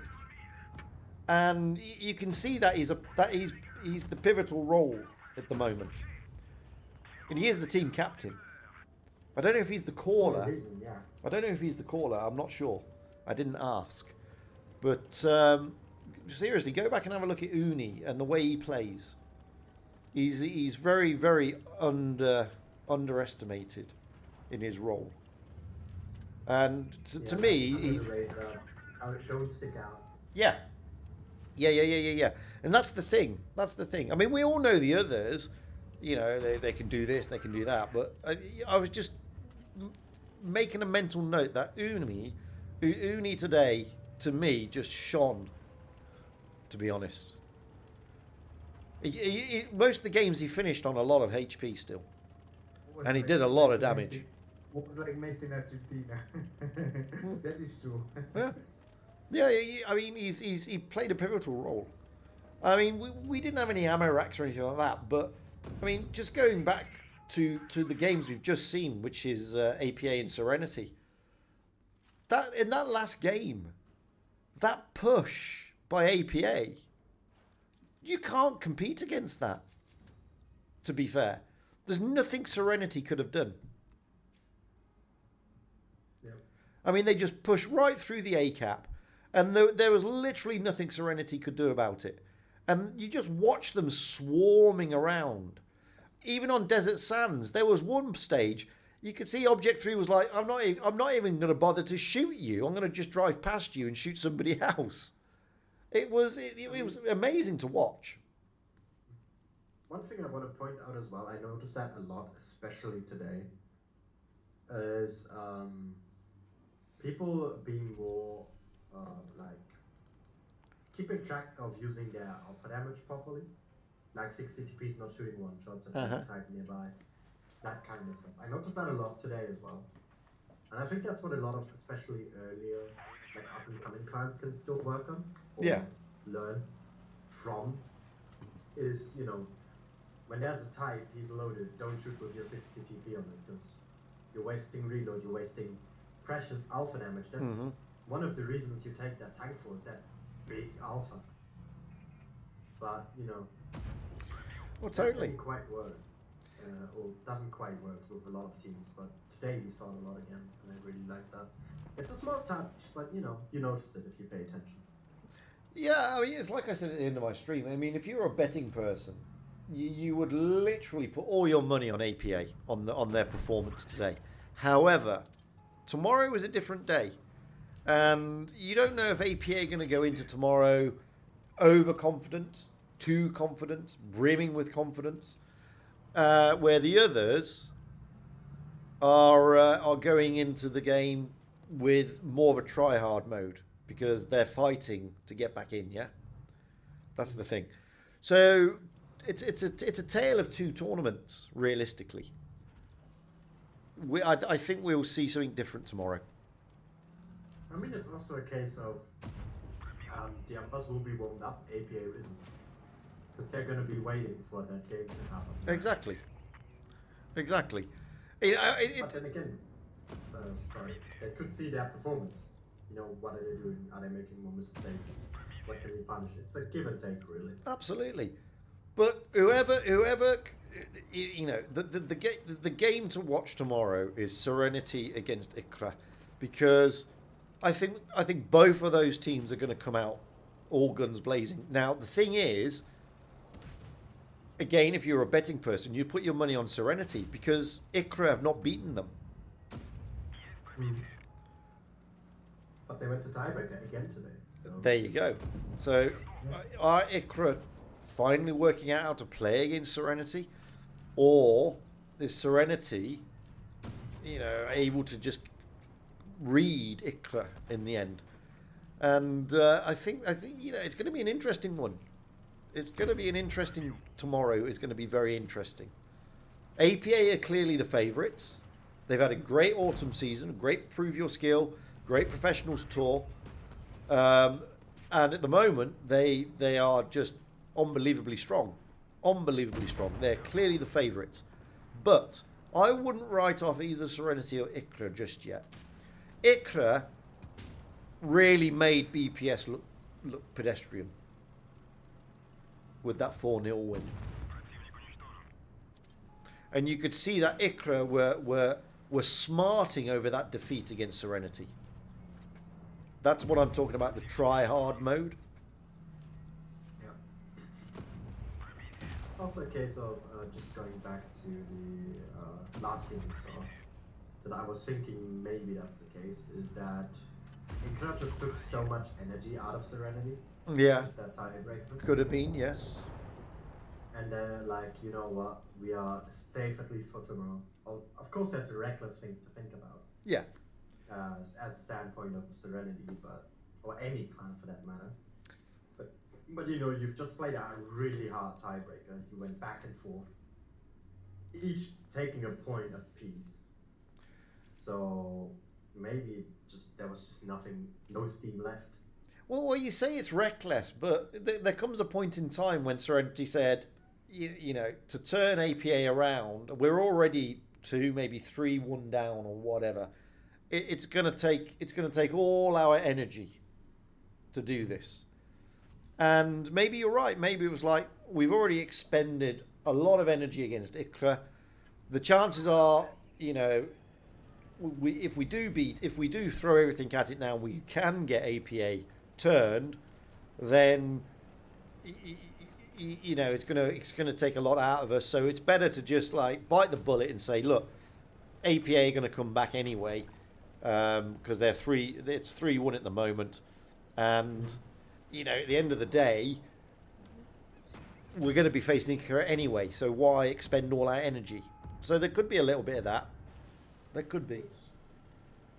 And you can see that he's the pivotal role at the moment. And he is the team captain. I don't know if he's the caller. I don't know if he's the caller. I'm not sure. I didn't ask. But seriously, go back and have a look at Uni and the way he plays. He's very, very underestimated in his role. And to me, don't stick out. Yeah. And that's the thing. I mean, we all know the others. You know, they can do this, they can do that. But I was just making a mental note that Uni today, to me, just shone. To be honest. Most of the games he finished on a lot of HP still. And he did a lot of damage. It was like Messi in Argentina. That is true. Yeah, I mean, he played a pivotal role. I mean, we didn't have any ammo racks or anything like that, but I mean, just going back to the games we've just seen, which is APA and Serenity. That in that last game, that push by APA, you can't compete against that. To be fair, there's nothing Serenity could have done. Yeah. I mean, they just pushed right through the A cap, and there was literally nothing Serenity could do about it. And you just watch them swarming around. Even on Desert Sands, there was one stage you could see Object 3 was like, I'm not even going to bother to shoot you. I'm going to just drive past you and shoot somebody else. It was amazing to watch. One thing I want to point out as well, I noticed that a lot, especially today, is people being more like keeping track of using their alpha damage properly. Like 60 TPs not shooting one shots and type nearby. That kind of stuff. I noticed that a lot today as well. And I think that's what a lot of, especially earlier, like up and coming clients can still work on. Or learn from. Is, you know, when there's a type, he's loaded, don't shoot with your 60 TP on it, because you're wasting reload, you're wasting precious alpha damage. That's one of the reasons you take that tank for, is that big alpha. But, you know, well, totally. That didn't quite work, or doesn't quite work with a lot of teams, but today we saw it a lot again, and I really like that. It's a small touch, but, you know, you notice it if you pay attention. Yeah, I mean, it's like I said at the end of my stream. I mean, if you're a betting person, you would literally put all your money on APA, on their performance today. However, tomorrow is a different day. And you don't know if APA are going to go into tomorrow overconfident, too confident, brimming with confidence, where the others are going into the game with more of a try-hard mode because they're fighting to get back in, yeah? That's the thing. So it's a tale of two tournaments, realistically. I think we'll see something different tomorrow. I mean, it's also a case of the Umpers will be warmed up, APA isn't. Because they're going to be waiting for that game to happen. Exactly. But then again, sorry, they could see their performance. You know, what are they doing? Are they making more mistakes? What can we punish? It's a give and take, really. Absolutely. But whoever, you know, the game to watch tomorrow is Serenity against Iqra, because I think both of those teams are going to come out all guns blazing. Now the thing is, again, if you're a betting person, you put your money on Serenity because Iqra have not beaten them. But they went to tiebreaker again today. So. There you go. So are Iqra finally working out how to play against Serenity, or is Serenity, you know, able to just read Iqra in the end? And I think you know, it's going to be an interesting one. It's going to be an interesting tomorrow. Is going to be very interesting. APA are clearly the favourites. They've had a great autumn season, great prove your skill, great professionals tour, and at the moment they are just unbelievably strong. Unbelievably strong. They're clearly the favourites. But I wouldn't write off either Serenity or Iqra just yet. Iqra really made BPS look pedestrian with that 4-0 win. And you could see that Iqra were smarting over that defeat against Serenity. That's what I'm talking about, the try-hard mode. Yeah. It's also a case of just going back to the last game we saw, that I was thinking maybe that's the case, is that Iqra just took so much energy out of Serenity. Yeah. That tiebreaker. Could have been, yes. And then, like, you know what, we are safe at least for tomorrow. Well, of course, that's a reckless thing to think about. Yeah. As a standpoint of Serenity, or any clan for that matter. But you know, you've just played a really hard tiebreaker. You went back and forth, each taking a point apiece. So maybe there was just nothing, no steam left. Well, you say it's reckless, but there comes a point in time when Serenity said, you know, to turn APA around, we're already 2, maybe 3-1 down or whatever. It's gonna take all our energy to do this. And maybe you're right. Maybe it was like we've already expended a lot of energy against Iqra. The chances are, you know, if we do throw everything at it now, we can get APA turned. Then, you know, it's gonna take a lot out of us. So it's better to just like bite the bullet and say, look, APA are gonna come back anyway, because it's 3-1 at the moment, and you know, at the end of the day, we're going to be facing Iqra anyway, so why expend all our energy? So there could be a little bit of that. There could be.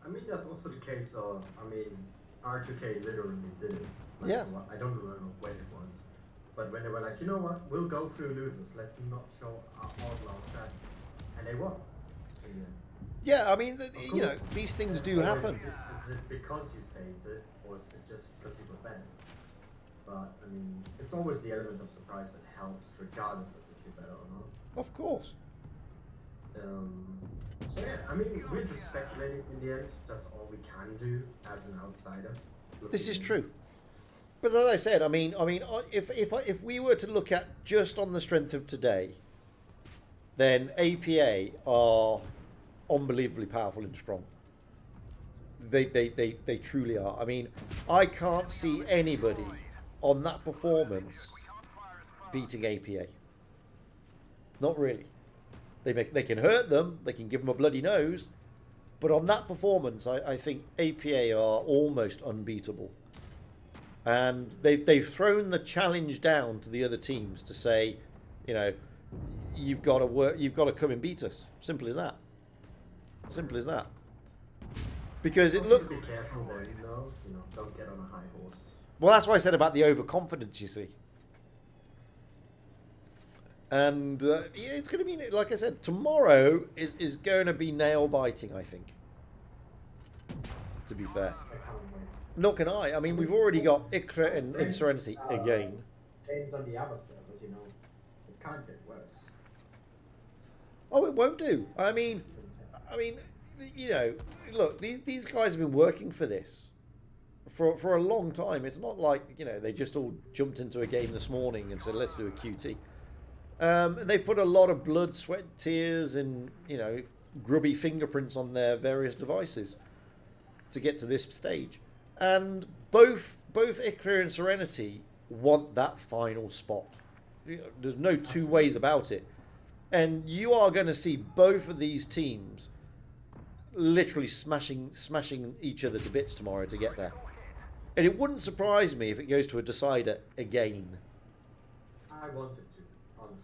I mean, that's also the case of, I mean, R2K literally did it. Like, Yeah. I don't remember when it was. But when they were like, you know what, we'll go through losers, let's not show our outlaw strategies. And they won. Yeah, I mean, you know, these things do Or happen. Is it because you saved it, or is it just because you were better? But, I mean, it's always the element of surprise that helps, regardless of if you're better or not. Of course. So yeah, I mean, we're just speculating in the end. That's all we can do as an outsider. This is true. But as I said, I mean, if we were to look at just on the strength of today, then APA are unbelievably powerful and strong. They truly are. I mean, I can't see anybody on that performance beating APA. Not really. They can hurt them. They can give them a bloody nose. But on that performance, I think APA are almost unbeatable. And they've thrown the challenge down to the other teams to say, you know, you've got to come and beat us. Simple as that. Simple as that. Because it looked. Be careful there, you know, don't get on a high horse. Well, that's what I said about the overconfidence, you see. And yeah, it's going to be, like I said, tomorrow is going to be nail biting, I think. To be fair. I can't wait. Nor can I. I mean, we've already got Iqra and Serenity again. Games on the other servers, you know, it can't get worse. Oh, it won't do. I mean, you know, look, these guys have been working for this for a long time. It's not like, you know, they just all jumped into a game this morning and said, let's do a QT. They've put a lot of blood, sweat, tears, and, you know, grubby fingerprints on their various devices to get to this stage. And both Iqra and Serenity want that final spot. You know, there's no two ways about it. And you are going to see both of these teams literally smashing each other to bits tomorrow to get there. And it wouldn't surprise me if it goes to a decider again. I wanted to, honestly.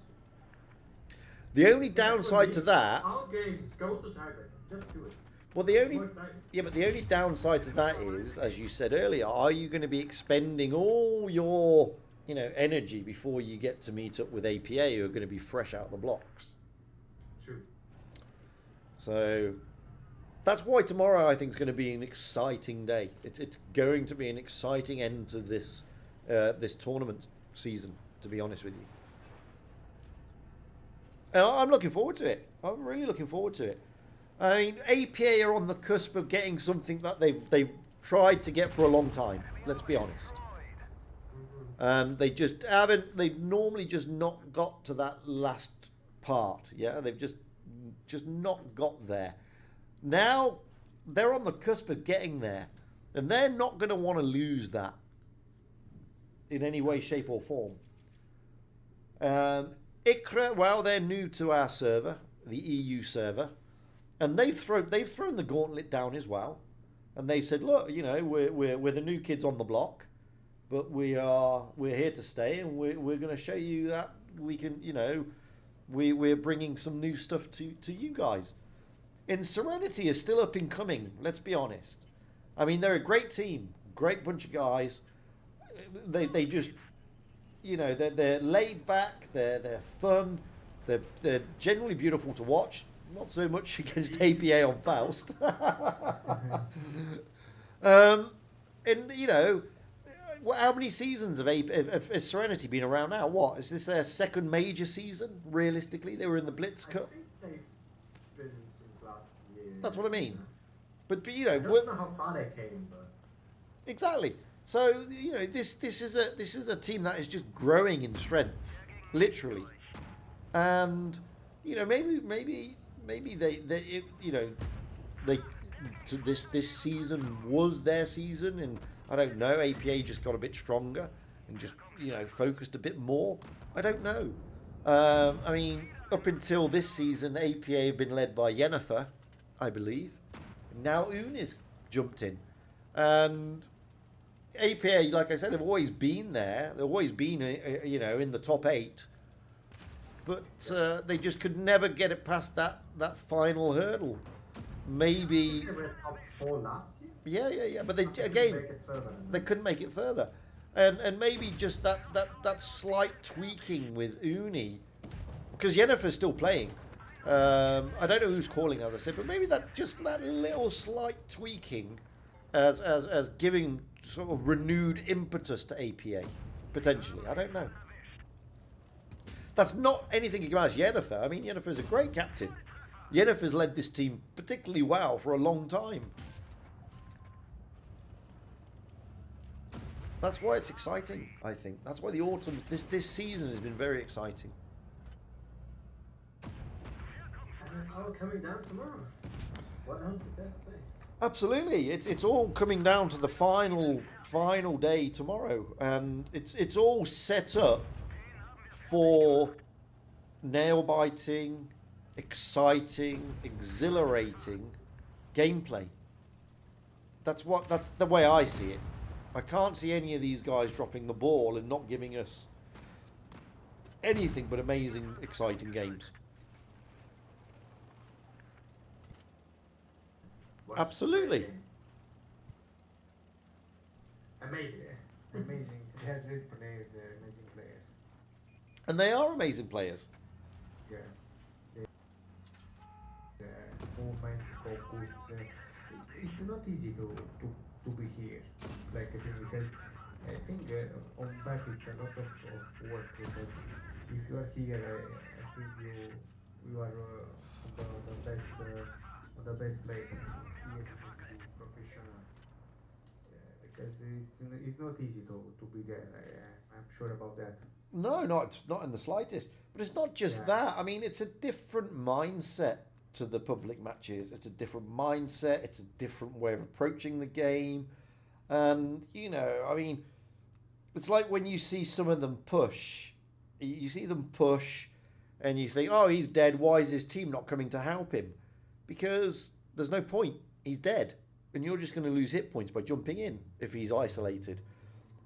The only downside to that... Our games go to tiebreak. Just do it. Well, the only downside to that is, as you said earlier, are you going to be expending all your, you know, energy before you get to meet up with APA, who are going to be fresh out the blocks? True. So that's why tomorrow I think is going to be an exciting day. It's going to be an exciting end to this this tournament season, to be honest with you. And I'm looking forward to it. I'm really looking forward to it. I mean, APA are on the cusp of getting something that they've tried to get for a long time. Let's be honest. And they just haven't. They've normally just not got to that last part. Yeah, they've just not got there. Now they're on the cusp of getting there, and they're not going to want to lose that in any way, shape, or form. Iqra, well, they're new to our server, the EU server. And they've thrown the gauntlet down as well, and they've said, look, you know, we're the new kids on the block, but we're here to stay, and we're going to show you that we can, you know, we're bringing some new stuff to you guys. And Serenity is still up and coming. Let's be honest. I mean, they're a great team, great bunch of guys. They just, you know, they're laid back, they're fun, they're generally beautiful to watch. Not so much against APA on Faust. And, you know, how many seasons have Serenity been around now? What is this their second major season? Realistically, they were in the Blitz I Cup. think they've been since last year. That's what I mean. But you I know, don't know how far they came, but exactly. So you know, this is a team that is just growing in strength, literally, and you know maybe they you know they this season was their season, and I don't know. APA just got a bit stronger and just you know focused a bit more. I don't know. I mean, up until this season, APA have been led by Yennefer, I believe. Now Uni's jumped in, and APA, like I said, have always been there. They've always been, you know, in the top 8, but they just could never get it past that final hurdle. Maybe. they were top 4 last year. Yeah. But they They couldn't again, make it further than they that. couldn't make it further, and maybe just that slight tweaking with Uni, because Yennefer's still playing. I don't know who's calling, as I said, but maybe that little slight tweaking, as giving sort of renewed impetus to APA, potentially. I don't know. That's not anything against Yennefer. I mean, Yennefer's a great captain. Yennefer's led this team particularly well for a long time. That's why it's exciting, I think. That's why the autumn, this season has been very exciting. And it's all coming down tomorrow. What else is there to say? Absolutely, it's all coming down to the final day tomorrow, and it's all set up for nail biting, exciting, exhilarating gameplay. That's the way I see it. I can't see any of these guys dropping the ball and not giving us anything but amazing, exciting games. Watch Absolutely. the games. Amazing. Amazing. They have great players, amazing players. And they are amazing players. Yeah. Movement, focus. It's not easy to be here, like I think, because I think on back it's a lot of work, because if you are here, I think you are on the best place here to be professional, because it's not easy to be there. I'm sure about that. No, not in the slightest. But it's not just Yeah. that. I mean, it's a different mindset to the public matches. It's a different mindset. It's a different way of approaching the game. And, you know, I mean, it's like when you see some of them push. You see them push and you think, oh, he's dead. Why is his team not coming to help him? Because there's no point. He's dead. And you're just going to lose hit points by jumping in if he's isolated.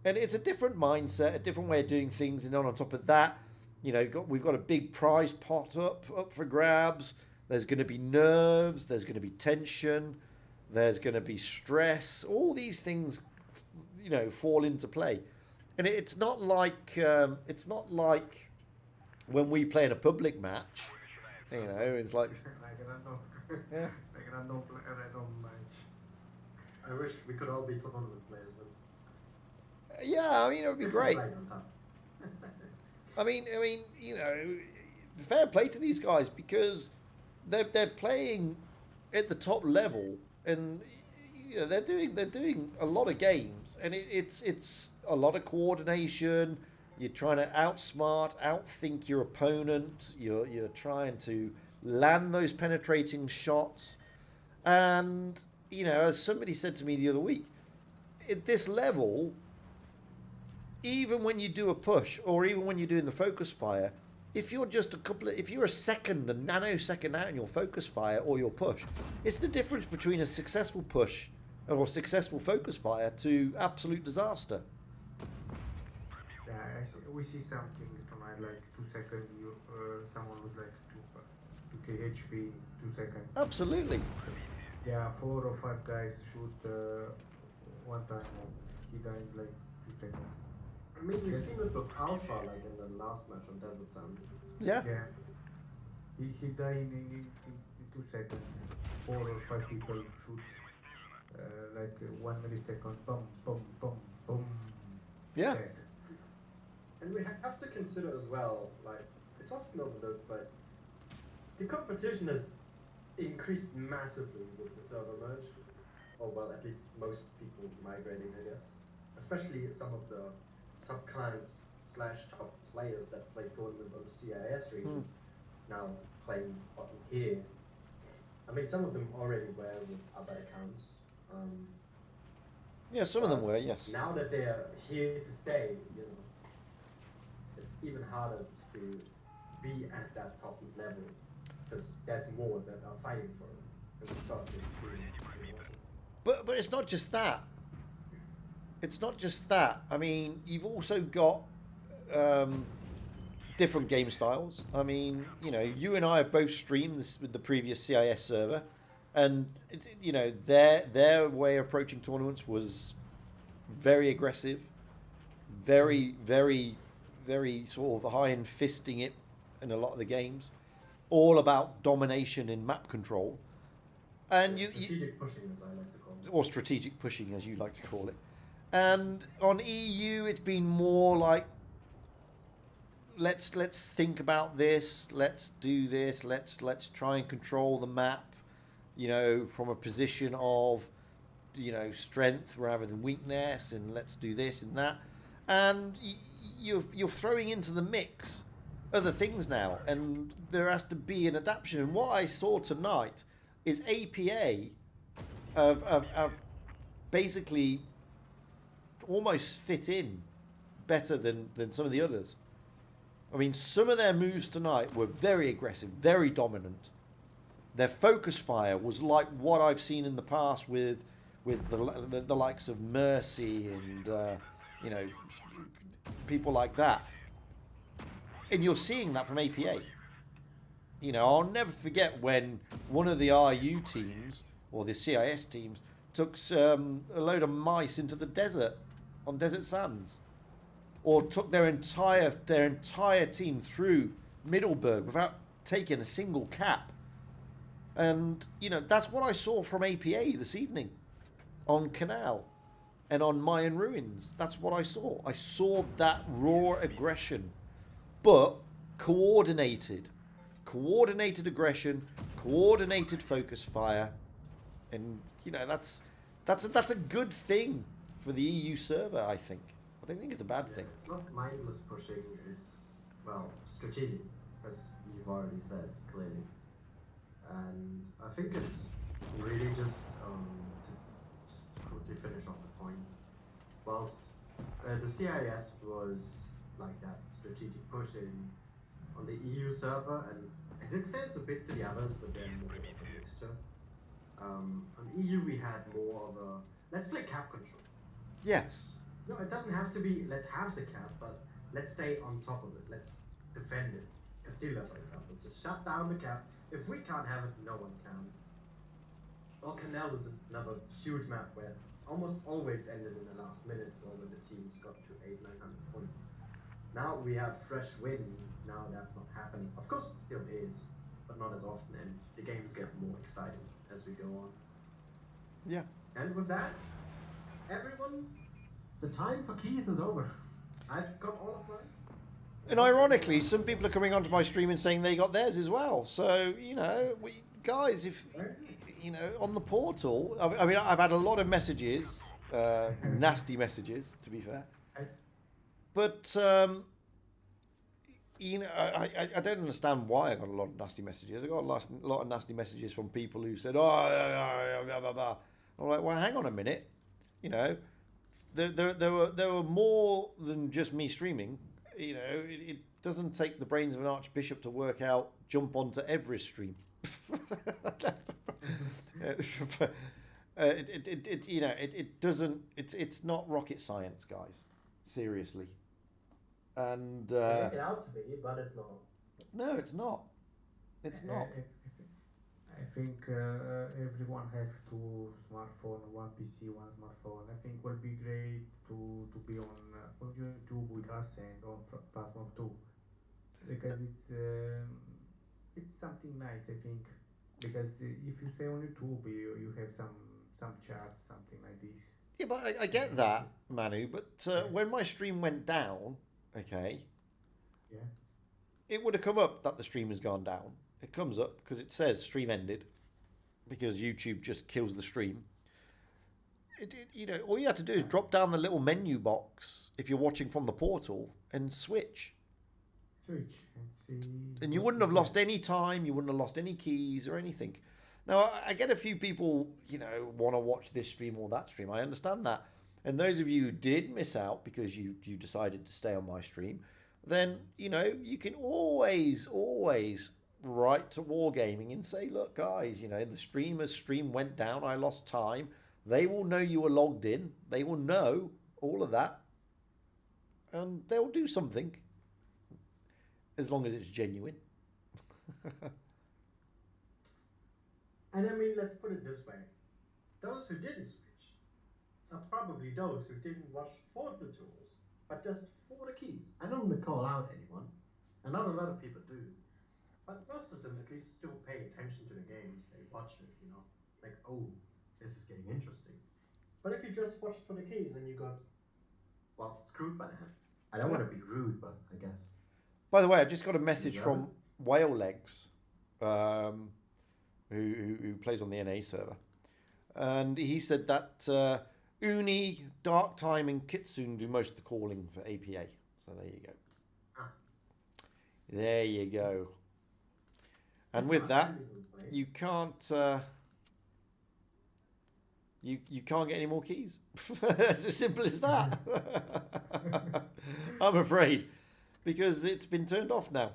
And it's a different mindset, a different way of doing things. And on top of that, you know, we've got a big prize pot up for grabs. There's going to be nerves. There's going to be tension. There's going to be stress. All these things, you know, fall into play. And it's not like when we play in a public match. You know, it's like Like a random, yeah. like a random match. I wish we could all be tournament players. Yeah, I mean, it would be great. Right on top. I mean, you know, fair play to these guys, because they're playing at the top level, and you know, they're doing a lot of games, and it's a lot of coordination. You're trying to outsmart, outthink your opponent. You're trying to land those penetrating shots, and you know, as somebody said to me the other week, at this level, even when you do a push, or even when you're doing the focus fire, if you're just if you're a nanosecond out in your focus fire or your push, it's the difference between a successful push or successful focus fire to absolute disaster. Yeah, we see something tonight, like 2 seconds. Someone was like 2k HP, 2 seconds. Absolutely. Yeah, 4 or 5 guys shoot one time. He died in like 2 seconds. I mean, we've seen it with Alpha, like in the last match on Desert Sands. Yeah. Yeah. He died in 2 seconds. 4 or 5 people shoot like 1 millisecond. Boom, boom, boom, boom. Yeah. And we have to consider as well, like, it's often overlooked, but the competition has increased massively with the server merge. Or, well, at least most people migrating, I guess. Especially some of the top clients / top players that play tournament on the CIS region now playing here. I mean, some of them already were with other accounts. Yeah, some of them were, yes. Now that they're here to stay, you know, it's even harder to be at that top level because there's more that are fighting for it. And we start to see. But it's not just that. It's not just that. I mean, you've also got different game styles. I mean, you know, you and I have both streamed this with the previous CIS server, and you know, their way of approaching tournaments was very aggressive, very sort of high in fisting it in a lot of the games, all about domination and map control, and strategic pushing, as I like to call it, or strategic pushing, as you like to call it. And on EU, it's been more like, let's think about this, let's do this, let's try and control the map, you know, from a position of, you know, strength rather than weakness, and let's do this and that. And you're throwing into the mix other things now, and there has to be an adaptation. And what I saw tonight is APA of basically almost fit in better than some of the others. I mean, some of their moves tonight were very aggressive, very dominant. Their focus fire was like what I've seen in the past with the likes of Mercy and you know, people like that. And you're seeing that from APA. You know, I'll never forget when one of the RU teams or the CIS teams took a load of mice into the desert on Desert Sands, or took their entire team through Middleburg without taking a single cap. And you know, that's what I saw from APA this evening on Canal and on Mayan Ruins. That's what I saw. I saw that raw aggression, but coordinated aggression, coordinated focus fire, and you know, that's a good thing for the EU server, I think. I don't think it's a bad thing. It's not mindless pushing, it's, well, strategic, as you've already said, clearly. And I think it's really just to quickly finish off the point. Whilst the CIS was like that, strategic pushing on the EU server, and it extends a bit to the others, but then more of a mixture. On EU we had more of a, let's play cap control. Yes. No, it doesn't have to be, let's have the cap, but let's stay on top of it. Let's defend it. Castilla, for example, just shut down the cap. If we can't have it, no one can. Well, Canal is another huge map where almost always ended in the last minute, or when the teams got to 800-900 points. Now we have fresh wind. Now that's not happening. Of course, it still is, but not as often, and the games get more exciting as we go on. Yeah. And with that, everyone, the time for keys is over. I've got all of mine. And ironically, some people are coming onto my stream and saying they got theirs as well. So, you know, guys, if, you know, on the portal, I mean, I've had a lot of messages, nasty messages, to be fair. But, you know, I don't understand why I got a lot of nasty messages. I got a lot of nasty messages from people who said, oh, blah, blah, blah. I'm like, well, hang on a minute. You know, there were more than just me streaming. You know, it doesn't take the brains of an archbishop to work out, jump onto every stream. You know, it doesn't, it's not rocket science, guys. Seriously. And make it out to be, but it's not. No, it's not. It's not. I think everyone have two smartphone, one PC, one smartphone. I think will be great to be on YouTube with us and on platform too, because it's something nice. I think because if you stay on YouTube, you have some chats, something like this. Yeah, but I get that, Manu. But when my stream went down, okay, Yeah. it would have come up that the stream has gone down. It comes up because it says stream ended because YouTube just kills the stream. You know, all you have to do is drop down the little menu box if you're watching from the portal and switch. Switch and see. And you wouldn't have lost any time. You wouldn't have lost any keys or anything. Now, I get a few people, you know, want to watch this stream or that stream. I understand that. And those of you who did miss out because you decided to stay on my stream, then, you know, you can always write to Wargaming and say, look, guys, you know, the stream went down. I lost time. They will know you were logged in. They will know all of that. And they'll do something. As long as it's genuine. And I mean, let's put it this way. Those who didn't switch are probably those who didn't watch for the tools, but just for the keys. I don't want to call out anyone, and not a lot of people do. But most of them at least still pay attention to the games. They watch it, you know. Like, oh, this is getting interesting. But if you just watched for the keys and you got, well, screwed by that. I don't want to be rude, but I guess. By the way, I just got a message from Whale Legs, who plays on the NA server. And he said that Uni, Dark Time, and Kitsune do most of the calling for APA. So there you go. There you go. And with that, you can't you can't get any more keys. It's as simple as that. I'm afraid, because it's been turned off now.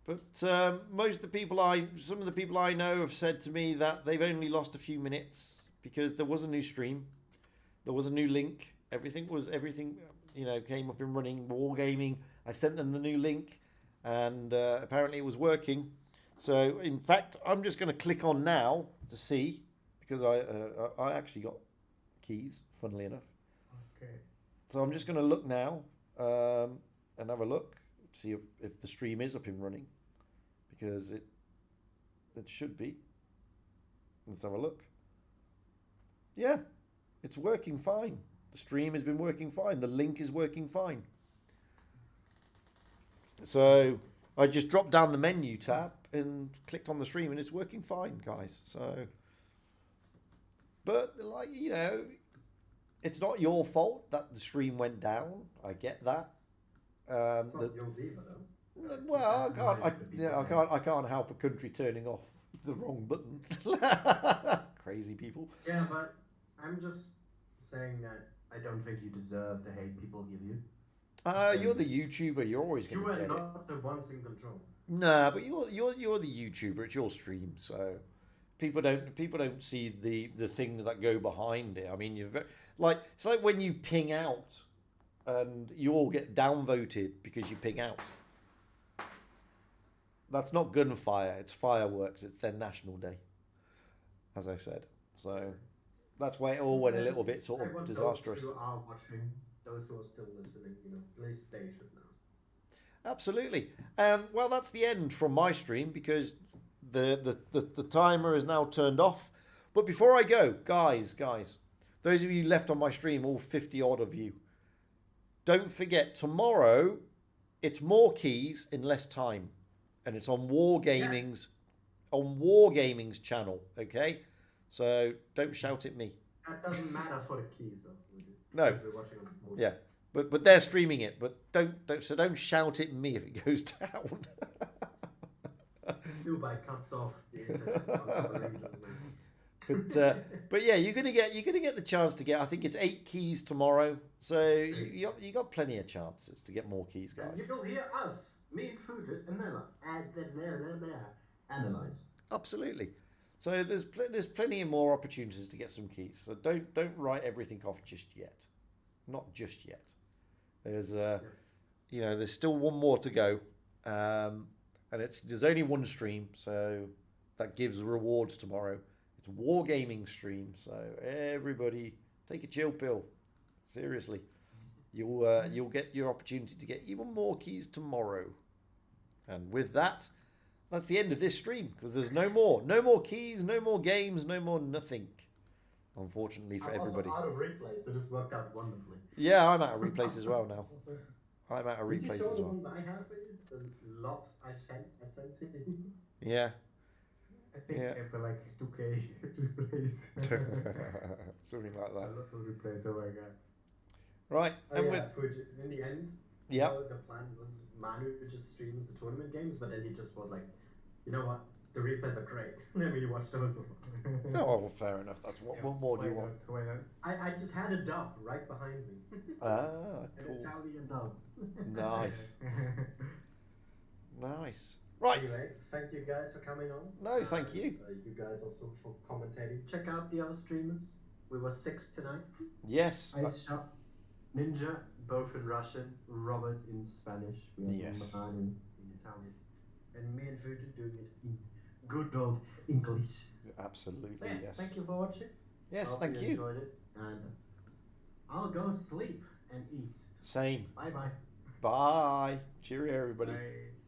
But some of the people I know have said to me that they've only lost a few minutes because there was a new stream, there was a new link, everything you know came up and running. Wargaming, I sent them the new link, and apparently it was working. So in fact, I'm just going to click on now to see, because I actually got keys, funnily enough. Okay. So I'm just going to look now and have a look, see if the stream is up and running, because it should be. Let's have a look. Yeah, it's working fine. The stream has been working fine. The link is working fine. So I just dropped down the menu tab and clicked on the stream, and it's working fine, guys. So, but like, you know, it's not your fault that the stream went down. I get that. It's not yours either, though. Well, I can't help a country turning off the wrong button. Crazy people. Yeah, but I'm just saying that I don't think you deserve the hate people give you. You're the YouTuber. You're always going to get it. You are not the ones in control. Nah, but you're the YouTuber. It's your stream, so people don't see the things that go behind it. I mean, it's like when you ping out, and you all get downvoted because you ping out. That's not gunfire. It's fireworks. It's their national day, as I said. So that's why it all went a little bit sort of disastrous. Those who are watching, those who are still listening, you know, at least they should know. Absolutely. Well, that's the end from my stream, because the timer is now turned off. But before I go, guys, those of you left on my stream, all 50 odd of you, don't forget, tomorrow it's more keys in less time, and it's on Wargaming's channel. Okay, so don't shout at me. That doesn't matter for the keys, though. No. We're watching on Yeah, but they're streaming it. But don't shout at me if it goes down. Dubai cuts off the internet. But yeah, you're gonna get the chance to get. I think it's 8 keys tomorrow. So you got plenty of chances to get more keys, guys. And you don't hear us, me and Fruited, and then analyze. Absolutely. So there's plenty more opportunities to get some keys. So don't write everything off just yet. Not just yet. There's there's still one more to go, and there's only one stream, so that gives rewards tomorrow. It's a Wargaming stream, so everybody take a chill pill. Seriously, you'll get your opportunity to get even more keys tomorrow. And with that, that's the end of this stream, because there's no more keys, no more games, no more nothing. unfortunately for I'm everybody. also out of replay, so this worked out wonderfully. Yeah, I'm out of replays as well now. I'm out of Did you replays show as the well. ones I have for you? The lot I sent to you? Yeah. I think Yeah. for like 2K replays. Something like A that. lot of replays, oh my god. Right. Oh And yeah, Fuji, in the end, Yeah. you know, the plan was Manu just streams the tournament games, but then he just was like, you know what, the replays are great. Let me watch those. Oh, well, fair enough. That's what more do you want? Why not? I just had a dub right behind me. Ah, An cool. Italian dub. Nice. Nice. Right. Anyway, thank you guys for coming on. No, thank you. You guys also for commentating. Check out the other streamers. We were 6 tonight. Yes. Ice Shop, Ninja, both in Russian, Robert in Spanish, we have Yes. Manu in Italian, and me and Fuji doing it in good old English. Absolutely, So yeah, yes. thank you for watching. Yes, Hope thank you. Enjoyed it, and I'll go sleep and eat. Same. Bye bye. Bye. Cheerio, everybody. Bye.